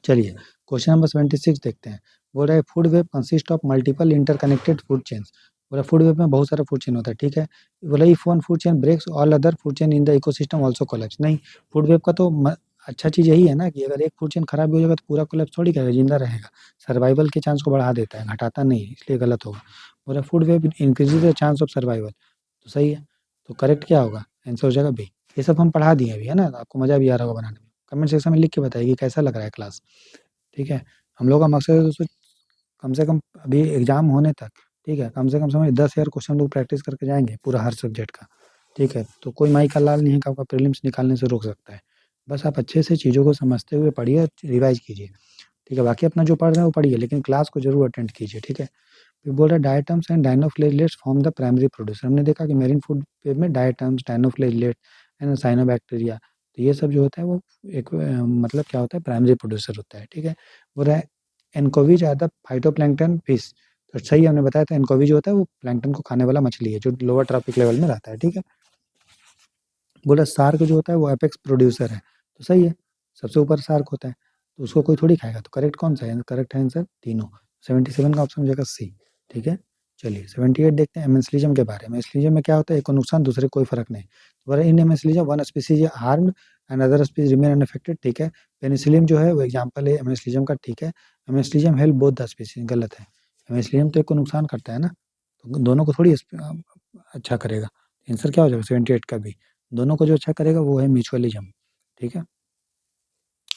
चलिए क्वेश्चन नंबर 76 देखते हैं। बोल रहा है food web consist of multiple interconnected food chains, बोला फूड वेब में बहुत सारा फूड चेन होता है, ठीक है। बोला if one food chain breaks all other food chain in the ecosystem also collapse, नहीं, फूड वेब का तो अच्छा चीज यही है ना कि अगर एक फूड चेन खराब भी हो जाएगा तो पूरा कोलैप्स थोड़ी करेगा, जिंदा रहेगा, सर्वाइवल के चांस को बढ़ा देता है, घटाता नहीं है, इसलिए गलत होगा। बोला food web increases the chance of survival, तो सही है। तो करेक्ट क्या होगा, आंसर हो जाएगा बी। ये सब हम पढ़ा दिए अभी, है ना, आपको मजा भी आ रहा होगा बनाने में। कमेंट सेक्शन में लिख के बताइए कि कैसा लग रहा है क्लास, ठीक है। हम लोग का मकसद है दोस्तों कम से कम अभी एग्जाम होने तक, ठीक है, कम से कम समझ 10,000 क्वेश्चन लोग प्रैक्टिस करके जाएंगे पूरा हर सब्जेक्ट का, ठीक है। तो कोई माई का लाल नहीं है कि आपका प्रीलिम्स निकालने से रोक सकता है, बस आप अच्छे से चीज़ों को समझते हुए पढ़िए, रिवाइज कीजिए, ठीक है। बाकी अपना जो पढ़ रहे हैं वो पढ़िए, लेकिन क्लास को जरूर अटेंड कीजिए, ठीक है। फिर बोल रहा है diatoms and dinoflagellates form the primary producer, हमने देखा कि मेरिन फूड वेब में डायटम्स डायनोफ्लेजेलेट एंड साइनोबैक्टीरिया, तो ये सब जो होता है वो एक मतलब क्या होता है, प्राइमरी प्रोड्यूसर होता है, ठीक है। बोल रहा है एनकोविज आर द फाइटोप्लैंक्टन फिश, तो सही हमने बताया था, एनकोविज होता है वो प्लैंक्टन को खाने वाला मछली है जो लोअर ट्रॉपिक लेवल में रहता है, ठीक है। बोला शार्क जो होता है वो एपेक्स प्रोड्यूसर है, तो सही है, सबसे ऊपर शार्क होता है, तो उसको कोई थोड़ी खाएगा, तो करेक्ट कौन सा है, करेक्ट है आंसर तीनों, 77 का ऑप्शन हो जाएगा सी, ठीक है। चलिए 78 देखते हैं एमेंसलिज्म के बारे में। एमेंसलिज्म में क्या होता है, एक को नुकसान दूसरे को कोई फर्क नहीं, तो बोला in amensalism one species harmed and other species remain unaffected, ठीक है। पेनिसिलिन जो है वो एग्जांपल है एमेंसलिज्म का, ठीक है। Amensalism help both the species, गलत है, एमेंसलिज्म तो एक को नुकसान करता है ना, तो दोनों को थोड़ी अच्छा करेगा, आंसर क्या हो जाएगा 78 का भी। दोनों को जो अच्छा करेगा वो है म्यूचुअलिज्म, ठीक है।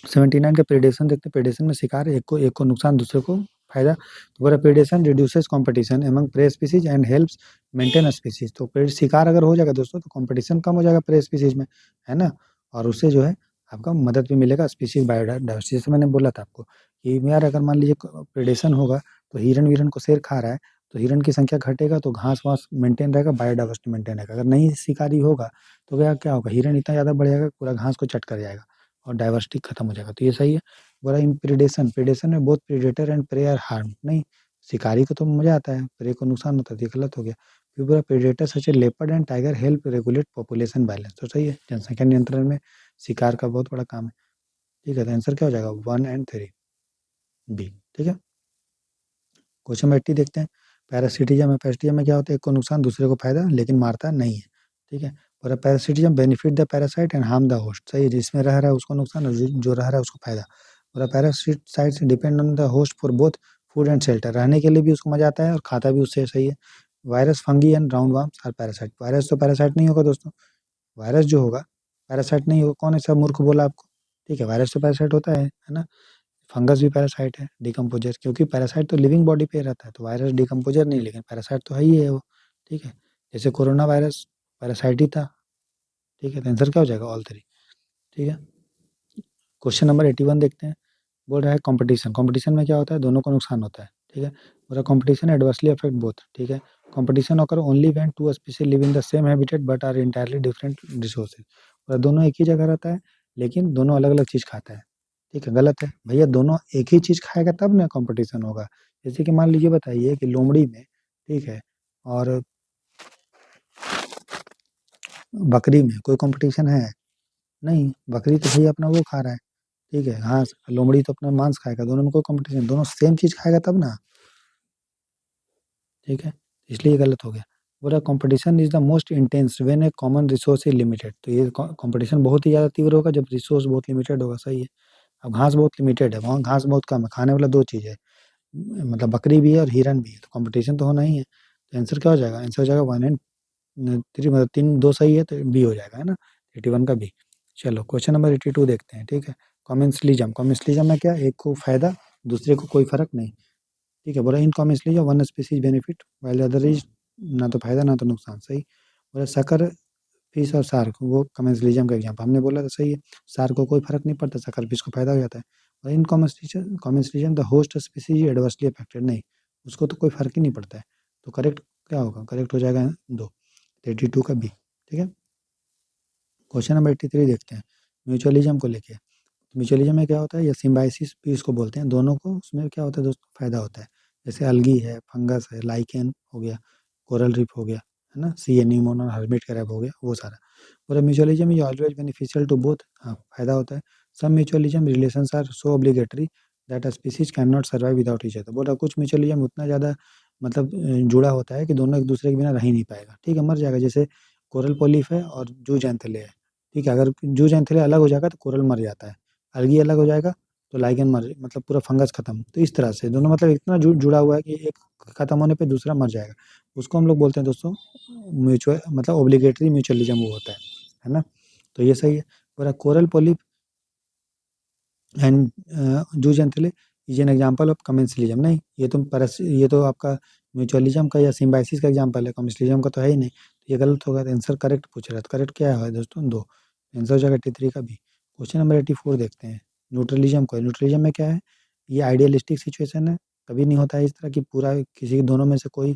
79 का प्रेडेशन देखते हैं। प्रेडेशन में शिकार, एक को नुकसान दूसरे को फायदा। तो बोला predation reduces competition among prey species and helps maintain species. तो शिकार अगर हो जाएगा दोस्तों तो कंपटीशन कम हो जाएगा प्रे स्पीसीज में, है ना। और उससे जो है आपका मदद भी मिलेगा स्पीसीज बायोडाइवर्सिटी। जैसे मैंने बोला था आपको कि यार अगर मान लीजिए प्रेडेशन होगा तो हिरन वीरन को शेर खा रहा है तो हिरन की संख्या घटेगा तो घास वास मेंटेन रहेगा, बायोडाइवर्सिटी मेंटेन रहेगा। अगर नहीं शिकारी होगा तो क्या क्या होगा, हिरन इतना ज़्यादा बढ़ेगा पूरा घास को चट कर जाएगा और डाइवर्सिटी खत्म हो जाएगा। तो ये सही है। बोला इन प्रीडेशन, प्रीडेशन में both predator and prey are harm. नहीं, शिकारी को तो मजा आता है, प्रे को नुकसान होता है, तो ये गलत हो गया। फिर बोला predator such A leopard and tiger help regulate population balance. तो सही है, जनसंख्या नियंत्रण में शिकार का बहुत बड़ा काम है। ठीक है, तो आंसर क्या हो जाएगा 1 और 3 बी, ठीक है। क्वेश्चन 80 देखते हैं। पैरासिटिज्म है, पैरासिटिज्म में क्या होता है, एक को नुकसान दूसरे को फायदा लेकिन मारता नहीं है, ठीक है। और parasitism benefit the parasite and harm the host. सही है, जिसमें रह रहा है उसको नुकसान और जो रह रहा है उसको फायदा। और parasites depend on the host for both food and shelter. रहने के लिए भी उसको मजा आता है और खाता भी उससे, सही है। Virus fungi and round worms are parasite. Virus तो पैरासाइट नहीं होगा दोस्तों, वायरस जो होगा पैरासाइट नहीं होगा। कौन ऐसा मूर्ख बोला आपको, ठीक है। वायरस तो पैरासाइट होता है ना। फंगस भी पैरासाइट है, डिकम्पोजर, क्योंकि पैरासाइट तो लिविंग बॉडी पे रहता है, तो वायरस डिकम्पोजर नहीं लेकिन पैरासाइट तो है ही है वो, ठीक है। जैसे कोरोना वायरस पैरासाइट ही था, ठीक है। तो आंसर क्या हो जाएगा ऑल 3, ठीक है। क्वेश्चन नंबर 81 देखते हैं। बोल रहा है कंपटीशन, कंपटीशन में क्या होता है, दोनों को नुकसान होता है, ठीक है। बोल रहा कंपटीशन एडवर्सली अफेक्ट बोथ, ठीक है। Competition occur only when two species live in the same habitat but are entirely different resources. और दोनों एक ही जगह रहता है लेकिन दोनों अलग अलग चीज खाता है, ठीक है। गलत है भैया, दोनों एक ही चीज खाएगा तब ना कंपटीशन होगा। जैसे कि मान लीजिए बताइए कि लोमड़ी में, ठीक है, और बकरी में कोई कंपटीशन है? नहीं, बकरी तो भैया अपना वो खा रहा है, ठीक है, घास। लोमड़ी तो अपना मांस खाएगा, दोनों में कोई कंपटीशन, दोनों सेम चीज खाएगा तब ना, ठीक है। इसलिए ये गलत हो गया। बोला competition is the most intense when A common resource is limited. तो ये कंपटीशन बहुत ही ज्यादा तीव्र होगा जब रिसोर्स बहुत लिमिटेड होगा, सही है। अब घास बहुत लिमिटेड है, वहाँ घास बहुत कम है, खाने वाला दो चीज है, मतलब बकरी भी है और हिरन भी है, तो कंपटीशन तो होना ही है। तो आंसर क्या हो जाएगा, आंसर हो जाएगा 1 and 3, मतलब 3 2 सही है तो बी हो जाएगा, है ना। 81 का बी। चलो क्वेश्चन नंबर 82 देखते हैं, ठीक है। कॉमेंसलिज्म, कॉमेंसलिज्म में क्या, एक को फायदा दूसरे को कोई फर्क नहीं, ठीक है। बोला in commensalism one species benefit while other is, ना तो फायदा ना तो नुकसान, सही। बोला सकर फिश और शार्क, वो कमेंसलिज्म का एग्जाम्पल हमने बोला था, सही है। शार्क को कोई फर्क नहीं पड़ता, सकर फिश को फायदा हो जाता है। और in commensalism the host species adversely affected, नहीं, उसको तो कोई फर्क ही नहीं पड़ता है। तो करेक्ट क्या होगा, करेक्ट हो जाएगा 2, 82 का बी, ठीक है। क्वेश्चन नंबर 83 देखते हैं, म्यूचुअलिज्म को लेके। म्यूचुअलिज्म में क्या होता है, या सिम्बायोसिस भी इसको बोलते हैं, दोनों को उसमें क्या होता है दोस्तों, फायदा होता है। जैसे अलगी है, फंगस है, लाइकेन हो गया, कोरल रीफ हो गया, है ना, सी एनीमोन और हर्मिट क्रैब हो गया, वो सारा। और mutualism is always beneficial to both, हाँ फायदा होता है। Some mutualism relations are so obligatory that a species can not survive without each other. बोला कुछ म्यूचुअलिज्म उतना ज़्यादा मतलब जुड़ा होता है कि दोनों एक दूसरे के बिना रह ही नहीं पाएगा, ठीक है, मर जाएगा। जैसे कोरल पोलिप है और जूट एंथेले है, ठीक है, अगर जूट एंथेले अलग हो जाएगा तो कोरल मर जाता है, अलगी अलग हो जाएगा तो लाइगन मर, मतलब पूरा फंगस खत्म। तो इस तरह से दोनों मतलब इतना जुड़ा हुआ है कि एक खत्म होने पे दूसरा मर जाएगा। उसको हम लोग बोलते हैं दोस्तों म्यूचुअल, मतलब ऑब्लिगेटरी म्यूचुअलिज्म वो होता है ना। तो ये सही है। पूरा coral polyp and zooxanthellae is an example of commensalism. नहीं, ये तो आपका म्यूचुअलिज्म का या सिम्बायोसिस का एग्जांपल है, कमेंसलिज्म का तो है ही नहीं। तो ये गलत होगा, तो आंसर करेक्ट पूछ रहा है, तो करेक्ट क्या है दोस्तों 2, आंसर हो जाएगा 83 का भी। क्वेश्चन नंबर 84 देखते हैं। न्यूट्रलिज्म को, न्यूट्रलिज्म में क्या है, ये आइडियलिस्टिक सिचुएशन है, कभी नहीं होता है इस तरह की पूरा किसी दोनों में से कोई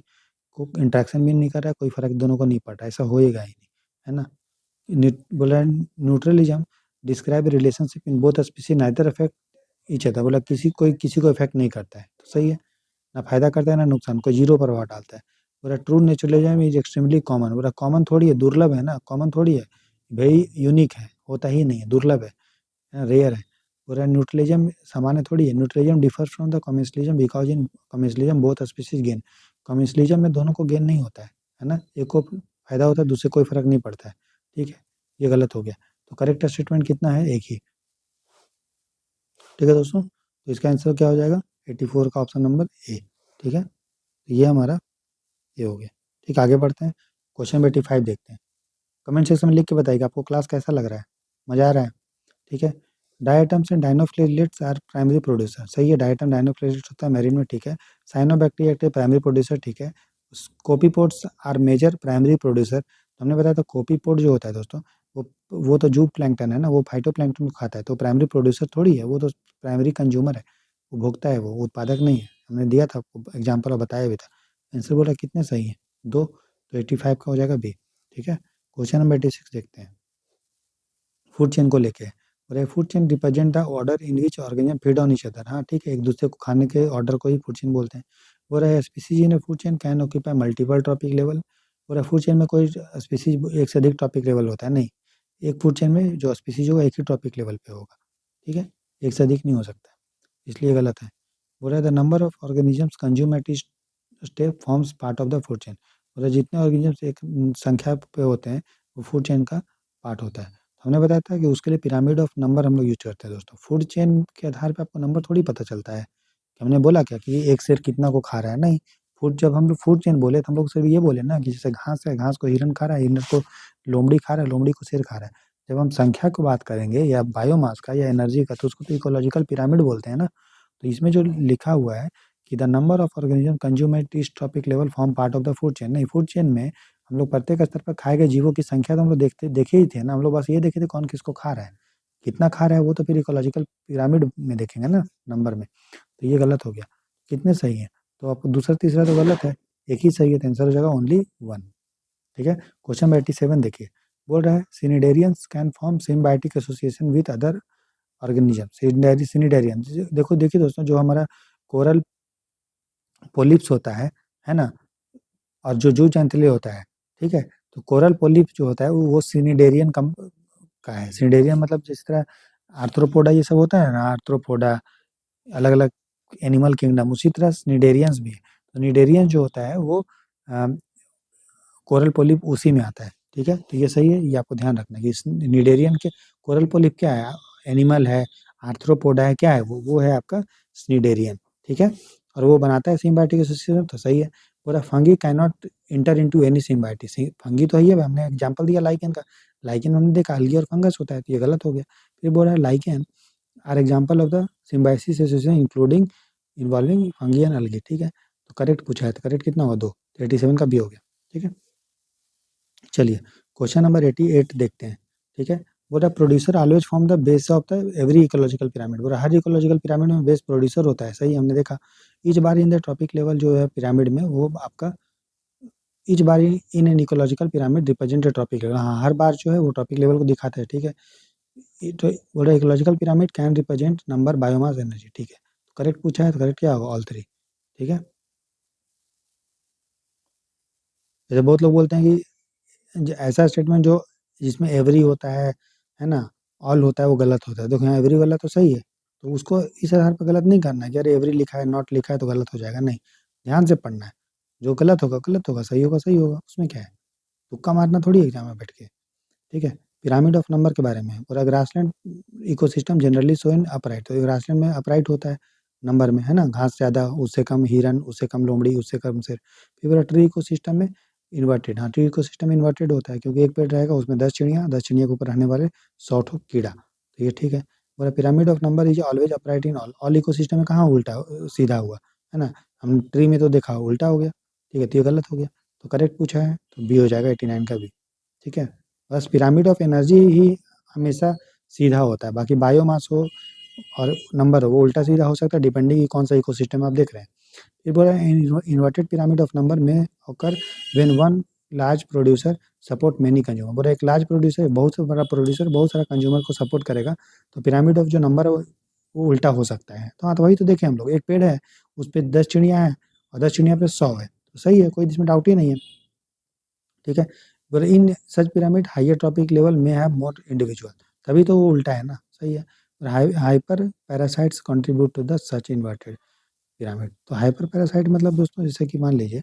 को इंटरेक्शन भी नहीं कर रहा है, कोई फर्क दोनों को नहीं पड़ रहा है, ऐसा होएगा ही नहीं, है ना। बोला neutralism describe relationship in both species neither affect each other. बोला किसी को इफेक्ट नहीं करता है, तो सही है, ना फायदा करता है ना नुकसान, कोई जीरो प्रभाव डालता है। बोला true naturalism is extremely common. बोला कॉमन थोड़ी है, दुर्लभ है ना, कॉमन थोड़ी है भाई, यूनिक है, होता ही नहीं है, दुर्लभ है, रेयर है। पूरा न्यूट्रलिज्म सामान्य थोड़ी है। Neutralism differ from the commensalism because in commensalism both species gain. Commensalism में दोनों को गेन नहीं होता है ना, एक को फायदा होता है दूसरे को कोई फर्क नहीं पड़ता है, ठीक है। ये गलत हो गया, तो करेक्ट स्टेटमेंट कितना है, एक ही, ठीक है दोस्तों। तो इसका आंसर क्या हो जाएगा 84 का ऑप्शन नंबर ए, ठीक है। तो ये हमारा ये हो गया, ठीक, आगे बढ़ते हैं। क्वेश्चन नंबर 85 देखते हैं। कमेंट सेक्शन में लिख के बताइए कि आपको क्लास कैसा लग रहा है, मज़ा आ रहा है? ठीक है। Diatoms and dinoflagellates are primary producer, सही है। डायटम डायनोक्लेट्स होता है मैरिन में, ठीक है। साइनोबैक्टीरिया एक्टिव प्राइमरी प्रोड्यूसर, ठीक है। कोपीपोड्स आर मेजर प्राइमरी प्रोड्यूसर, हमने बताया था कोपीपोड जो होता है दोस्तों, वो तो जू प्लैंकटन है ना, वो फाइटोप्लैंक्टन को खाता है, तो प्राइमरी प्रोड्यूसर थोड़ी है, वो तो प्राइमरी कंज्यूमर है, वो भोगता है, वो उत्पादक नहीं है। हमने दिया था आपको एग्जाम्पल और बताया भी था। आंसर बोला कितने सही है, 2, तो 85 का हो जाएगा बी, ठीक है। क्वेश्चन नंबर 86 देखते हैं, फूड चेन को लेके। और food chain represent the order in which organism feed on each other, हाँ ठीक है, एक दूसरे को खाने के ऑर्डर को ही फूड चेन बोलते हैं। और species in food chain can occupy multiple topic level, और फूड चेन में कोई स्पीसीज एक से अधिक टॉपिक लेवल होता है नहीं, एक फूड चेन में जो स्पीसीज होगा एक ही टॉपिक लेवल पे होगा, ठीक है, एक से अधिक नहीं हो सकता, इसलिए गलत है। बोला the number of organisms consume at each step forms part of the food chain, मतलब जितने ऑर्गेनिजम्स एक संख्या पे होते हैं वो फूड चेन का पार्ट होता है। हमने बताया था कि उसके लिए पिरामिड ऑफ नंबर हम लोग यूज करते हैं दोस्तों। फूड चेन के आधार पे आपको नंबर थोड़ी पता चलता है कि हमने बोला क्या कि एक शेर कितना को खा रहा है, नहीं। फूड जब हम लोग फूड चेन बोले तो हम लोग सिर्फ ये बोले ना कि जैसे घास है, घास को हिरन खा रहा है, हिरन को लोमड़ी खा रहा है, लोमड़ी को शेर खा रहा है। जब हम संख्या की बात करेंगे या बायोमास का या एनर्जी का, तो उसको तो इकोलॉजिकल पिरामिड बोलते हैं ना। तो इसमें जो लिखा हुआ है कि the number of organism consume at each topic level form part of the food chain, नहीं, फूड चेन में हम लोग प्रत्येक स्तर पर खाए गए जीवों की संख्या तो हम लोग देखे ही थे ना, हम लोग बस ये देखे थे कौन किसको खा रहा है, कितना खा रहा है, वो तो फिर इकोलॉजिकल पिरामिड में देखेंगे ना नंबर में। तो ये गलत हो गया, कितने सही है, तो आपको दूसरा तीसरा तो गलत है, एक ही सही है, तो आंसर हो जाएगा ओनली 1, ठीक है। क्वेश्चन नंबर 87 देखिए, बोल रहा है cnidarians can form symbiotic association with other organism. Cnidarian, देखो देखिए दोस्तों, जो हमारा कोरल पोलिप्स होता है ना, और जो जूट एंथीली होता है, ठीक है, तो कोरल पोलिप जो होता है वो सिनिडेरियन का है। सिनिडेरियन मतलब जिस तरह आर्थ्रोपोडा ये सब होता है ना, आर्थ्रोपोडा अलग अलग एनिमल किंगडम, उसी तरह निडेरियंस भी है। तो निडेरियन जो होता है वो कोरल पोलिप उसी में आता है, ठीक है, तो ये सही है, ये आपको ध्यान रखना कि निडेरियन के कोरल पोलिप क्या है, एनिमल है, आर्थ्रोपोडा है, क्या है वो है आपका स्निडेरियन, ठीक है। और वो बनाता है सिम्बायोटिक एसोसिएशन, तो सही है। पूरा fungi can not inter into any symbiotic, fungi तो है, हमने एग्जांपल दिया लाइकेन का, लाइकेन हमने देखा अलगी और फंगस होता है, तो ये गलत हो गया। फिर बोल रहा है lichen are example of the symbiosis association including involving fungi and algae, ठीक है, तो करेक्ट पूछा है, तो करेक्ट कितना हुआ, 2, 87 का भी हो गया, ठीक है। चलिए क्वेश्चन नंबर 88 देखते हैं, ठीक है। बोला producer always form the base of the every ecological pyramid, बोला हर इकोलॉजिकल पिरामिड में बेस प्रोड्यूसर होता है, सही हमने देखा। Etch bar in the topic level जो है पिरामिड में, वो आपका etch bar in an ecological pyramid represent topic level, हाँ हर बार जो है वो टॉपिक लेवल को दिखाता है, ठीक है। तो बोला ecological pyramid can represent number biomass energy, ठीक है, तो करेक्ट पूछा है, तो करेक्ट क्या होगा, ऑल 3, ठीक है। जैसे बहुत लोग बोलते हैं कि ऐसा स्टेटमेंट जो जिसमें एवरी होता है ना, ऑल होता है, वो गलत होता है। देखो यहाँ एवरी वाला तो सही है, तो उसको इस आधार पर गलत नहीं करना है कि अरे एवरी लिखा है नॉट लिखा है तो गलत हो जाएगा, नहीं, ध्यान से पढ़ना है, जो गलत होगा गलत होगा, सही होगा, उसमें क्या है, तुक्का मारना थोड़ी एग्जाम में बैठ के, ठीक है। पिरामिड ऑफ नंबर के बारे में, और grassland ecosystem generally show in upright, तो ग्रासलैंड में अपराइट होता है नंबर में, है ना, घास ज़्यादा, उससे कम हिरन, उससे कम लोमड़ी, उससे कम शेर। फिर ट्री इकोसिस्टम में इन्वर्टेड, हाँ ट्री इकोसिस्टम इन्वर्टेड होता है क्योंकि एक पेड़ रहेगा उसमें 10 चिड़िया, 10 चिड़िया के ऊपर रहने वाले 100 कीड़ा, तो ये ठीक है। बोला pyramid of number is always upright in all ecosystem में कहाँ उल्टा सीधा हुआ, है ना, हम ट्री में तो देखा उल्टा हो गया, ठीक है, तो ये गलत हो गया, तो करेक्ट पूछा है, तो बी हो जाएगा 89 का बी, ठीक है। बस पिरामिड ऑफ एनर्जी ही हमेशा सीधा होता है, बाकी बायोमास हो और नंबर हो वो उल्टा सीधा हो सकता है, डिपेंडिंग कि कौन सा इकोसिस्टम आप देख रहे हैं। फिर बोला इन्वर्टेड पिरामिड ऑफ नंबर में occur when one large producer support many consumer, बोला एक लार्ज प्रोड्यूसर बहुत से बड़ा प्रोड्यूसर बहुत सारा कंज्यूमर को सपोर्ट करेगा, तो पिरामिड ऑफ जो नंबर है वो उल्टा हो सकता है। तो हाँ, तो वही तो देखें हम लोग, एक पेड़ है उस पर 10 चिड़िया हैं और 10 चिड़िया पे 100 है, तो सही है, कोई इसमें डाउट ही नहीं है, ठीक है। बोले in such pyramid higher trophic level में हैव मोर इंडिविजुअल, तभी तो वो उल्टा है ना, सही है। Hyper parasites contribute to the such inverted pyramid, तो हाइपर पैरासाइट मतलब दोस्तों जैसे कि मान लीजिए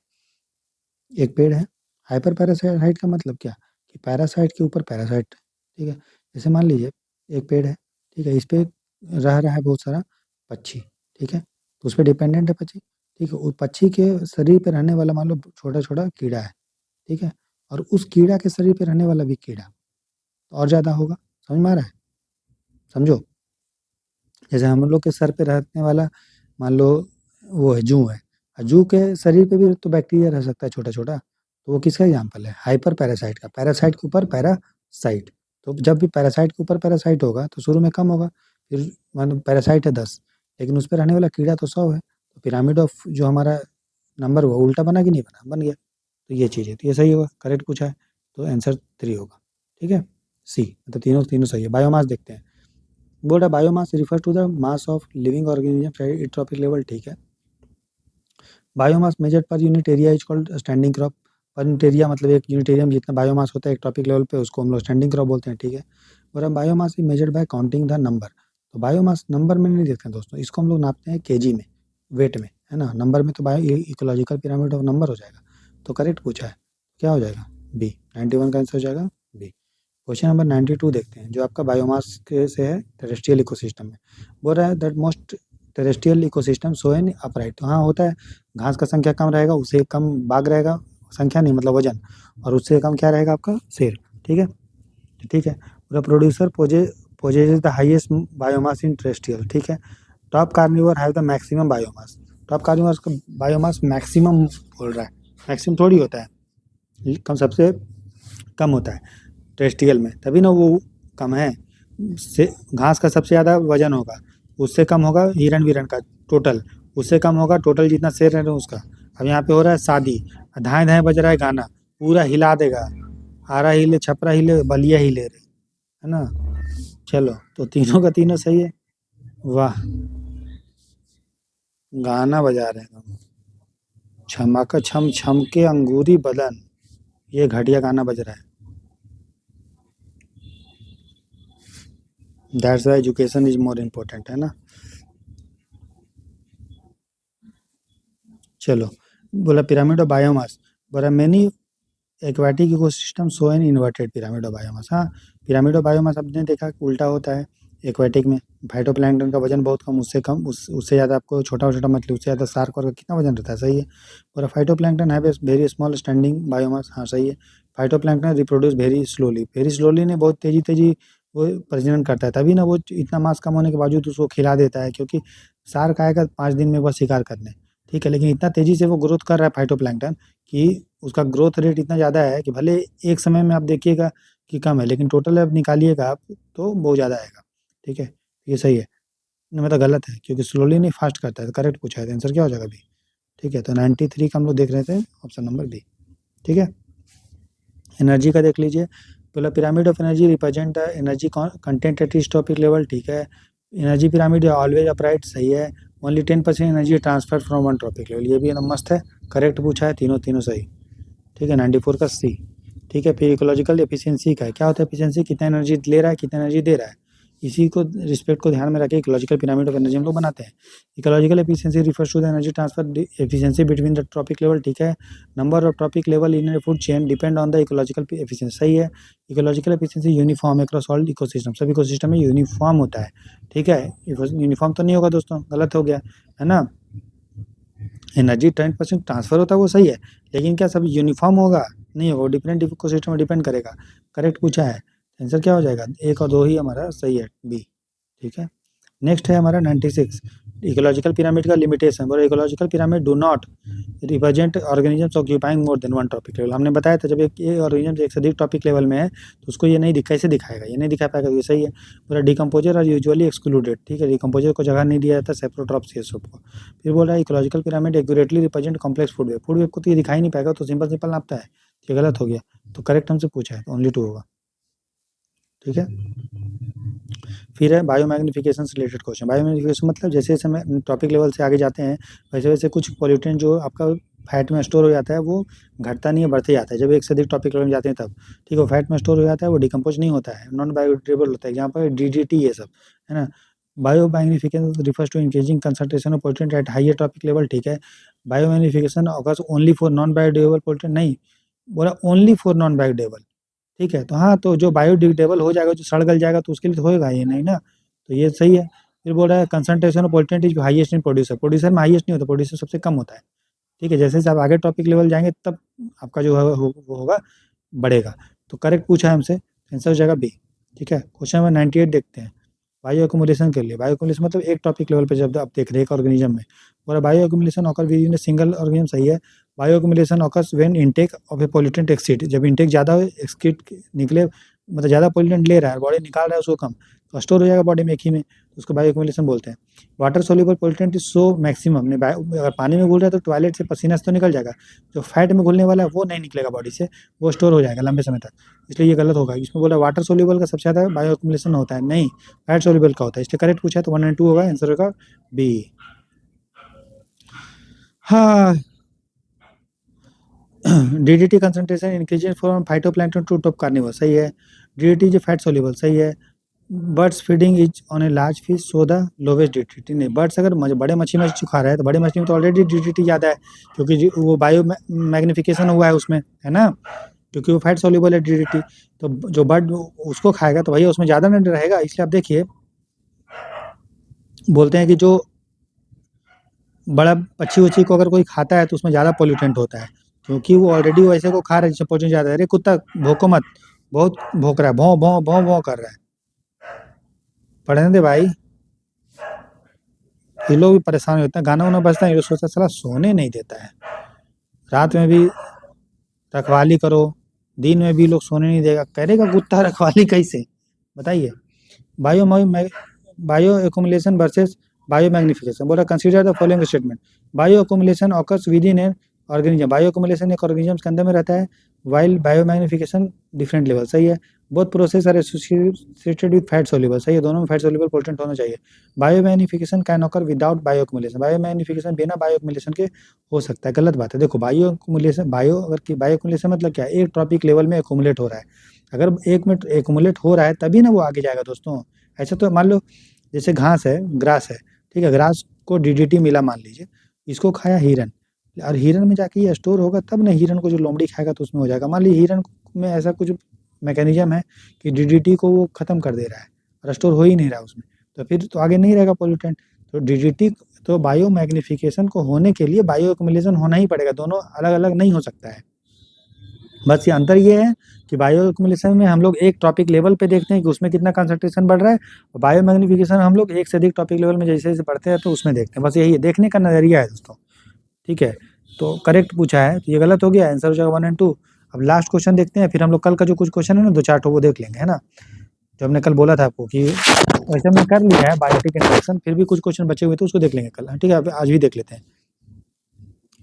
एक पेड़ है, हाइपर पैरासाइट का मतलब क्या कि पैरासाइट के ऊपर पैरासाइट, ठीक है। जैसे मान लीजिए एक पेड़ है, ठीक है, इस पे रह रहा है बहुत सारा पक्षी, ठीक है, तो उस पर डिपेंडेंट है पक्षी, ठीक है, उस पक्षी के शरीर पे रहने वाला मान लो छोटा छोटा कीड़ा है, ठीक है, और उस कीड़ा के शरीर पे रहने वाला भी कीड़ा तो और ज़्यादा होगा। समझ में आ रहा है? समझो, जैसे हम लोग के सर पे रहने वाला, मान लो वो है जूं है, और जूं के शरीर पे भी तो बैक्टीरिया रह सकता है छोटा-छोटा, तो वो किसका एग्ज़ाम्पल है? हाइपर पैरासाइट का। पैरासाइट के ऊपर पैरासाइट, तो जब भी पैरासाइट के ऊपर पैरासाइट होगा तो शुरू में कम होगा, फिर मान पैरासाइट है 10, लेकिन उस पे रहने वाला कीड़ा तो 100 है, तो पिरामिड ऑफ जो हमारा नंबर हुआ उल्टा बना कि नहीं बना? बन गया। तो ये चीज़ है, तो ये सही होगा, करेक्ट पूछा है, तो आंसर 3 होगा। ठीक है? सी, मतलब तीनों तीनों सही है। बायोमास देखते हैं। बोल रहा biomass refer to the mass of living organism at trophic level, ठीक है। Biomass measured per unit area is called standing crop. Per unit area मतलब एक यूनिट एरिया में जितना बायोमास होता है एक ट्रॉपिक लेवल पे, उसको हम लोग स्टैंडिंग क्रॉप बोलते हैं, ठीक है। और biomass is measured by counting the number. तो बायोमास नंबर में नहीं देखते हैं दोस्तों, इसको हम लोग नापते हैं केजी में, वेट में, है ना। नंबर में तो bio ecological pyramid of number हो जाएगा। तो करेक्ट पूछा है, क्या हो जाएगा? बी, 91 का आंसर हो जाएगा बी। क्वेश्चन नंबर 92 देखते हैं, जो आपका बायोमास के से है टेरेस्ट्रियल इकोसिस्टम में। बोल रहा है that most terrestrial ecosystem show an upright. तो हाँ होता है, घास का संख्या कम रहेगा, उससे कम बाघ रहेगा, संख्या नहीं मतलब वजन, और उससे कम क्या रहेगा आपका? शेर। ठीक है, ठीक है। पूरा producer poses the highest biomass in terrestrial, ठीक है। Top carnivore have the maximum biomass. Top carnivore का बायोमास मैक्सिमम बोल रहा है, मैक्सिमम थोड़ी होता है, कम सबसे कम होता है टेरेस्ट्रियल में, तभी ना वो कम है। से घास का सबसे ज़्यादा वजन होगा, उससे कम होगा हिरन वीरन का टोटल, उससे कम होगा टोटल जितना शेर है उसका। अब यहाँ पे हो रहा है शादी, धाएँ धाएँ बज रहा है गाना, पूरा हिला देगा, आरा हिले छपरा हिले बलिया हिले रे, है ना। चलो, तो तीनों का तीनों सही है। वाह, गाना बजा रहे हैं हम, छमक छम छम के अंगूरी बदन, ये घटिया गाना बज रहा है। That's why education is more important, है ना। चलो, बोला पिरामिड ऑफ बायोमास, बोला many aquatic ecosystem show an inverted pyramid of biomass. हाँ, पिरामिड ऑफ बायोमास आपने देखा कि उल्टा होता है एक्वाटिक में। फाइटोप्लैंक्टन का वजन बहुत कम, उससे कम उससे ज़्यादा आपको छोटा छोटा मछली, उससे ज़्यादा शार्क और कितना वजन रहता है? सही है। पूरा फाइटोप्लैंक्टन है वेरी स्मॉल स्टैंडिंग बायोमास, हाँ सही है। फाइटोप्लैंक्टन रिप्रोड्यूस वेरी स्लोली ने बहुत तेजी तेजी वो प्रजनन करता है, तभी ना वो इतना मास कम होने के बावजूद उसको खिला देता है, क्योंकि शार्क आएगा 5 दिन में बस शिकार करने, ठीक है। लेकिन इतना तेजी से वो ग्रोथ कर रहा है फाइटोप्लैंक्टन कि उसका ग्रोथ रेट इतना ज़्यादा है कि भले एक समय में आप देखिएगा कि कम है, लेकिन टोटल अब निकालिएगा आप तो बहुत ज़्यादा आएगा, ठीक है। ये सही है, नहीं मतलब गलत है, क्योंकि स्लोली नहीं फास्ट करता है, तो करेक्ट पूछा है, तो आंसर क्या हो जाएगा? बी, ठीक है। तो 93 का हम लोग देख रहे थे, ऑप्शन नंबर बी, ठीक है। एनर्जी का देख लीजिए, पहला pyramid of energy represent the energy content at each topic level, ठीक है। एनर्जी पिरामिड ऑलवेज अपराइट, सही है। Only 10% energy transfer from one topic level, ये भी एकदम मस्त है, करेक्ट पूछा है, तीनों तीनों सही, ठीक है। 94 का सी, ठीक है। फिर इकोलॉजिकल एफिशिएंसी का है, क्या होता है एफिशिएंसी? कितना एनर्जी ले रहा है, कितना एनर्जी दे रहा है, इसी को रिस्पेक्ट को ध्यान में रखे इकोलॉजिकल पिरामिड ऑफ एनर्जी हम लोग बनाते हैं। Ecological efficiency refers to the energy transfer efficiency between the trophic level, ठीक है। Number of trophic level in a food chain depend on the ecological efficiency, सही है। Ecological efficiency uniform across all ecosystem, सब ecosystem में uniform होता है, ठीक है। यूनिफॉर्म तो नहीं होगा दोस्तों, गलत हो गया, है ना। एनर्जी 10% ट्रांसफर होता है वो सही है, लेकिन क्या सब यूनिफॉर्म होगा? नहीं होगा, डिफरेंट इकोसिस्टम में डिपेंड करेगा, करेक्ट पूछा है। आंसर क्या हो जाएगा? एक और दो ही हमारा सही है, बी, ठीक है। नेक्स्ट है हमारा 96, इकोलॉजिकल पिरामिड का लिमिटेशन। बोलो ecological pyramid do not represent organisms occupying more than one topic level. हमने बताया था जब एक ये ऑर्गेनिज्म एक से अधिक टॉपिक लेवल में है तो उसको ये नहीं कैसे दिखाएगा, ये नहीं दिखा पाएगा, तो ये सही है। पूरा डिकम्पोजर आर यूजुअली एक्सक्लूडेड, ठीक है। डिकम्पोजर को जगह नहीं दिया जाता सेप्रोट्रॉप्स ये सब को। फिर बोल रहा है ecological pyramid accurately represent complex food web. Food web को तो ये दिखाई नहीं पाएगा, तो सिंपल सिंपल नापता है, ये गलत हो गया। तो करेक्ट हमसे पूछा है, तो ओनली 2 होगा, ठीक है। फिर है बायोमैग्निफिकेशन से रिलेटेड क्वेश्चन। बायोमैग्निफिकेशन मतलब जैसे जैसे हम टॉपिक लेवल से आगे जाते हैं वैसे वैसे कुछ पॉल्यूटेंट जो आपका फैट में स्टोर हो जाता है वो घटता नहीं है, बढ़ते जाता है। जब एक से अधिक टॉपिक लेवल में जाते हैं तब, ठीक है, वो फैट में स्टोर हो जाता है, वो डिकम्पोज नहीं होता है, नॉन बायोडिग्रेडेबल होता है, यहाँ पर DDT ये सब, है ना। Biomagnification refers to increasing concentration of pollutant at higher trophic level, ठीक है। Biomagnification occurs only for non biodegradable pollutant, नहीं, बोला ओनली फॉर नॉन बायोडिग्रेडेबल, ठीक है। तो हाँ, तो जो बायोडिग्रेडेबल हो जाएगा, जो सड़ गल जाएगा, तो उसके लिए तो होएगा, ये नहीं ना, तो ये सही है। फिर बोल रहा है concentration of pollutant is highest in producer, producer में हाईएस्ट नहीं होता, प्रोड्यूसर सबसे कम होता है, ठीक है। जैसे जैसे आप आगे टॉपिक लेवल जाएंगे तब आपका जो है वो होगा, बढ़ेगा। तो करेक्ट पूछा है हमसे, आंसर हो जाएगा बी। ठीक है, क्वेश्चन नंबर 98 देखते हैं। बायो एक्युमुलेशन के लिए, बायो एक्युमुलेशन मतलब एक टॉपिक लेवल पे जब आप देख रहे हैं एक ऑर्गेनिज्म में, और bio accumulation occur with in single organism, सही है। Bio accumulation occurs when intake of A pollutant exceed, जब इनटेक ज़्यादा हो, एक्सीड निकले, मतलब ज़्यादा पॉल्यूटेंट ले रहा है, बॉडी निकाल रहा है उसको कम, तो स्टोर हो जाएगा बॉडी में एक ही में, तो उसको बायो एक्युमुलेशन बोलते हैं। Water soluble pollutant is so maximum ने, अगर पानी में घुल रहा है तो टॉयलेट से पसीना से तो निकल जाएगा, जो फैट में घुलने वाला है वो नहीं निकलेगा बॉडी से, वो स्टोर हो जाएगा लंबे समय तक, इसलिए ये गलत होगा। इसमें बोला वाटर सोल्यूबल का सबसे ज़्यादा बायो एक्युमुलेशन होता है, नहीं, फैट सोल्यूबल का होता है, इसलिए करेक्ट पूछा है तो 1 एंड 2 होगा, आंसर होगा बी। हाँ, DDT concentration increases from phytoplankton to top carnivore, सही है। डीडीटी इज फैट सोल्यूबल, सही है। Birds feeding is on a large fish so the lowest DDT, नहीं, बर्ड्स अगर बड़े मछली में खा रहा है तो बड़े मछली में तो ऑलरेडी डीडीटी ज़्यादा है, क्योंकि वो बायो मैग्निफिकेशन हुआ है उसमें, है ना, क्योंकि वो फैट सोल्यूबल है डीडीटी, तो जो बर्ड उसको खाएगा तो भैया उसमें ज़्यादा नहीं रहेगा, इसलिए आप देखिए बोलते हैं कि जो बड़ा पक्षी वक्षी को अगर कोई खाता है तो उसमें ज़्यादा पोल्यूटेंट होता है, क्योंकि वो ऑलरेडी वैसे को खा रहा है जिसमें पोल्यूशन ज़्यादा है। अरे कुत्ता भौंको मत, बहुत भौंक रहा है, भौं भौं भौं भौं कर रहा है, पढ़ने दे भाई। ये लोग भी परेशान होते हैं, गाना वाना बजता है ये लोग सोचता है साला सोने नहीं देता है, रात में भी रखवाली करो, दिन में भी लोग सोने नहीं देगा, करेगा कुत्ता रखवाली कैसे, बताइए। Bio bioaccumulation versus biomagnification, बोला consider the following statement. Bioaccumulation occurs within an organism, bioaccumulation एक ऑर्गेनिज्म के अंदर में रहता है, while biomagnification different level, सही है। Both process are associated with fat soluble, सही है, दोनों में फैट सोल्यूबल पोल्यूटेंट होना चाहिए। Biomagnification can occur without bioaccumulation, biomagnification बिना बायो एक्युमुलेशन के हो सकता है, गलत बात है। देखो बायो एक्युमुलेशन, बायो एक्युमुलेशन मतलब क्या है, एक टॉपिक लेवल में एक्युमुलेट हो रहा है, अगर एक में एक्युमुलेट हो रहा है तभी ना वो आगे जाएगा दोस्तों। ऐसा तो मान लो जैसे घास है, ग्रास है, ठीक है, ग्रास को डीडीटी मिला मान लीजिए, इसको खाया हिरन, और हिरन में जाके ये स्टोर होगा तब ना हिरन को जो लोमड़ी खाएगा तो उसमें हो जाएगा। मान लीजिए हिरन में ऐसा कुछ मैकेनिज्म है कि डीडीटी को वो खत्म कर दे रहा है और स्टोर हो ही नहीं रहा उसमें, तो फिर तो आगे नहीं रहेगा पोल्यूटेंट। तो डीडीटी, तो बायो मैग्निफिकेशन को होने के लिए बायो एक्युमुलेशन होना ही पड़ेगा, दोनों अलग अलग नहीं हो सकता है। बस ये अंतर ये है कि बायो एक्युमुलेशन में हम लोग एक टॉपिक लेवल पे देखते हैं कि उसमें कितना कंसंट्रेशन बढ़ रहा है, और बायो मैग्निफिकेशन हम लोग एक से अधिक टॉपिक लेवल में जैसे जैसे बढ़ते हैं तो उसमें देखते हैं, बस यही है, देखने का नज़रिया है दोस्तों। ठीक है, तो करेक्ट पूछा है तो ये गलत हो गया, आंसर हो जाएगा 1 एंड 2। अब लास्ट क्वेश्चन देखते हैं, फिर हम लोग कल का जो कुछ क्वेश्चन है ना 2-4 ठो वो देख लेंगे, है ना, जो हमने कल बोला था आपको कि वैसे हमने कर लिया है बायोटिक इंटरेक्शन, फिर भी कुछ क्वेश्चन बचे हुए थे उसको देख लेंगे कल, ठीक है, आज भी देख लेते हैं।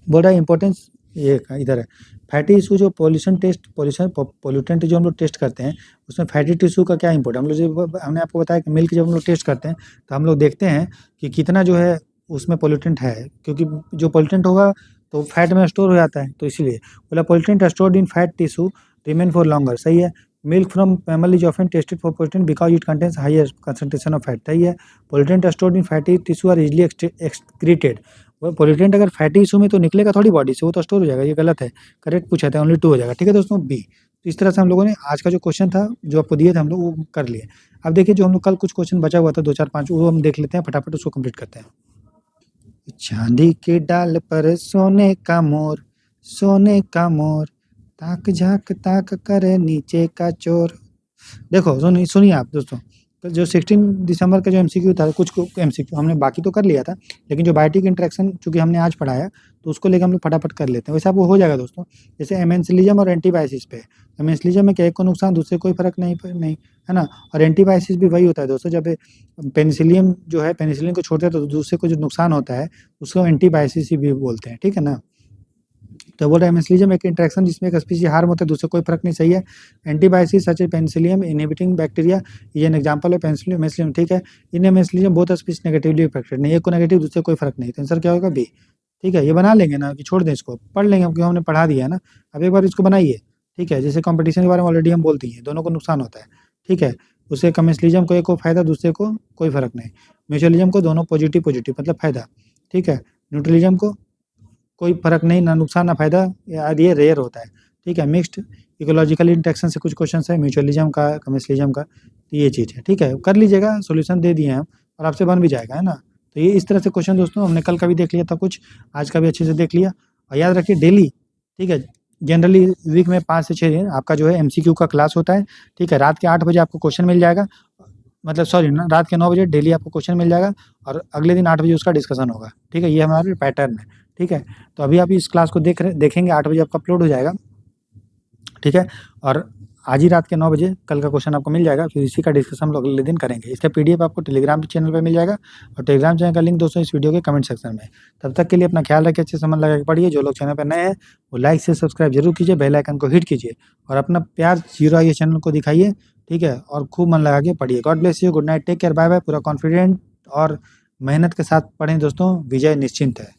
बोल रहा है इंपॉर्टेंस, ये इधर है, फैटी इशू जो पोल्यूटेंट जो हम लोग टेस्ट करते हैं उसमें फैटी टिश्यू का क्या इंपॉर्टेंट, हम लोग जब हमने आपको बताया कि मिल्क जब हम लोग टेस्ट करते हैं तो हम लोग देखते हैं कि कितना जो है उसमें पोल्यूटेंट है, क्योंकि जो पोल्यूटेंट होगा तो फैट में स्टोर हो जाता है, तो इसलिए बोला pollutant stored in fat tissue remain for longer, सही है। Milk from mammal is often tested for pollutant because it contains higher concentration of fat, सही है। Pollutant stored in fatty tissue are easily excreted, वो pollutant अगर fatty tissue में तो निकलेगा थोड़ी बॉडी से, वो तो स्टोर हो जाएगा, ये गलत है, करेक्ट पूछा था, ओनली 2 हो जाएगा। ठीक है दोस्तों, बी। तो इस तरह से हम लोगों ने आज का जो क्वेश्चन था जो आपको दिए थे हम लोग वो कर लिए। अब देखिए जो हम लोग कल कुछ क्वेश्चन बचा हुआ था 2-4-5 वो हम देख लेते हैं, फटाफट उसको कंप्लीट करते हैं। चांदी के डाल पर सोने का मोर, सोने का मोर, ताक झाक ताक करे नीचे का चोर। देखो सुनिए आप दोस्तों, तो जो 16 दिसंबर का जो एमसीक्यू था, कुछ एमसीक्यू हमने बाकी तो कर लिया था, लेकिन जो बायोटिक इंटरेक्शन चूंकि हमने आज पढ़ाया तो उसको लेकर हम लोग फटाफट कर लेते हैं, वैसे आपको हो जाएगा दोस्तों। जैसे एमेंसिलिज्म और एंटीबायोसिस पे, एमेंसिलिज्म में क्या एक को नुकसान दूसरे कोई फर्क नहीं, है ना, और एंटीबायोसिस भी वही होता है दोस्तों, जब पेनिसिलियम जो है पेनिसिलिन को छोड़ते हैं तो दूसरे को जो नुकसान होता है उसको एंटीबायोसिस भी बोलते हैं, ठीक है ना। तो बोल रहे हैं एमेंसिलिज्म एक इंटरेक्शन जिसमें एक स्पीशीज हार्म होता है दूसरे कोई फर्क नहीं, सही है। Antibiosis such a penicillium inhibiting bacteria, ये एन एग्जांपल है पेनिसिलियम, ठीक है। In amensalism both species negatively affected, नहीं एक को नेगेटिव दूसरे कोई फर्क नहीं, तो आंसर क्या होगा बी। ठीक है, ये बना लेंगे ना कि छोड़ दें इसको, पढ़ लेंगे क्योंकि हमने पढ़ा दिया है ना, अब एक बार इसको बनाइए। ठीक है, जैसे कंपटीशन के बारे में ऑलरेडी हम बोलते हैं, दोनों को नुकसान होता है, ठीक है। उससे कमेंसलिज्म को एक को फायदा दूसरे को कोई फर्क नहीं, म्यूचुअलिज्म को दोनों पॉजिटिव पॉजिटिव मतलब फायदा, ठीक है। न्यूट्रलिज्म को कोई फर्क नहीं, ना नुकसान ना फायदा, ये रेयर होता है, ठीक है। मिक्स्ड इकोलॉजिकल इंटरेक्शन से कुछ क्वेश्चन है, म्यूचुअलिज्म का कमेंसलिज्म का, तो ये चीज़ है, ठीक है, कर लीजिएगा, सॉल्यूशन दे दिए हैं हम और आपसे बन भी जाएगा, है ना। तो ये इस तरह से क्वेश्चन दोस्तों हमने कल का भी देख लिया था कुछ, आज का भी अच्छे से देख लिया, और याद रखिए डेली, ठीक है, जनरली वीक में 5 से 6 दिन आपका जो है एमसीक्यू का क्लास होता है, ठीक है? रात के 8 बजे आपको क्वेश्चन मिल जाएगा, मतलब सॉरी ना, रात के 9 बजे डेली आपको क्वेश्चन मिल जाएगा और अगले दिन 8 बजे उसका डिस्कशन होगा, ठीक है? ये हमारा पैटर्न है, ठीक है? तो अभी आप इस क्लास को देखेंगे 8 बजे आपका अपलोड हो जाएगा, ठीक है? और आज ही रात के 9 बजे कल का क्वेश्चन आपको मिल जाएगा, फिर इसी का डिस्कशन हम लोग अगले दिन करेंगे। इसका पीडीएफ आपको टेलीग्राम चैनल पे मिल जाएगा और टेलीग्राम चैनल का लिंक दोस्तों इस वीडियो के कमेंट सेक्शन में है। तब तक के लिए अपना ख्याल रखिए, अच्छे से मन लगा के पढ़िए। जो लोग चैनल पे नए हैं वो लाइक से सब्सक्राइब जरूर कीजिए, बेल आइकन को हिट कीजिए और अपना प्यार जीरो आई चैनल को दिखाइए, ठीक है? और खूब मन लगा के पढ़िए। God bless you, good night, take care, bye bye. पूरा कॉन्फिडेंट और मेहनत के साथ पढ़ें दोस्तों, विजय निश्चिंत है।